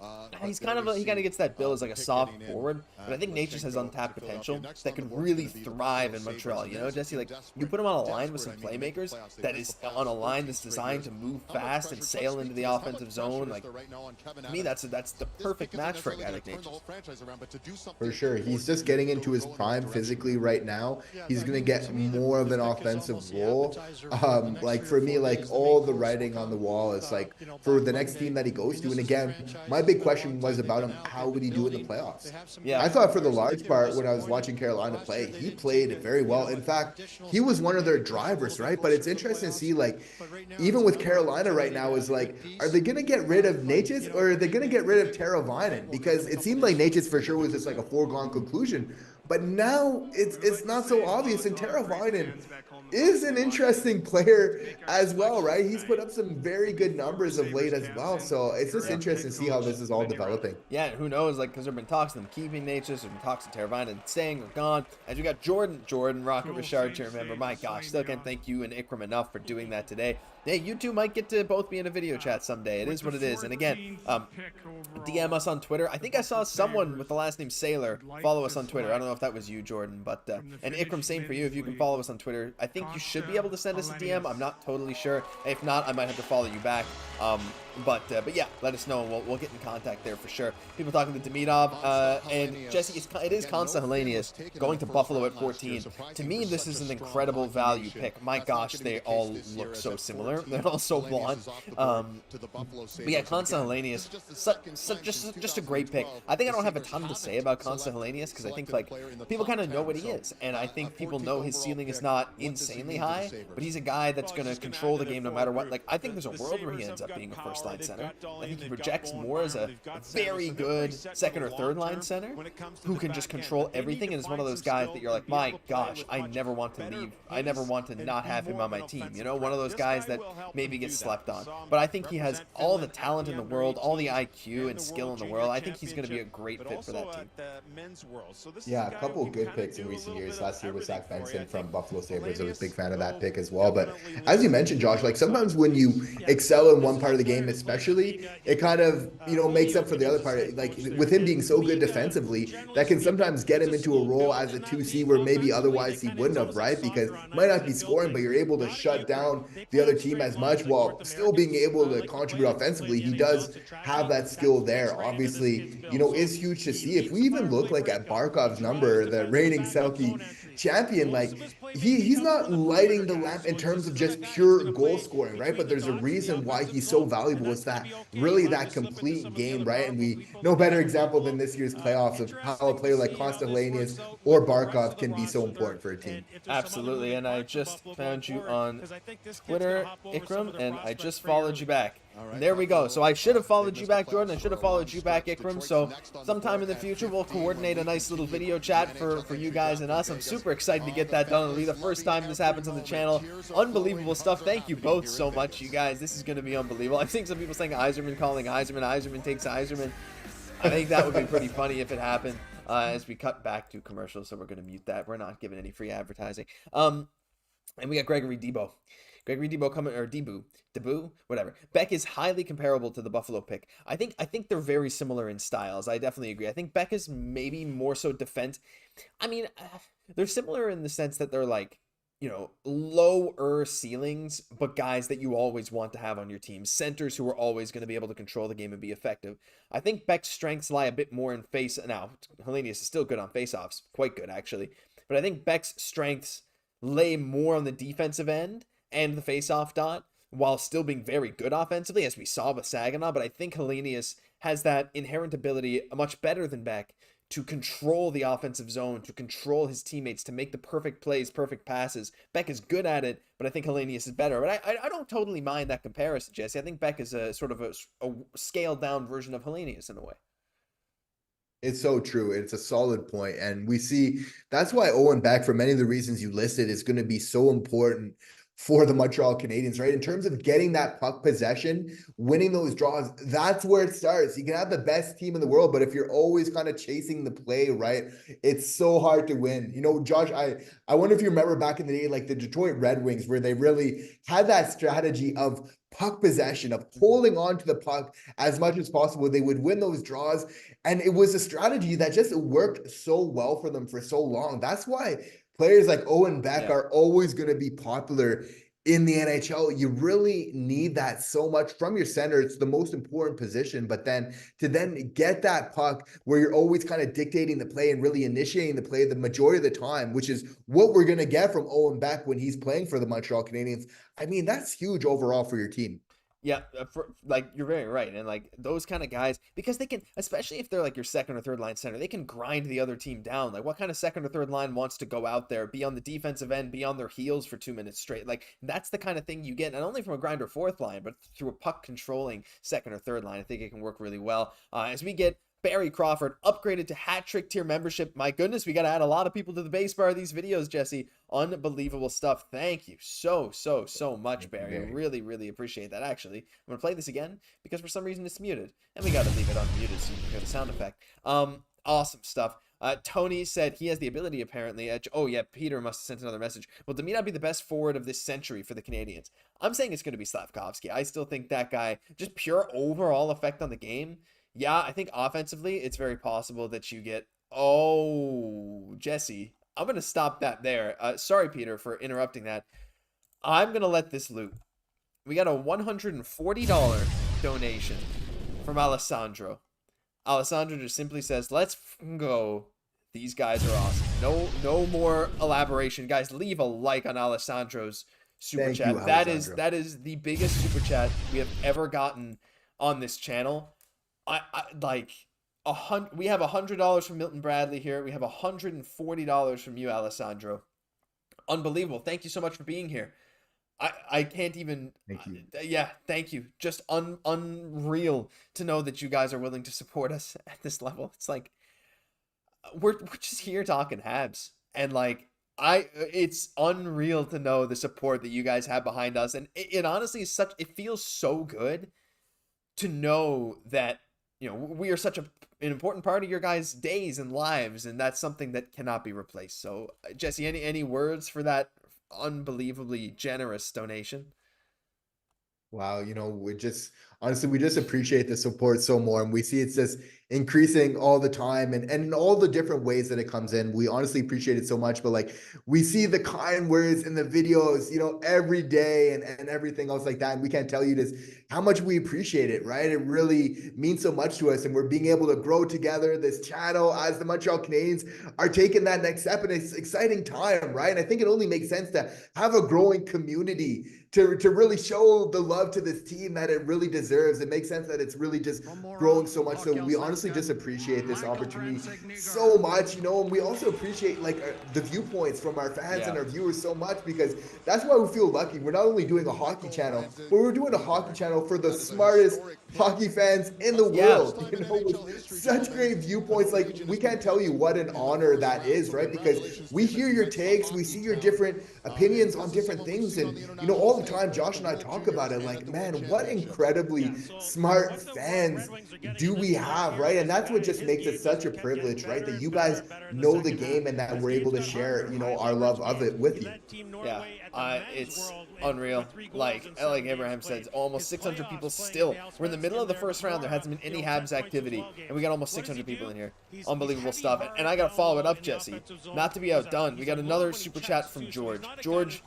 He kind of gets that bill as like a soft forward, but I think Nietzsche has untapped potential that could really thrive in Montreal. Jesse, like you put him on a line with some playmakers that is on a line that's designed to move fast and sail into the offensive zone. Like to me, that's the perfect match for a guy like Nietzsche. For sure, he's just getting into his prime physically right now. He's gonna get more of an offensive role. Like for me, like all the writing on the wall is like for the next team that he goes to, and again, my big question was about him. How would he do in the playoffs? Yeah, I thought for the large part when I was watching Carolina play, he played very well. In fact, he was one of their drivers, right? But it's interesting to see, like, even with Carolina right now, is like, are they going to get rid of Natchez or are they going to get rid of Teravainen? Because it seemed like Natchez for sure was just like a foregone conclusion. But now it's not so obvious. And Teravainen, is an interesting player as well, right? He's put up some very good numbers of late as well. So it's just interesting to see how this is all developing. Yeah, who knows? Like, because there have been talks of them keeping Natchez, there's been talks of Teravainen staying or gone. As we got Jordan Rocket Richard to remember. My gosh, still can't thank you and Ikram enough for doing that today. Hey, you two might get to both be in a video chat someday. It is what it is. And again, DM us on Twitter. I think I saw someone with the last name Sailor follow us on Twitter. I don't know if that was you, Jordan, but and Ikram, same for you. If you can follow us on Twitter, I think you should be able to send us a DM. I'm not totally sure. If not, I might have to follow you back. But yeah, let us know and we'll get in contact there for sure. People talking to Demidov and Jesse. It is Konsta Helenius going to Buffalo at 14. To me, this is an incredible value pick. My gosh, they all look so similar. They're all so blonde. But yeah, Konsta Helenius, just a great pick. I think I don't have a ton to say about Konsta Helenius because I think like people kind of know what he is, and I think people know his ceiling is not insanely high, but he's a guy that's going to control the game no matter what. Like, I think there's a world where he ends up being a first line center. I think he projects more as a very good second or third line center who can just control everything, and is one of those guys that you're like, my gosh, I never want to leave. I never want to not have him on my team. You know, one of those guys that maybe gets slept on. But I think he has all the talent in the world, all the IQ and skill in the world. I think he's going to be a great fit for that team. Yeah, a couple of good picks in recent years. Last year was Zach Benson from Buffalo Sabres. I was a big fan of that pick as well. But as you mentioned, Josh, like sometimes when you excel in one part of the game, especially, it kind of, you know, makes up for the other part. Like with him being so good defensively, that can sometimes get him into a role as a 2C where maybe otherwise he wouldn't have, right? Because might not be scoring, but you're able to shut down the other team as much while still being able to contribute offensively. He does have that skill there. Obviously, you know, is huge to see. If we even look like at Barkov's number, the reigning Selke champion, like he's not lighting the lamp in terms of just pure goal scoring, right? But there's a reason why he's so valuable. It's that really that complete game, right? And we no better example than this year's playoffs of how a player like Konsta Helenius or Barkov can be so important for a team. Absolutely, and I just found you on Twitter, Ikram, and I just followed you back. And there we go. So I should have followed you back, Jordan. I should have followed you back, Ikram. So sometime in the future, we'll coordinate a nice little video chat for you guys and us. I'm super excited to get that done. It'll be the first time this happens on the channel. Unbelievable stuff. Thank you both so much, you guys. This is going to be unbelievable. I've seen some people saying Yzerman calling Yzerman. Yzerman takes Yzerman. I think that would be pretty funny if it happened. As we cut back to commercials, so we're going to mute that. We're not giving any free advertising. And we got Gregory Debo. Gregory Debo coming, or Debu, whatever. Beck is highly comparable to the Buffalo pick. I think they're very similar in styles. I definitely agree. I think Beck is maybe more so defense. I mean, they're similar in the sense that they're like, you know, lower ceilings, but guys that you always want to have on your team. Centers who are always going to be able to control the game and be effective. I think Beck's strengths lie a bit more in face. Now, Helenius is still good on faceoffs. Quite good, actually. But I think Beck's strengths lay more on the defensive end and the faceoff dot, while still being very good offensively, as we saw with Saginaw. But I think Helenius has that inherent ability, much better than Beck, to control the offensive zone, to control his teammates, to make the perfect plays, perfect passes. Beck is good at it, but I think Helenius is better. But I don't totally mind that comparison, Jesse. I think Beck is a sort of a scaled down version of Helenius in a way. It's so true. It's a solid point. And we see that's why Owen Beck, for many of the reasons you listed, is going to be so important for the Montreal Canadiens, right? In terms of getting that puck possession, winning those draws, that's where it starts. You can have the best team in the world, but if you're always kind of chasing the play, right, it's so hard to win. You know, Josh, I wonder if you remember back in the day, like the Detroit Red Wings, where they really had that strategy of puck possession, of holding on to the puck as much as possible. They would win those draws, and it was a strategy that just worked so well for them for so long. That's why players like Owen Beck are always going to be popular in the NHL. You really need that so much from your center. It's the most important position, but then to then get that puck where you're always kind of dictating the play and really initiating the play the majority of the time, which is what we're going to get from Owen Beck when he's playing for the Montreal Canadiens. I mean, that's huge overall for your team. Yeah, like you're very right. And like those kind of guys, because they can, especially if they're like your second or third line center, they can grind the other team down. Like what kind of second or third line wants to go out there, be on the defensive end, be on their heels for 2 minutes straight? Like that's the kind of thing you get not only from a grinder fourth line, but through a puck controlling second or third line. I think it can work really well. As we get Barry Crawford upgraded to hat trick tier membership. My goodness, we got to add a lot of people to the base bar of these videos, Jesse. Unbelievable stuff. Thank you so much, Barry. I really, really appreciate that. Actually, I'm going to play this again because for some reason it's muted. And we got to leave it unmuted so you can hear the sound effect. Awesome stuff. Tony said he has the ability apparently. Oh yeah, Peter must have sent another message. Will Demidov be the best forward of this century for the Canadiens? I'm saying it's going to be Slafkovsky. I still think that guy, just pure overall effect on the game. Yeah, I think offensively, it's very possible that you get... Oh, Jesse, I'm going to stop that there. Sorry, Peter, for interrupting that. I'm going to let this loop. We got a $140 donation from Alessandro. Alessandro just simply says, let's go. These guys are awesome. No more elaboration. Guys, leave a like on Alessandro's super chat. That is the biggest super chat we have ever gotten on this channel. We have $100 from Milton Bradley here. We have $140 from you, Alessandro. Unbelievable. Thank you so much for being here. I can't even. Thank you. Yeah, thank you. Just unreal to know that you guys are willing to support us at this level. It's like we're just here talking Habs, and like it's unreal to know the support that you guys have behind us, and it honestly is it feels so good to know that. You know, we are such an important part of your guys' days and lives, and that's something that cannot be replaced. So, Jesse, any words for that unbelievably generous donation? Wow, you know, we just appreciate the support so more, and we see it's just increasing all the time, and in all the different ways that it comes in. We honestly appreciate it so much, but like we see the kind words in the videos, you know, every day and everything else like that, and we can't tell you just how much we appreciate it, right? It really means so much to us, and we're being able to grow together this channel as the Montreal Canadiens are taking that next step, and it's exciting time, right? And I think it only makes sense to have a growing community to really show the love to this team that it really deserves. It makes sense that it's really just growing so much. So we honestly just appreciate this opportunity so much, you know, and we also appreciate like the viewpoints from our fans and our viewers so much, because that's why we feel lucky. We're not only doing a hockey channel, but we're doing a hockey channel for the smartest hockey fans in the world, you know, with such great viewpoints. Like, we can't tell you what an honor that is, right? Because we hear your takes, we see your different opinions on different things, and you know, all the time Josh and I talk about it, like, man, what incredibly smart fans do we have, right? And that's what just makes it such a privilege, right? That you guys know the game and that we're able to share, you know, our love of it with you. Yeah, it's unreal. Like Abraham said, almost 600 people still. We're in the middle of the first round. There hasn't been any Habs activity, and we got almost 600 people in here. Unbelievable stuff. And I got to follow it up, Jesse. Not to be outdone, we got another super chat from George. George,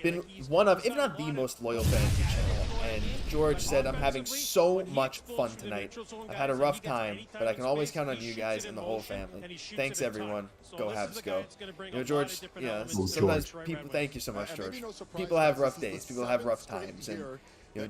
been one of, if not the most loyal fan of the channel. And George said, I'm having so much fun tonight. I've had a rough time, but I can always count on you guys and the whole family. Thanks, everyone. Go Habs, go. You know, George, yeah, sometimes people, thank you so much, George. People have rough days. People have rough times. And, you know,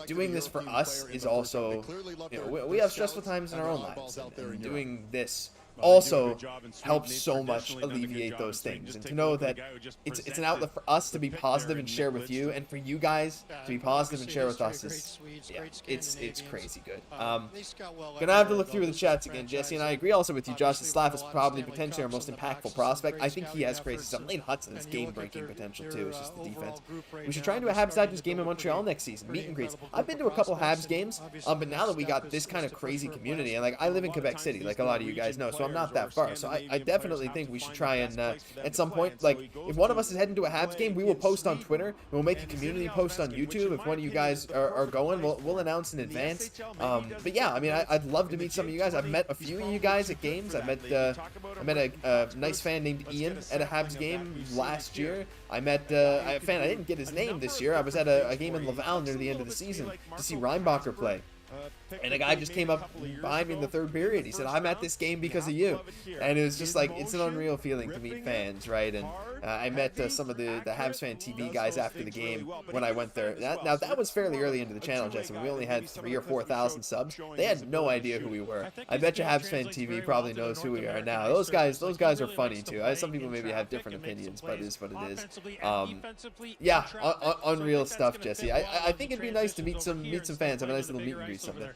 doing this for us is also, you know, we have stressful times in our own lives. And doing this also helps so much alleviate those things, and to know that it's an outlet for us to be positive and share with you, and for you guys to be positive and share with us is, yeah, it's crazy good. Gonna have to look through the chats again. Jesse and I agree also with you. Josh Slav is probably potentially our most impactful prospect. I think he has crazy stuff. Lane Hudson has game-breaking potential too. It's just the defense. We should try and do a Habs Digest game in Montreal next season. Meet and greets. I've been to a couple Habs games, but now that we got this kind of crazy community, and like I live in Quebec City, like a lot of you guys know, so I'm not that far. So I definitely think we should try and at some point, like if one of us is heading to a Habs game, we will post on Twitter. We'll make a community post on YouTube. If one of you guys are going, we'll announce in advance. But yeah, I mean, I'd love to meet some of you guys. I've met a few of you guys at games. I met a nice fan named Ian at a Habs game last year. I met a fan, I didn't get his name this year. I was at a game in Laval near the end of the season to see Reinbacher play. And a guy just came up behind me in the third period. He said, I'm at this game because of you. And it was just like, it's an unreal feeling to meet fans, right? And I met some of the Habs Fan TV guys after the game when I went there. Now, that was fairly early into the channel, Jesse. We only had 3,000 or 4,000 subs. They had no idea who we were. I bet you Habs Fan TV probably knows who we are now. Those guys are funny, too. Some people maybe have different opinions, but it is what it is. Yeah, unreal stuff, Jesse. I think it'd be nice to meet some fans, have a nice little meet and greet something.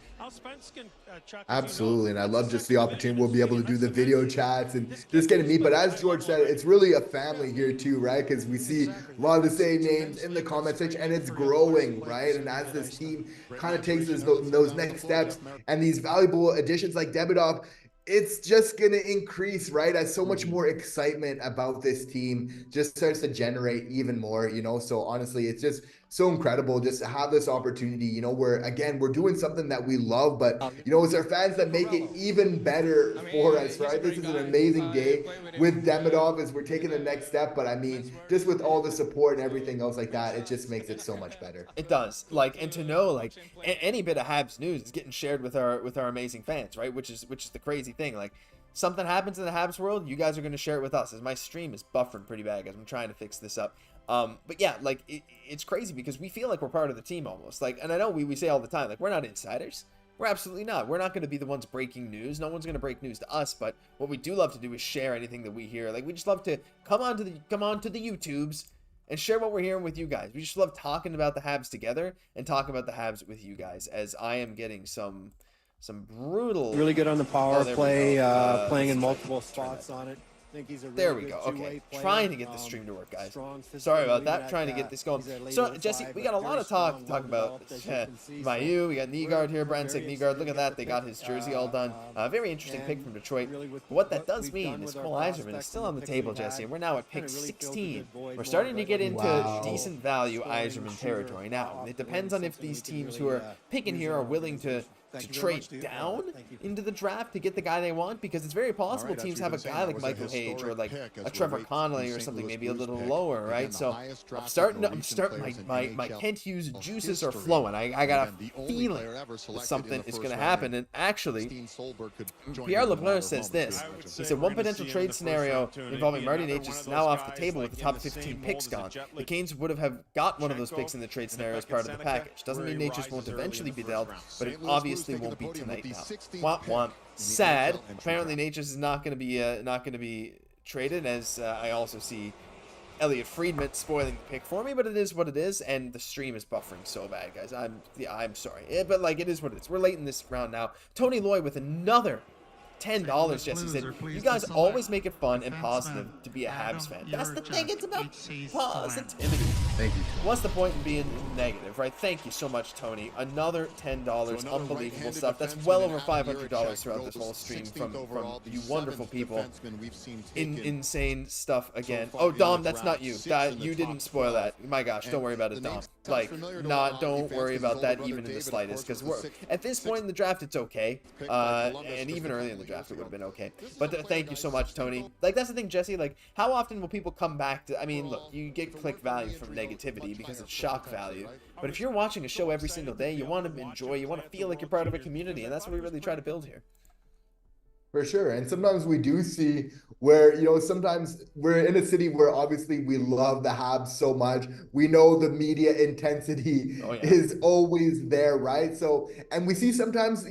Absolutely, and I love just the opportunity we'll be able to do the video chats and just getting me. But as George said, it's really a family here too, right? Because we see a lot of the same names in the comment section, and it's growing, right? And as this team kind of takes those next steps and these valuable additions like Demidov, it's just going to increase, right? As so much more excitement about this team just starts to generate even more, So honestly, it's just so incredible just to have this opportunity, where again, we're doing something that we love, but it's our fans that make it even better for us, right? This is an amazing day with Demidov as we're taking the next step. But I mean, just with all the support and everything else like that, it just makes it so much better. It does. And to know any bit of Habs news is getting shared with our amazing fans, right? Which is the crazy thing. Something happens in the Habs world, you guys are going to share it with us. As my stream is buffering pretty bad, guys. I'm trying to fix this up. But yeah, it's crazy because we feel like we're part of the team almost. And I know we say all the time, we're not insiders. We're absolutely not. We're not going to be the ones breaking news. No one's going to break news to us. But what we do love to do is share anything that we hear. We just love to come on to the YouTubes and share what we're hearing with you guys. We just love talking about the Habs together and talking about the Habs with you guys. As I am getting some brutal. Really good on the power play, playing in multiple spots on it. There we go. Okay, trying to get the stream to work, guys. Sorry about that. Trying to get this going. So, Jesse, we got a lot of talk about Mayu. We got Nygaard here, Brandon Nygaard. Look at that. They got his jersey all done. Very interesting pick from Detroit. What that does mean is Cole Yzerman is still on the table, Jesse, and we're now at pick 16. We're starting to get into decent value Yzerman territory now. It depends on if these teams who are picking here are willing to trade down into the draft to get the guy they want, because it's very possible teams have a guy like Michael Hage or a Trevor Connolly or something maybe a little lower, right? So I'm starting my Kent Hughes juices are flowing. I got a feeling that something is going to happen. And actually, Pierre LeBlanc says this. He said one potential trade scenario involving Marty Necas is now off the table with the top 15 picks gone. The Canes would have got one of those picks in the trade scenario as part of the package. Doesn't mean Necas won't eventually be dealt, but it obviously won't be tonight now. Womp. Sad. Apparently Necas is not going to be traded, as I also see Elliot Friedman spoiling the pick for me, but it is what it is, and the stream is buffering so bad, guys. I'm sorry, but it is what it is. We're late in this round now. Tony Loy with another $10, Jesse said, you guys always make it fun and positive to be a Habs fan. That's the thing, it's about positivity. Thank you. What's the point in being negative, right? Thank you so much, Tony. Another $10, unbelievable stuff. That's well over $500 throughout this whole stream from you wonderful people. Insane stuff again. Oh, Dom, that's not you. You didn't spoil that. My gosh, don't worry about it, Dom. Don't worry about that even in the slightest, because we're at this point in the draft, it's okay. And even early in the draft, it would have been okay. But thank you so much, Tony. That's the thing, Jesse. How often will people come back to? I mean, look, you get click value from negativity because it's shock value. But if you're watching a show every single day, you want to enjoy, you want to feel like you're part of a community, and that's what we really try to build here. For sure. And sometimes we do see where, sometimes we're in a city where obviously we love the Habs so much. We know the media intensity is always there, right? So, and we see sometimes,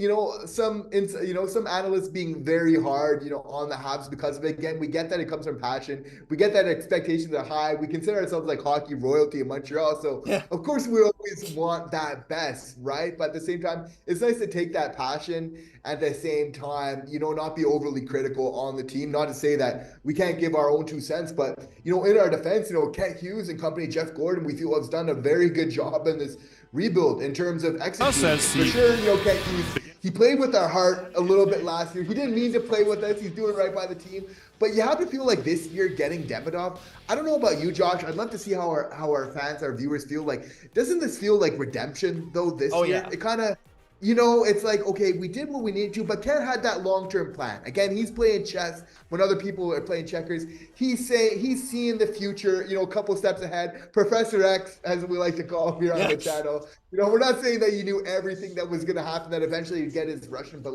some analysts being very hard, on the Habs because of it. Again, we get that it comes from passion. We get that expectations are high. We consider ourselves like hockey royalty in Montreal. So, of course, we always want that best, right? But at the same time, it's nice to take that passion at the same time, not be overly critical on the team. Not to say that we can't give our own 2 cents, but, in our defense, Kent Hughes and company, Jeff Gordon, we feel has done a very good job in this rebuild in terms of execution. For sure, Kent Hughes, he played with our heart a little bit last year. He didn't mean to play with us. He's doing right by the team. But you have to feel like this year getting Demidov, I don't know about you, Josh. I'd love to see how our fans, our viewers feel. Doesn't this feel like redemption, though, this year? Yeah. It kind of... it's okay, we did what we needed to, but Ken had that long-term plan. Again, he's playing chess when other people are playing checkers. He's seeing the future, a couple steps ahead. Professor X, as we like to call him here on the channel. We're not saying that you knew everything that was going to happen, that eventually you'd get his Russian, but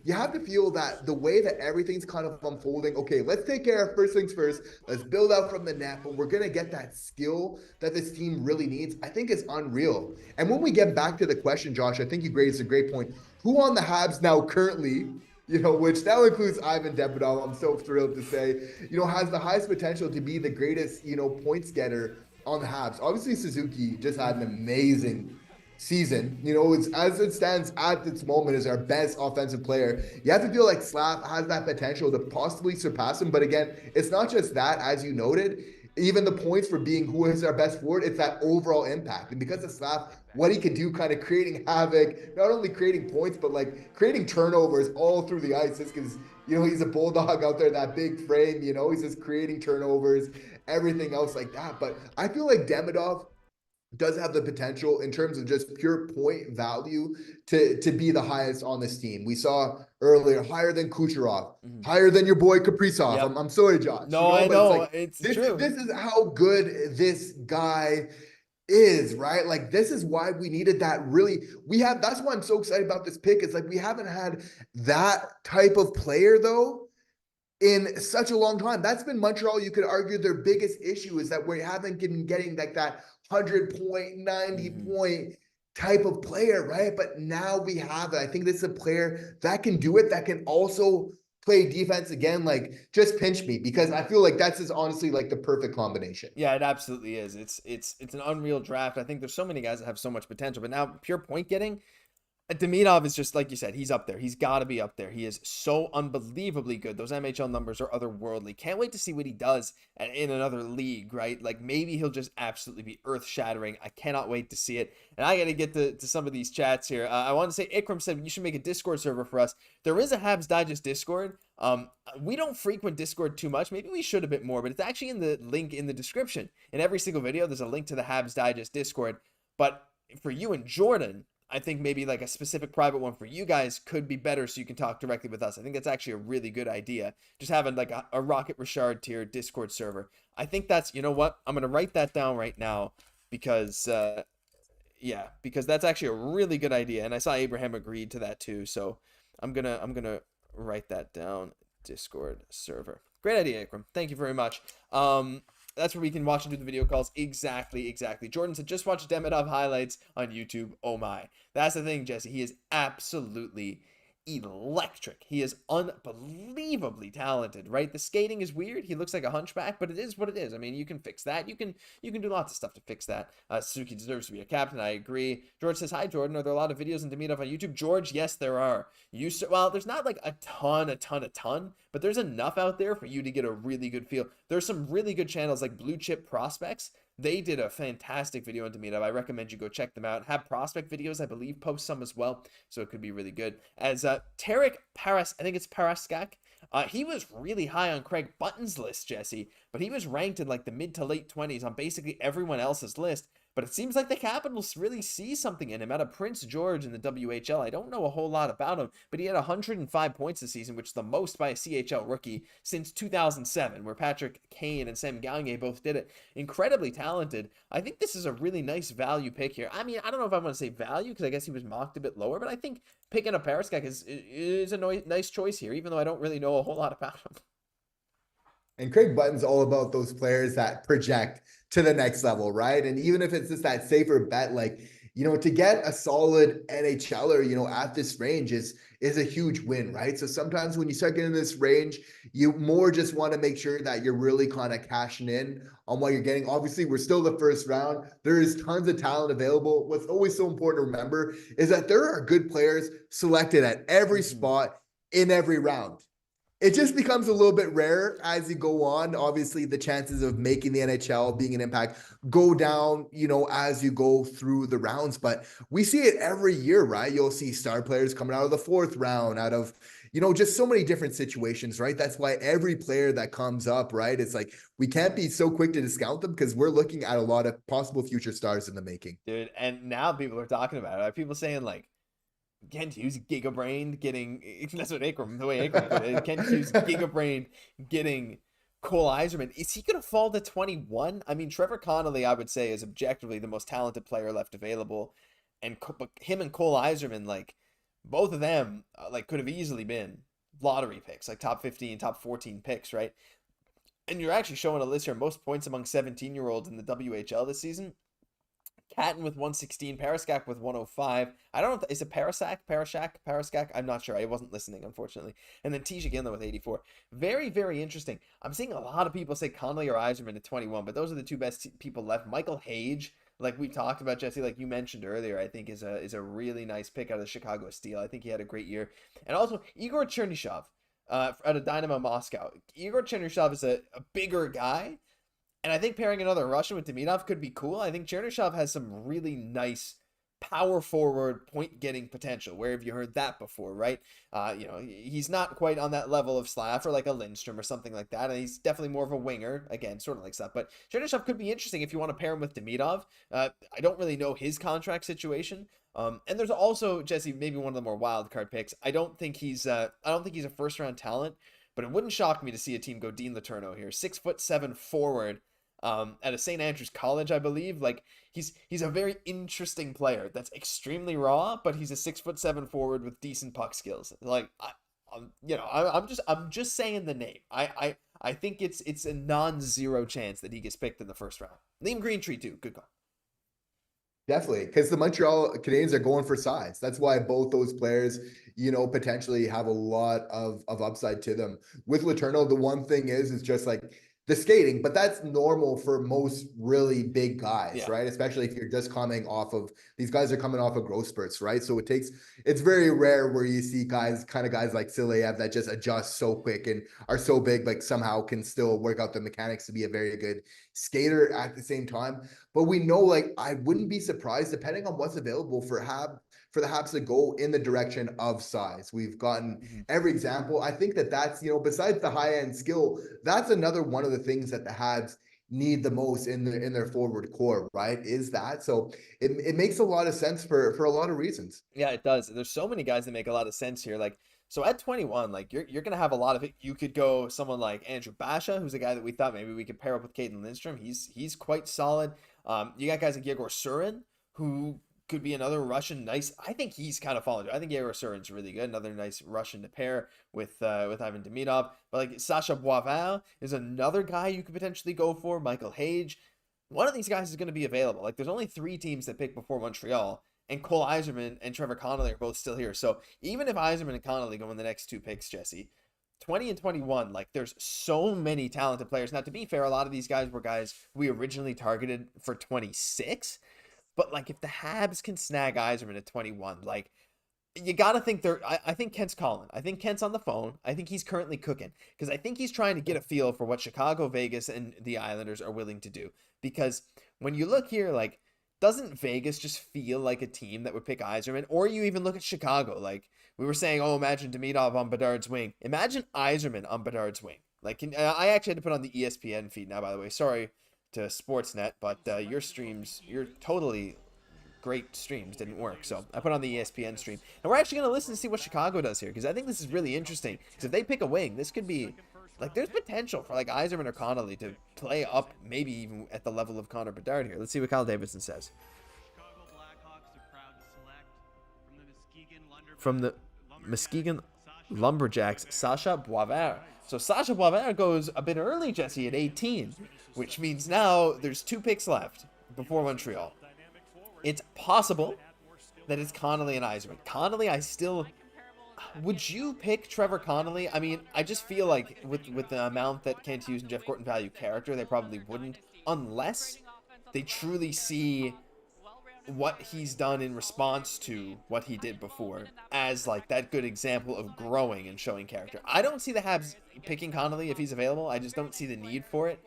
you have to feel that the way that everything's kind of unfolding, okay, let's take care of first things first. Let's build out from the net, but we're going to get that skill that this team really needs. I think it's unreal. And when we get back to the question, Josh, I think you raised a great point. Who on the Habs now currently, which now includes Ivan Demidov, I'm so thrilled to say, has the highest potential to be the greatest, points getter on the Habs? Obviously, Suzuki just had an amazing season. You know, it's as it stands at this moment is our best offensive player. You have to feel like Slav has that potential to possibly surpass him. But again, it's not just that, as you noted. Even the points for being who is our best forward, it's that overall impact. And because of Slav, what he can do, kind of creating havoc, not only creating points, but like creating turnovers all through the ice. Just because, you know, he's a bulldog out there, that big frame, you know, he's just creating turnovers, everything else like that. But I feel like Demidov does have the potential in terms of just pure point value to be the highest on this team. We saw earlier higher than Kucherov, higher than your boy Kaprizov. Yep. I'm sorry, Josh. No, you I but know. It's It's true. This is how good this guy is, right? Like, this is why we needed that that's why I'm so excited about this pick. It's like we haven't had that type of player though in such a long time. That's been Montreal. You could argue their biggest issue is that we haven't been getting like that 100 point, 90 point type of player, right? But now we have it. I think this is a player that can do it, that can also play defense again. Like, just pinch me, because I feel like that's just honestly like the perfect combination. Yeah, it absolutely is. It's an unreal draft. I think there's so many guys that have so much potential, but now pure point getting, Demidov is just like you said, he's up there. He's got to be up there. He is so unbelievably good. Those MHL numbers are otherworldly. Can't wait to see what he does in another league, right? Like, maybe he'll just absolutely be earth-shattering. I cannot wait to see it. And I got to get to some of these chats here. I want to say, Ikram said you should make a Discord server for us. There is a Habs Digest Discord. We don't frequent Discord too much. Maybe we should a bit more, but it's actually in the link in the description. In every single video, there's a link to the Habs Digest Discord. But for you and Jordan, I think maybe like a specific private one for you guys could be better, so you can talk directly with us. I think that's actually a really good idea. Just having like a Rocket Richard tier Discord server. I think that's, you know what? I'm going to write that down right now because, yeah, because that's actually a really good idea. And I saw Abraham agreed to that too. So I'm going to write that down. Discord server. Great idea, Ikram. Thank you very much. That's where we can watch and do the video calls. Exactly. Jordan said, just watch Demidov highlights on YouTube. Oh my. That's the thing, Jesse. He is absolutely electric. He is unbelievably talented, right? The skating is weird. He looks like a hunchback, but it is what it is. I mean, you can fix that. You can do lots of stuff to fix that. Suzuki deserves to be a captain. I agree. George says, hi, Jordan. Are there a lot of videos on Demidov on YouTube? George, yes, there are. Well, there's not like a ton, but there's enough out there for you to get a really good feel. There's some really good channels like Blue Chip Prospects. They did a fantastic video on Demidov. I recommend you go check them out. Have prospect videos, I believe, post some as well, so it could be really good. As Tarek Paras, I think it's Paraskak, he was really high on Craig Button's list, Jesse, but he was ranked in like the mid to late 20s on basically everyone else's list. But it seems like the Capitals really see something in him. Out of Prince George in the WHL, I don't know a whole lot about him, but he had 105 points this season, which is the most by a CHL rookie since 2007, where Patrick Kane and Sam Gagner both did it. Incredibly talented. I think this is a really nice value pick here. I mean, I don't know if I want to say value, because I guess he was mocked a bit lower, but I think picking up Paraskak is a nice choice here, even though I don't really know a whole lot about him. And Craig Button's all about those players that project to the next level, right? And even if it's just that safer bet, like, you know, to get a solid NHLer, you know, at this range is a huge win, right? So sometimes when you start getting this range, you more just want to make sure that you're really kind of cashing in on what you're getting. Obviously, we're still the first round. There is tons of talent available. What's always so important to remember is that there are good players selected at every spot in every round. It just becomes a little bit rarer as you go on. Obviously, the chances of making the NHL, being an impact, go down, you know, as you go through the rounds. But we see it every year, right? You'll see star players coming out of the fourth round, out of, you know, just so many different situations, right? That's why every player that comes up, right? It's like, we can't be so quick to discount them because we're looking at a lot of possible future stars in the making. Dude, and now people are talking about it. People saying like, Kent Hughes giga-brained getting, that's what Ikram, the way Ikram put it, Kent Hughes giga-brained getting Cole Yzerman. Is he going to fall to 21? I mean, Trevor Connolly, I would say, is objectively the most talented player left available. And him and Cole Yzerman, like, both of them, like, could have easily been lottery picks, like top 15, top 14 picks, right? And you're actually showing a list here, most points among 17-year-olds in the WHL this season. Kaiden with 116, Paraskak with 105. I don't know, is it Paraskak? I'm not sure. I wasn't listening, unfortunately. And then Tijay Ginla with 84. Very, very interesting. I'm seeing a lot of people say Connolly or Yzerman at 21, but those are the two best people left. Michael Hage, like we talked about, Jesse, like you mentioned earlier, I think is a really nice pick out of the Chicago Steel. I think he had a great year. And also Igor Chernyshov out of Dynamo Moscow. Igor Chernyshov is a bigger guy, and I think pairing another Russian with Demidov could be cool. I think Chernyshov has some really nice power forward point getting potential. Where have you heard that before, right? He's not quite on that level of Slav or like a Lindstrom or something like that, and he's definitely more of a winger, again, sort of like stuff. But Chernyshov could be interesting if you want to pair him with Demidov. I don't really know his contract situation. And there's also, Jesse, maybe one of the more wild card picks. I don't think he's a first round talent, but it wouldn't shock me to see a team go Dean Letourneau here, 6'7" forward. At a St. Andrews College, I believe. Like he's a very interesting player that's extremely raw, but he's a 6'7" forward with decent puck skills. Like I'm just saying the name. I think it's a non-zero chance that he gets picked in the first round. Liam Greentree too. Good call. Definitely, because the Montreal Canadiens are going for size. That's why both those players, potentially have a lot of upside to them. With Letourneau, the one thing is just like the skating, but that's normal for most really big guys, right? Especially if you're just coming off of, these guys are coming off of growth spurts, right? So it's very rare where you see guys like Sileyev that just adjust so quick and are so big, but somehow can still work out the mechanics to be a very good skater at the same time. But we know, like, I wouldn't be surprised, depending on what's available for the Habs to go in the direction of size. We've gotten every example. I think that's, besides the high-end skill, that's another one of the things that the Habs need the most in their forward core, right? Is that. So it makes a lot of sense for a lot of reasons. Yeah, it does. There's so many guys that make a lot of sense here. Like, so at 21, like you're going to have a lot of it. You could go someone like Andrew Basha, who's a guy that we thought maybe we could pair up with Cayden Lindstrom. He's quite solid. You got guys like Yegor Surin, who could be another Russian nice. I think he's kind of fallen. I think Yegor Surin's really good. Another nice Russian to pair with Ivan Demidov. But like Sasha Boisvert is another guy you could potentially go for. Michael Hage. One of these guys is going to be available. Like there's only 3 teams that pick before Montreal, and Cole Yzerman and Trevor Connolly are both still here. So even if Yzerman and Connolly go in the next 2 picks, Jesse, 20 and 21, like there's so many talented players. Now, to be fair, a lot of these guys were guys we originally targeted for 26. But, like, if the Habs can snag Yzerman at 21, like, you got to think I think Kent's calling. I think Kent's on the phone. I think he's currently cooking. Because I think he's trying to get a feel for what Chicago, Vegas, and the Islanders are willing to do. Because when you look here, like, doesn't Vegas just feel like a team that would pick Yzerman? Or you even look at Chicago. Like, we were saying, oh, imagine Demidov on Bedard's wing. Imagine Yzerman on Bedard's wing. Like, I actually had to put on the ESPN feed now, by the way. Sorry to Sportsnet, but your totally great streams didn't work, so I put on the ESPN stream, and we're actually going to listen to see what Chicago does here, because I think this is really interesting, because if they pick a wing, this could be, like, there's potential for, like, Yzerman or Connolly to play up, maybe even at the level of Connor Bedard here. Let's see what Kyle Davidson says. From the Muskegon Lumberjacks, Sasha Boisvert. So Sasha Boisvert goes a bit early, Jesse, at 18, which means now there's 2 picks left before Montreal. It's possible that it's Connolly and Yzerman. Connolly, would you pick Trevor Connolly? I mean, I just feel like with the amount that Kent Hughes and Jeff Gorton value character, they probably wouldn't, unless they truly see what he's done in response to what he did before as like that good example of growing and showing character. I don't see the Habs picking Connolly if he's available. I just don't see the need for it.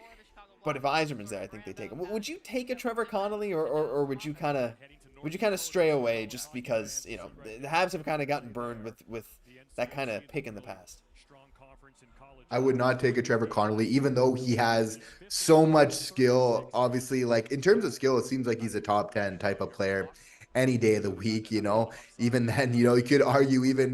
But if Yzerman's there, I think they take him. Would you take a Trevor Connolly, or would you kind of stray away just because the Habs have kind of gotten burned with that kind of pick in the past? I would not take a Trevor Connolly, even though he has so much skill. Obviously, like in terms of skill, it seems like he's a top 10 type of player any day of the week, even then, you could argue even,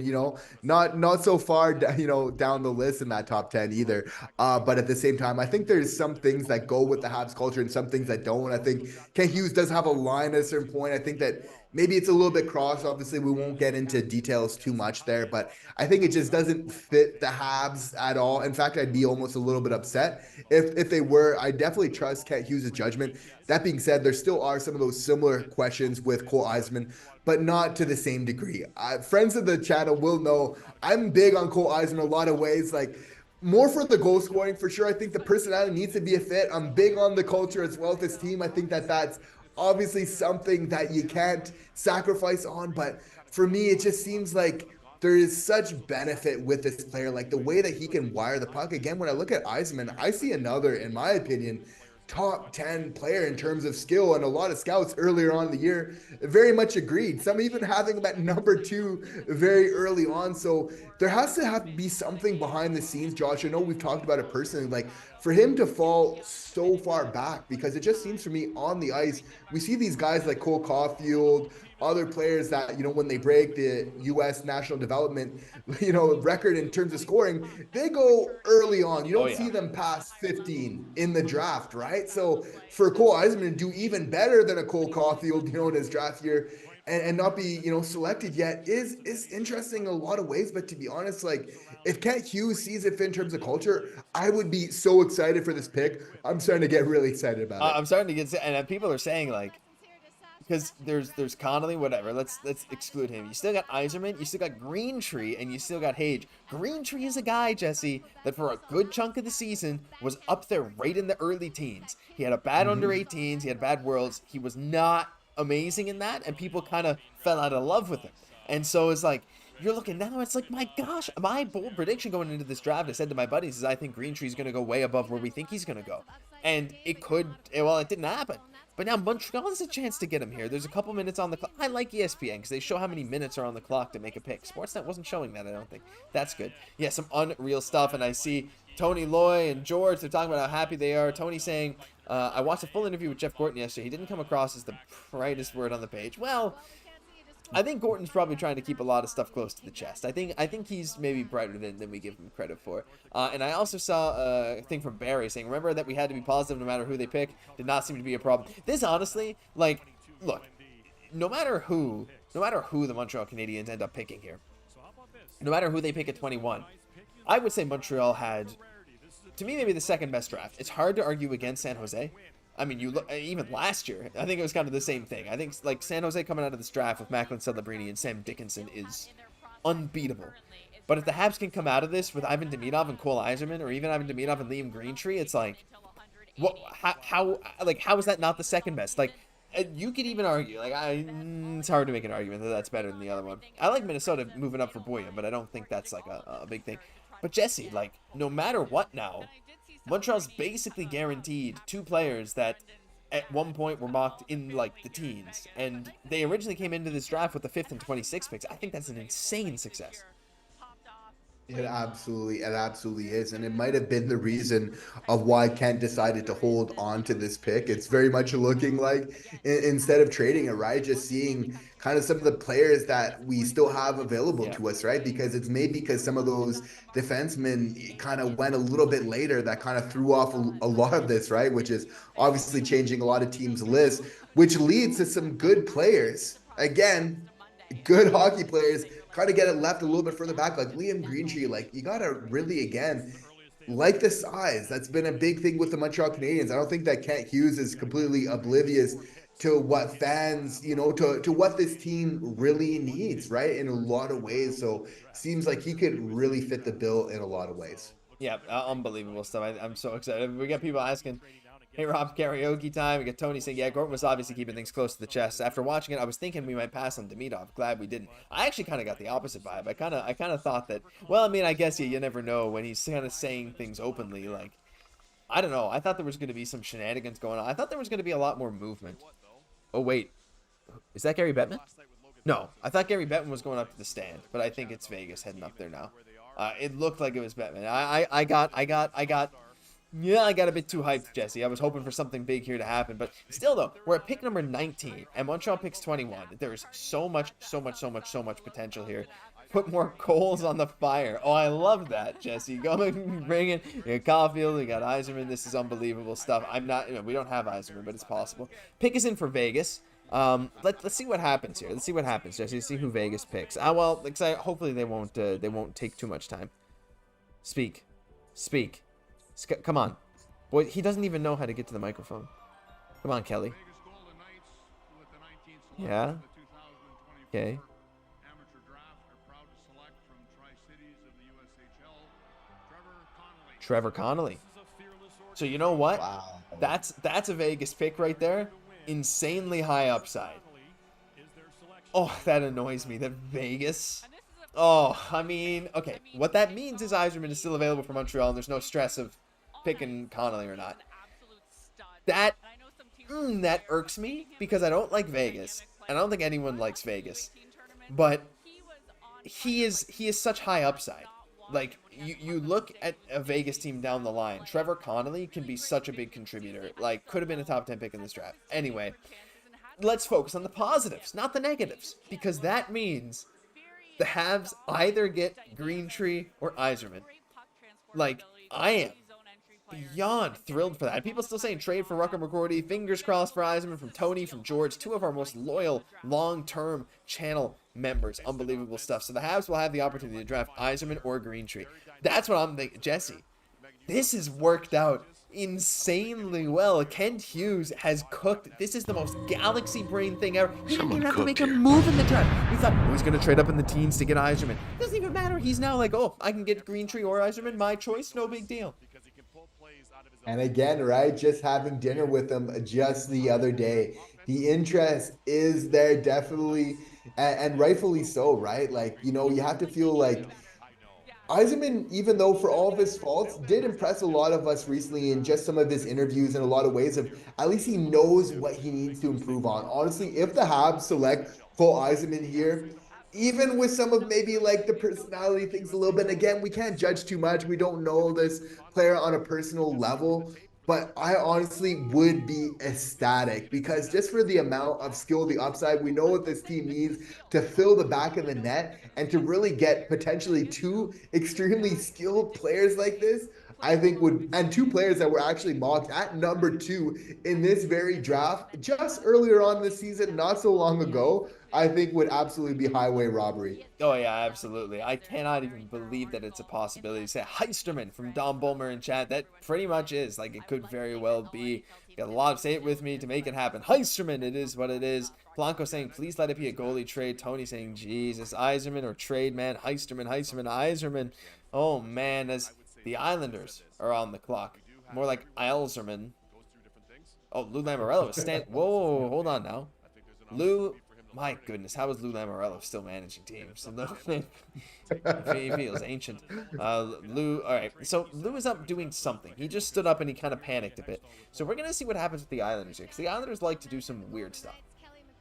not so far, down the list in that top 10 either. But at the same time, I think there's some things that go with the Habs culture and some things that don't. I think Kent Hughes does have a line at a certain point. I think that maybe it's a little bit cross. Obviously, we won't get into details too much there, but I think it just doesn't fit the Habs at all. In fact, I'd be almost a little bit upset if they were. I definitely trust Kent Hughes' judgment. That being said, there still are some of those similar questions with Cole Yzerman, but not to the same degree. Friends of the channel will know I'm big on Cole Yzerman in a lot of ways, like more for the goal scoring for sure. I think the personality needs to be a fit. I'm big on the culture as well with this team. I think that's obviously something that you can't sacrifice on, but for me, it just seems like there is such benefit with this player, like the way that he can wire the puck. Again, when I look at Yzerman, I see another, in my opinion, top 10 player in terms of skill, and a lot of scouts earlier on in the year very much agreed. Some even having him at number 2 very early on. So there has to be something behind the scenes, Josh. I know we've talked about it personally, like for him to fall so far back, because it just seems for me on the ice, we see these guys like Cole Caufield, other players that, you know, when they break the U.S. national development, you know, record in terms of scoring, they go early on. You don't see them past 15 in the draft, right? So for Cole Yzerman to do even better than a Cole Caufield, you know, in his draft year and not be, you know, selected yet is interesting in a lot of ways. But to be honest, like if Kent Hughes sees it fit in terms of culture, I would be so excited for this pick. I'm starting to get really excited about it. I'm starting to get, and people are saying like, because there's Connolly, whatever. Let's exclude him. You still got Yzerman, you still got Greentree, and you still got Xhekaj. Greentree is a guy, Jesse, that for a good chunk of the season was up there right in the early teens. He had a bad under 18s, he had bad worlds. He was not amazing in that, and people kind of fell out of love with him. And so it's like, you're looking now, it's like, my gosh, my bold prediction going into this draft, I said to my buddies, is I think Greentree's going to go way above where we think he's going to go. And it could, well, it didn't happen. But now Montreal has a chance to get him here. There's a couple minutes on the clock. I like ESPN because they show how many minutes are on the clock to make a pick. Sportsnet wasn't showing that, I don't think. That's good. Yeah, some unreal stuff. And I see Tony Loy and George, they're talking about how happy they are. Tony saying, I watched a full interview with Jeff Gorton yesterday. He didn't come across as the brightest word on the page. Well, I think Gorton's probably trying to keep a lot of stuff close to the chest. I think he's maybe brighter than we give him credit for. And I also saw a thing from Barry saying, remember that we had to be positive no matter who they pick. Did not seem to be a problem. This honestly, like, look, no matter who the Montreal Canadiens end up picking here, no matter who they pick at 21, I would say Montreal had, to me, maybe the second best draft. It's hard to argue against San Jose. I mean, you look, even last year, I think it was kind of the same thing. I think like San Jose coming out of this draft with Macklin Celebrini and Sam Dickinson is unbeatable. But if the Habs can come out of this with Ivan Demidov and Cole Yzerman, or even Ivan Demidov and Liam Greentree, it's like, what? How is that not the second best? Like, you could even argue, like, it's hard to make an argument that that's better than the other one. I like Minnesota moving up for Boya, but I don't think that's like a big thing. But Jesse, like, no matter what now, Montreal's basically guaranteed 2 players that at one point were mocked in like the teens, and they originally came into this draft with the 5th and 26th picks. I think that's an insane success. It absolutely is. And it might have been the reason of why Kent decided to hold on to this pick. It's very much looking like, instead of trading it, right, just seeing kind of some of the players that we still have available to us, right? Because it's maybe because some of those defensemen kind of went a little bit later that kind of threw off a lot of this, right? Which is obviously changing a lot of teams' lists, which leads to some good players. Again, good hockey players kind of get it left a little bit further back, like Liam Greentree. Like, you gotta really, again, like the size. That's been a big thing with the Montreal Canadiens. I don't think that Kent Hughes is completely oblivious to what fans, you know, to what this team really needs, right, in a lot of ways. So seems like he could really fit the bill in a lot of ways. Yeah, unbelievable stuff. I'm so excited. We got people asking, hey, Rob, karaoke time. We got Tony saying, yeah, Gorton was obviously keeping things close to the chest. After watching it, I was thinking we might pass on Demidov. Glad we didn't. I actually kind of got the opposite vibe. I kind of thought that, well, I mean, I guess you never know when he's kind of saying things openly. Like, I don't know. I thought there was going to be some shenanigans going on. I thought there was going to be a lot more movement. Oh, wait. Is that Gary Bettman? No, I thought Gary Bettman was going up to the stand, but I think it's Vegas heading up there now. It looked like it was Bettman. I got a bit too hyped, Jesse. I was hoping for something big here to happen, but still, though, we're at pick number 19, and Montreal picks 21. There's so much potential here. Put more coals on the fire. Oh, I love that, Jesse. Go bring in Caufield. We got Yzerman. This is unbelievable stuff. I'm not, we don't have Yzerman, but it's possible. Pick is in for Vegas. Let's see what happens here. Let's see what happens, Jesse. Let's see who Vegas picks. Well, hopefully they won't take too much time. Speak. Come on. Boy, he doesn't even know how to get to the microphone. Come on, Kelly. Yeah? Okay. Trevor Connolly. So you know what? Wow. That's a Vegas pick right there. insanely high upside. Oh, that annoys me. That Vegas. Oh, I mean, okay. What that means is Yzerman is still available for Montreal, and there's no stress of picking Connolly or not. That irks me because I don't like Vegas, and I don't think anyone likes Vegas. But he is such high upside. Like, you look at a Vegas team down the line. Trevor Connolly can be such a big contributor. Like, could have been a top 10 pick in this draft. Anyway, let's focus on the positives, not the negatives. Because that means the Habs either get Greentree or Yzerman. Like, I am beyond thrilled for that. People still saying trade for Rucker McCordy. Fingers crossed for Yzerman, from Tony, from George. Two of our most loyal, long-term channel members. Unbelievable stuff. So the Habs will have the opportunity to draft Yzerman or Greentree. That's what I'm thinking. Jesse, this has worked out insanely well. Kent Hughes has cooked. This is the most galaxy brain thing ever. He didn't even have to make a move in the draft. We thought, oh, he's going to trade up in the teens to get Yzerman. Doesn't even matter. He's now like, oh, I can get Greentree or Yzerman. My choice. No big deal. And again, right, just having dinner with him just the other day, the interest is there definitely, and rightfully so, right? Like, you know, you have to feel like Yzerman, even though for all of his faults, did impress a lot of us recently in just some of his interviews in a lot of ways of at least he knows what he needs to improve on. Honestly, if the Habs select Cole Yzerman here, even with some of maybe like the personality things a little bit, again, we can't judge too much. We don't know this player on a personal level, but I honestly would be ecstatic because just for the amount of skill, the upside, we know what this team needs to fill the back of the net and to really get potentially two extremely skilled players like this. I think and two players that were actually mocked at number 2 in this very draft just earlier on this season, not so long ago, I think would absolutely be highway robbery. Oh, yeah, absolutely. I cannot even believe that it's a possibility. Say Heisterman from Dom Bulmer in chat. That pretty much is. Like, it could very well be. Got a lot of say it with me to make it happen. Heisterman, it is what it is. Blanco saying, please let it be a goalie trade. Tony saying, Jesus, Yzerman or trade, man. Heisterman, Yzerman. Oh, man, as the Islanders are on the clock. More like Yzerman. Oh, Lou Lamoriello is whoa, hold on now. Lou... My goodness, how is Lou Lamoriello still managing teams? He feels ancient. Lou, all right. So Lou is up doing something. He just stood up and he kind of panicked a bit. So we're going to see what happens with the Islanders here. Because the Islanders like to do some weird stuff.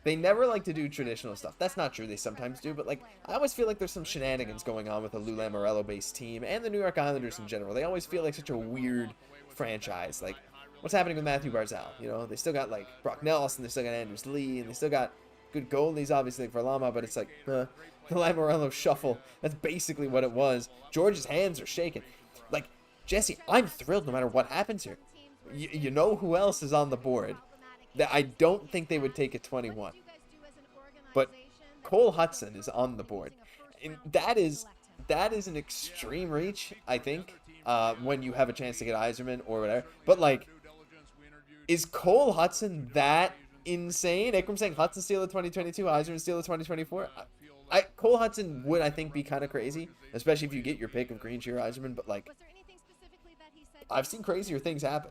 They never like to do traditional stuff. That's not true. They sometimes do. But, like, I always feel like there's some shenanigans going on with a Lou Lamoriello-based team. And the New York Islanders in general. They always feel like such a weird franchise. Like, what's happening with Matthew Barzal? You know, they still got, like, Brock Nelson. They still got Anders Lee. And they still got good goalies, obviously, for Lama, but it's like the Lamoriello shuffle. That's basically what it was. George's hands are shaking. Like, Jesse, I'm thrilled no matter what happens here. You know who else is on the board that I don't think they would take at 21. But Cole Hudson is on the board. And that is an extreme reach, I think, when you have a chance to get Yzerman or whatever. But, like, is Cole Hudson that insane? Ikram saying Hudson steal the 2022, Yzerman steal the 2024. Cole Hudson would, I think, be kind of crazy, especially if you get your pick of Greentree or Yzerman. But, like, I've seen crazier things happen.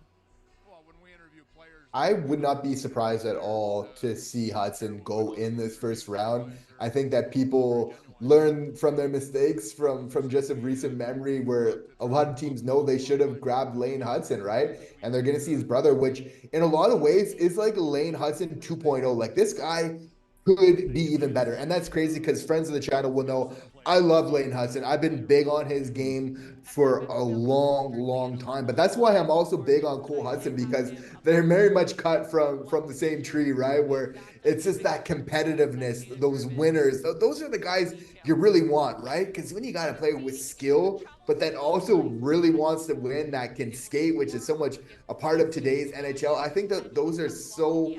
I would not be surprised at all to see Hudson go in this first round. I think that people learn from their mistakes from just a recent memory where a lot of teams know they should have grabbed Lane Hudson, right? And they're going to see his brother, which in a lot of ways is like Lane Hudson 2.0. Like, this guy could be even better. And that's crazy because friends of the channel will know I love Lane Hudson. I've been big on his game for a long time. But that's why I'm also big on Cole Hudson, because they're very much cut from the same tree, right? Where it's just that competitiveness, those winners. Those are the guys you really want, right? Because when you got to play with skill, but then also really wants to win, that can skate, which is so much a part of today's NHL. I think that those are so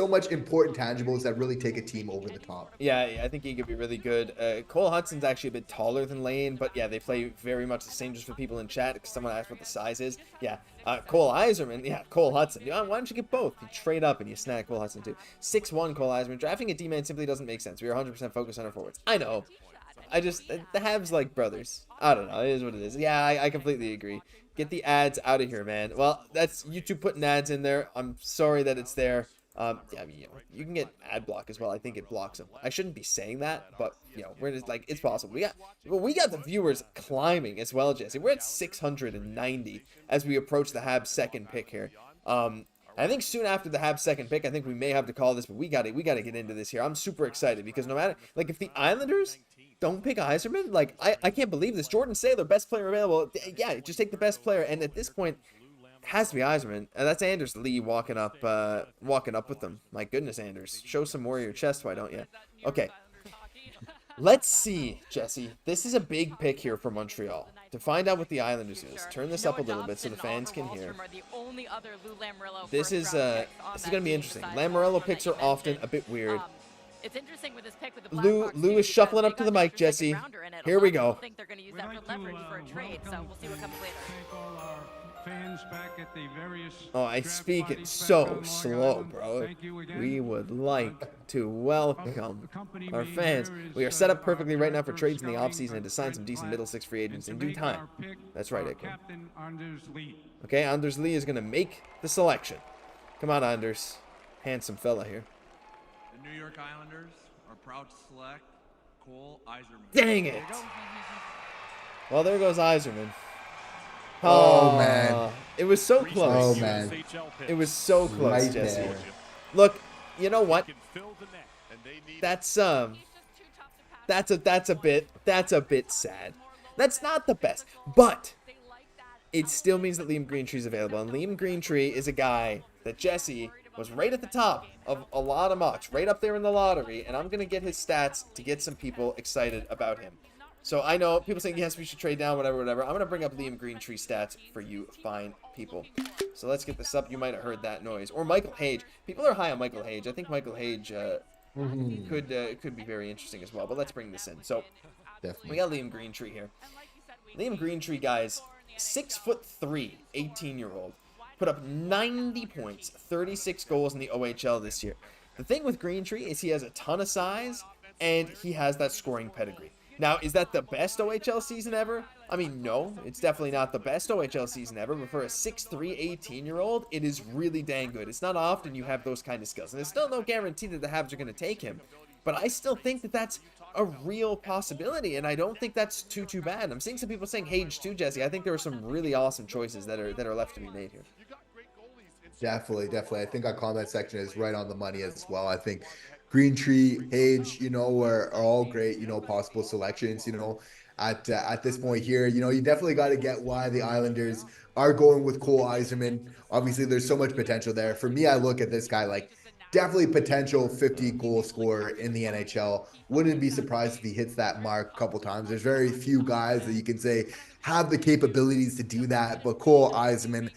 much important tangibles that really take a team over the top. Yeah, I think he could be really good. Cole Hudson's actually a bit taller than Lane, but yeah, they play very much the same, just for people in chat, because someone asked what the size is. Yeah, Cole Yzerman, yeah, Cole Hudson. Why don't you get both? You trade up and you snag Cole Hudson too. 6'1" Cole Yzerman. Drafting a D-man simply doesn't make sense. We are 100% focused on our forwards. I know. I just, the Habs like brothers. I don't know. It is what it is. Yeah, I completely agree. Get the ads out of here, man. Well, that's YouTube putting ads in there. I'm sorry that it's there. Yeah, I mean, you can get ad block as well. I think it blocks him. I shouldn't be saying that, but we're just like, it's possible. We got the viewers climbing as well, Jesse. We're at 690 as we approach the Habs' second pick here. I think soon after the Habs' second pick, I think we may have to call this, but we got to get into this here. I'm super excited because no matter, like, if the Islanders don't pick Yzerman, like, I can't believe this. Jordan Saylor, best player available. Yeah, just take the best player, and at this point, has to be Yzerman, and that's Anders Lee walking up with them. My goodness, Anders, show some more of your chest, why don't you? Okay, let's see, Jesse. This is a big pick here for Montreal. To find out what the Islanders use, turn this up a little bit so the fans can hear. This is gonna be interesting. Lamoriello picks are often a bit weird. It's interesting with this pick with the Lou is shuffling up to the mic, Jesse. Here we go. I think they're going to use that for leverage for a trade, so we'll see what comes later. Oh, I speak it so slow, bro. We would like to welcome our fans. We are set up perfectly right now for trades in the offseason and to sign some decent middle six free agents in due time. That's right, Ikram. Okay, Anders Lee is going to make the selection. Come on, Anders. Handsome fella here. The New York Islanders are proud to select Cole Yzerman. Dang it! Well, there goes Yzerman. Oh, man. It was so close. Oh, man. It was so close, Right Jesse. there. Look, you know what? That's a bit sad. That's not the best, but it still means that Liam Greentree's available, and Liam Greentree is a guy that Jesse was right at the top of a lot of mocks, right up there in the lottery, and I'm gonna get his stats to get some people excited about him. So I know people saying, yes, we should trade down, whatever. I'm going to bring up Liam Greentree stats for you fine people. So let's get this up. You might have heard that noise. Or Michael Hage. People are high on Michael Hage. I think Michael Hage could be very interesting as well. But let's bring this in. So Definitely. We got Liam Greentree here. Liam Greentree, guys, 6'3", 18-year-old. Put up 90 points, 36 goals in the OHL this year. The thing with Greentree is he has a ton of size, and he has that scoring pedigree. Now, is that the best OHL season ever? I mean, no, it's definitely not the best OHL season ever, but for a 6'3", 18-year-old, it is really dang good. It's not often you have those kind of skills, and there's still no guarantee that the Habs are going to take him, but I still think that that's a real possibility, and I don't think that's too bad. I'm seeing some people saying Hage too, Jesse. I think there are some really awesome choices that are left to be made here. Definitely. I think our comment section is right on the money as well. I think Greentree, Hage, are all great, possible selections, at this point here. You definitely got to get why the Islanders are going with Cole Yzerman. Obviously, there's so much potential there. For me, I look at this guy like definitely potential 50-goal scorer in the NHL. Wouldn't be surprised if he hits that mark a couple times. There's very few guys that you can say have the capabilities to do that, but Cole Yzerman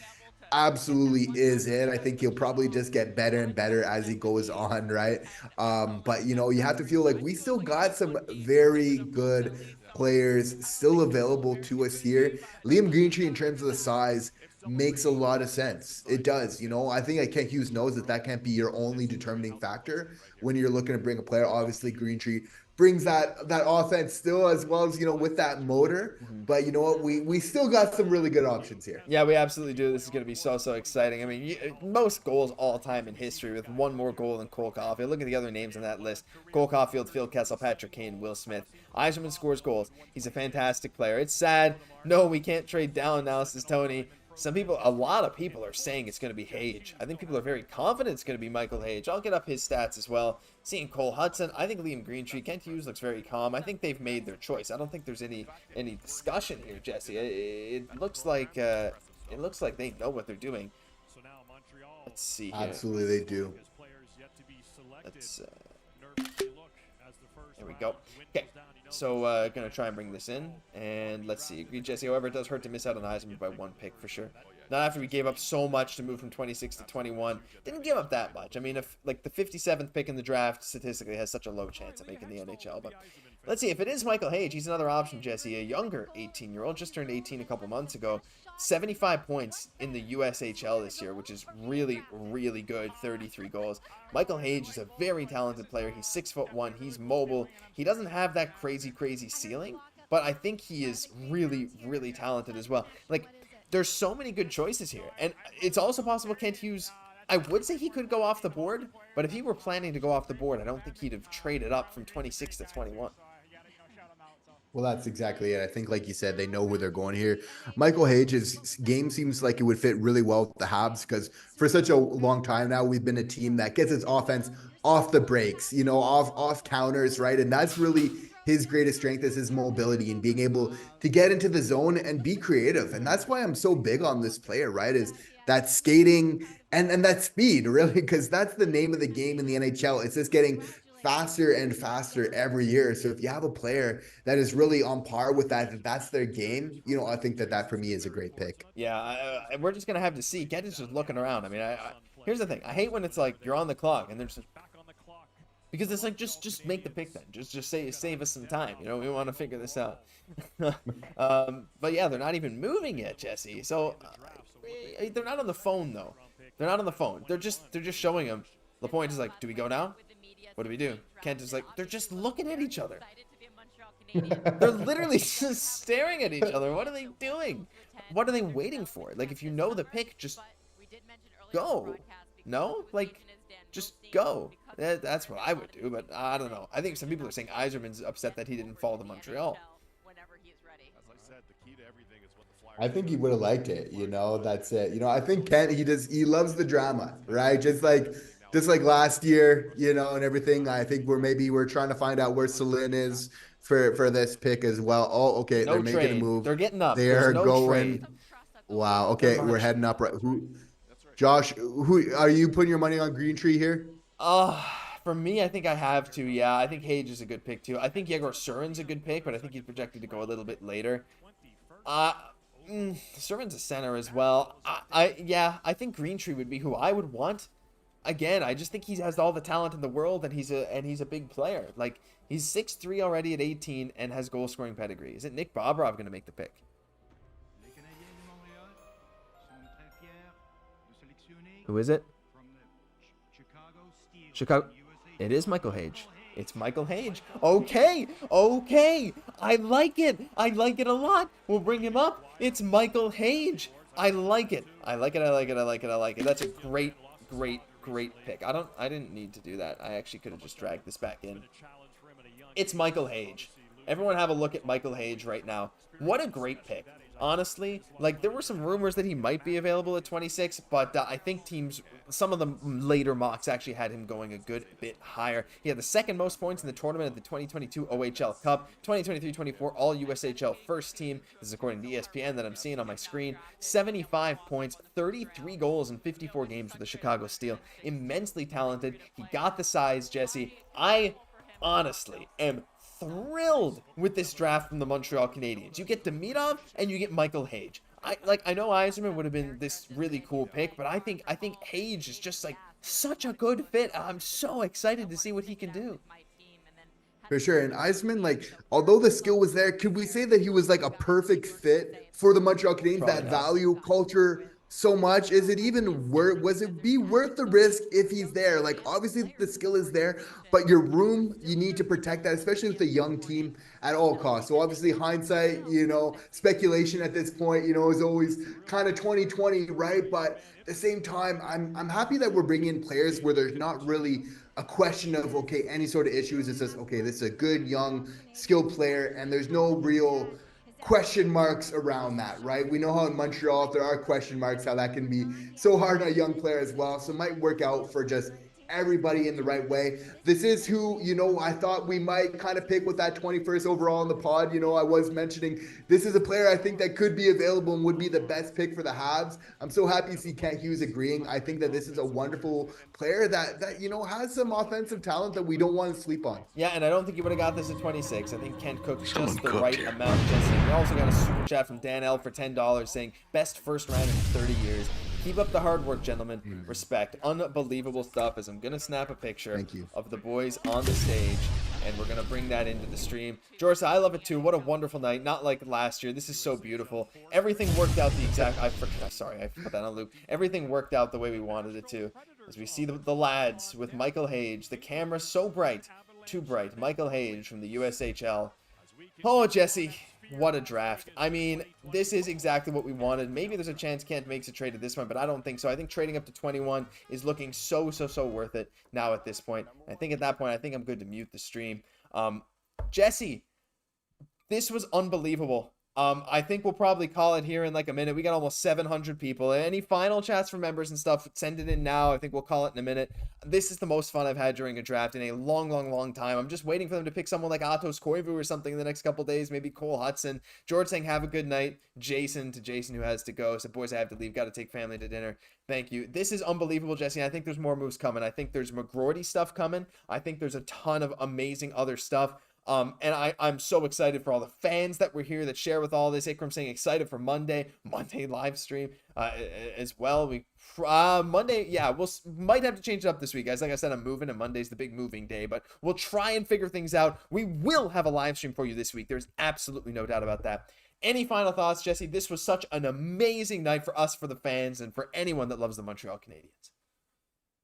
absolutely is it. I think he'll probably just get better and better as he goes on, right? But you have to feel like we still got some very good players still available to us here. Liam Greentree, in terms of the size, makes a lot of sense. It does. I think Kent Hughes knows that can't be your only determining factor when you're looking to bring a player. Obviously, Greentree brings that offense still, as well as with that motor. But you know what, we still got some really good options here. Yeah, we absolutely do. This is going to be so exciting. I mean, most goals all time in history, with one more goal than Cole Caufield. Look at the other names on that list: Cole Caufield, Phil Kessel, Patrick Kane, Will Smith. Yzerman scores goals. He's a fantastic player. It's sad. No, we can't trade down now, says Tony. A lot of people are saying it's going to be Hage. I think people are very confident it's going to be Michael Hage. I'll get up his stats as well. Seeing Cole Hudson, I think Liam Greentree, Kent Hughes looks very calm. I think they've made their choice. I don't think there's any discussion here, Jesse. It looks like they know what they're doing. Let's see here. Absolutely, they do. Let's. There we go. Okay. So, going to try and bring this in. And let's see. Agreed, Jesse. However, it does hurt to miss out on Yzerman by one pick for sure. Not after we gave up so much to move from 26 to 21. Didn't give up that much. I mean, if the 57th pick in the draft statistically has such a low chance of making the NHL. But let's see. If it is Michael Hage, he's another option, Jesse. A younger 18-year-old. Just turned 18 a couple months ago. 75 points in the USHL this year, which is really, really good. 33 goals. Michael Hage is a very talented player. He's 6'1". He's mobile. He doesn't have that crazy ceiling, but I think he is really, really talented as well. There's so many good choices here, and it's also possible Kent Hughes. I would say he could go off the board, but if he were planning to go off the board, I don't think he'd have traded up from 26 to 21. Well, that's exactly it. I think, like you said, they know where they're going here. Michael Hage's game seems like it would fit really well with the Habs because for such a long time now, we've been a team that gets its offense off the breaks, you know, off counters, right? And that's really his greatest strength is his mobility and being able to get into the zone and be creative. And that's why I'm so big on this player, right? Is that skating and that speed, really, because that's the name of the game in the NHL. It's just getting faster and faster every year. So if you have a player that is really on par with that, that's their game, you know, I think that for me is a great pick. Yeah, we're just going to have to see. Geddes just looking around. I mean, here's the thing. I hate when it's like you're on the clock and there's because it's like just make the pick then. Just say save us some time. You know, we want to figure this out. But yeah, they're not even moving yet, Jesse. So they're not on the phone though. They're not on the phone. They're just showing him. LaPointe is like, do we go now? What do we do? Kent is like, they're just looking at each other. They're literally just staring at each other. What are they doing? What are they waiting for? Like, if you know the pick, just go. No? Like, just go. That's what I would do, but I don't know. I think some people are saying Yzerman's upset that he didn't fall to Montreal. I think he would have liked it, you know, that's it. You know, I think Kent, he loves the drama, right? Just like last year, you know, and everything. I think we're trying to find out where Celine is for this pick as well. Oh, okay, No they're making trade. a move. They're getting up. They're There's no going. trade. Wow. Okay, we're heading up. Right. Josh, who are you putting your money on Green Tree here? For me, I think I have to. Yeah, I think Hage is a good pick too. I think Yegor Surin's a good pick, but I think he's projected to go a little bit later. Surin's a center as well. I think Green Tree would be who I would want. Again, I just think he has all the talent in the world, and he's a big player. Like, he's 6'3" already at 18 and has goal scoring pedigree. Is it Nick Bobrov going to make the pick? Who is it? Chicago. It is Michael Hage. It's Michael Hage. Okay. I like it. I like it a lot. We'll bring him up. It's Michael Hage. I like it. That's a great pick. I didn't need to do that. I actually could have just dragged this back in. It's Michael Hage. Everyone have a look at Michael Hage right now. What a great pick. Honestly, like, there were some rumors that he might be available at 26, but I think some of the later mocks actually had him going a good bit higher. He had the second most points in the tournament at the 2022 OHL Cup, 2023-24 All-USHL First Team. This is according to ESPN that I'm seeing on my screen. 75 points, 33 goals in 54 games for the Chicago Steel. Immensely talented. He got the size, Jesse. I honestly am thrilled with this draft from the Montreal Canadiens. You get Demidov and you get Michael Hage. I know Yzerman would have been this really cool pick, but I think Hage is just like such a good fit. I'm so excited to see what he can do. For sure. And Yzerman, like, although the skill was there, could we say that he was like a perfect fit for the Montreal Canadiens? Probably that not. value culture so much? Is it even worth? Was it be worth the risk if he's there? Like, obviously the skill is there, but your room, you need to protect that, especially with a young team at all costs. So obviously hindsight, you know, speculation at this point, you know, is always kind of 2020, right? But at the same time, I'm happy that we're bringing in players where there's not really a question of, okay, any sort of issues. It's just, okay, this is a good, young, skilled player, and there's no real question marks around that, right? We know how in Montreal, if there are question marks, how that can be so hard on a young player as well. So it might work out for just everybody in the right way. This is who, you know, I thought we might kind of pick with that 21st overall in the pod. You know, I was mentioning this is a player I think that could be available and would be the best pick for the Habs. I'm so happy to see Kent Hughes agreeing. I think that this is a wonderful player that you know, has some offensive talent that we don't want to sleep on. Yeah, and I don't think you would have got this at 26. I think Kent cooked just the right amount, Jesse. We also got a super chat from Dan L for $10 saying, best first round in 30 years. Keep up the hard work, gentlemen. Respect. Unbelievable stuff. As I'm going to snap a picture of the boys on the stage, and we're going to bring that into the stream. George, I love it too. What a wonderful night. Not like last year. This is so beautiful. Everything worked out the exact... Sorry, I put that on loop. Everything worked out the way we wanted it to. As we see the lads with Michael Hage. The camera so bright. Too bright. Michael Hage from the USHL. Oh, Jesse. What a draft. I mean, this is exactly what we wanted. Maybe there's a chance Kent makes a trade at this point, but I don't think so. I think trading up to 21 is looking so worth it now at this point. I think at that point, I think I'm good to mute the stream. Jesse, this was unbelievable. I think we'll probably call it here in like a minute. We got almost 700 people. Any final chats from members and stuff, send it in now. I think we'll call it in a minute. This is the most fun I've had during a draft in a long time. I'm just waiting for them to pick someone like Atos Koivu or something in the next couple days. Maybe Cole Hudson. George saying, have a good night. Jason who has to go. So, boys, I have to leave. Got to take family to dinner. Thank you. This is unbelievable, Jesse. I think there's more moves coming. I think there's McGroarty stuff coming. I think there's a ton of amazing other stuff. And I'm so excited for all the fans that were here that share with all this. Ikram saying excited for Monday live stream as well. Monday, yeah, might have to change it up this week, guys. Like I said, I'm moving, and Monday's the big moving day, but we'll try and figure things out. We will have a live stream for you this week. There's absolutely no doubt about that. Any final thoughts, Jesse? This was such an amazing night for us, for the fans, and for anyone that loves the Montreal Canadiens.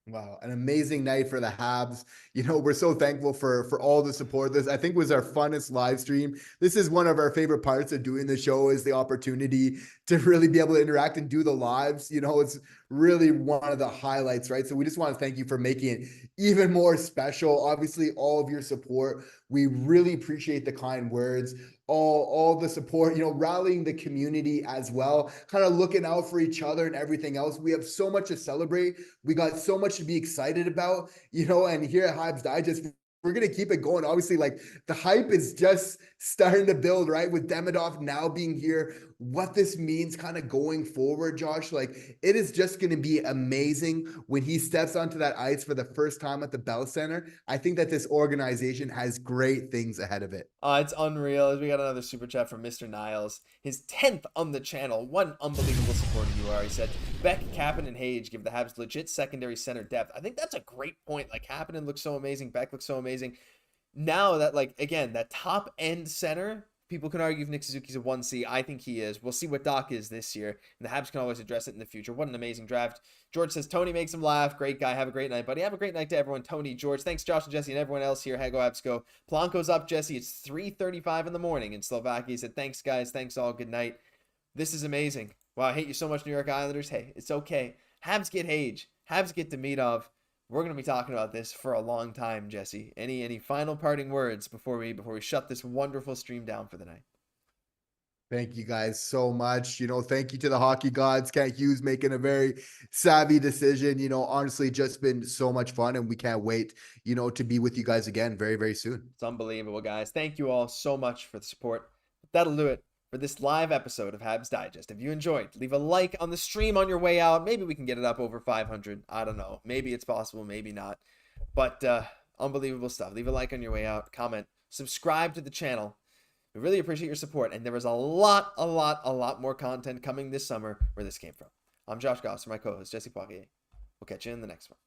Wow, an amazing night for the Habs. You know, we're so thankful for all the support. This, I think, was our funnest live stream. This is one of our favorite parts of doing the show, is the opportunity to really be able to interact and do the lives. You know, it's really one of the highlights, right? So we just want to thank you for making it even more special. Obviously, all of your support. We really appreciate the kind words, all the support, you know, rallying the community as well, kind of looking out for each other and everything else. We have so much to celebrate. We got so much to be excited about, you know, and here at Habs Digest, we're going to keep it going. Obviously, like, the hype is just starting to build, right? With Demidov now being here, what this means kind of going forward, Josh, like, it is just going to be amazing when he steps onto that ice for the first time at the Bell Center. I think that this organization has great things ahead of it. It's unreal. We got another super chat from Mr. Niles. His 10th on the channel. What an unbelievable supporter you are. He said, Beck, Kaiden, and Xhekaj give the Habs legit secondary center depth. I think that's a great point. Like, Kaiden looks so amazing. Beck looks so amazing. Now that, like, again, that top end center, people can argue if Nick Suzuki's a 1C. I think he is. We'll see what Dach is this year, and the Habs can always address it in the future. What an amazing draft. George says, Tony makes him laugh. Great guy. Have a great night, buddy. Have a great night to everyone. Tony, George. Thanks, Josh and Jesse, and everyone else here. Hey, go Habs, go. Polanco's up, Jesse. It's 3:35 in the morning in Slovakia. He said, thanks, guys. Thanks, all. Good night. This is amazing. Wow, I hate you so much, New York Islanders. Hey, it's okay. Habs get Xhekaj. Habs get Demidov. We're going to be talking about this for a long time, Jesse. Any final parting words before we shut this wonderful stream down for the night? Thank you guys so much. You know, thank you to the hockey gods. Kent Hughes making a very savvy decision. You know, honestly, just been so much fun, and we can't wait, you know, to be with you guys again very soon. It's unbelievable, guys. Thank you all so much for the support. That'll do it for this live episode of Habs Digest. If you enjoyed, leave a like on the stream on your way out. Maybe we can get it up over 500. I don't know. Maybe it's possible, maybe not. But unbelievable stuff. Leave a like on your way out. Comment. Subscribe to the channel. We really appreciate your support. And there was a lot more content coming this summer where this came from. I'm Josh Gosse, my co-host, Jesse Poirier. We'll catch you in the next one.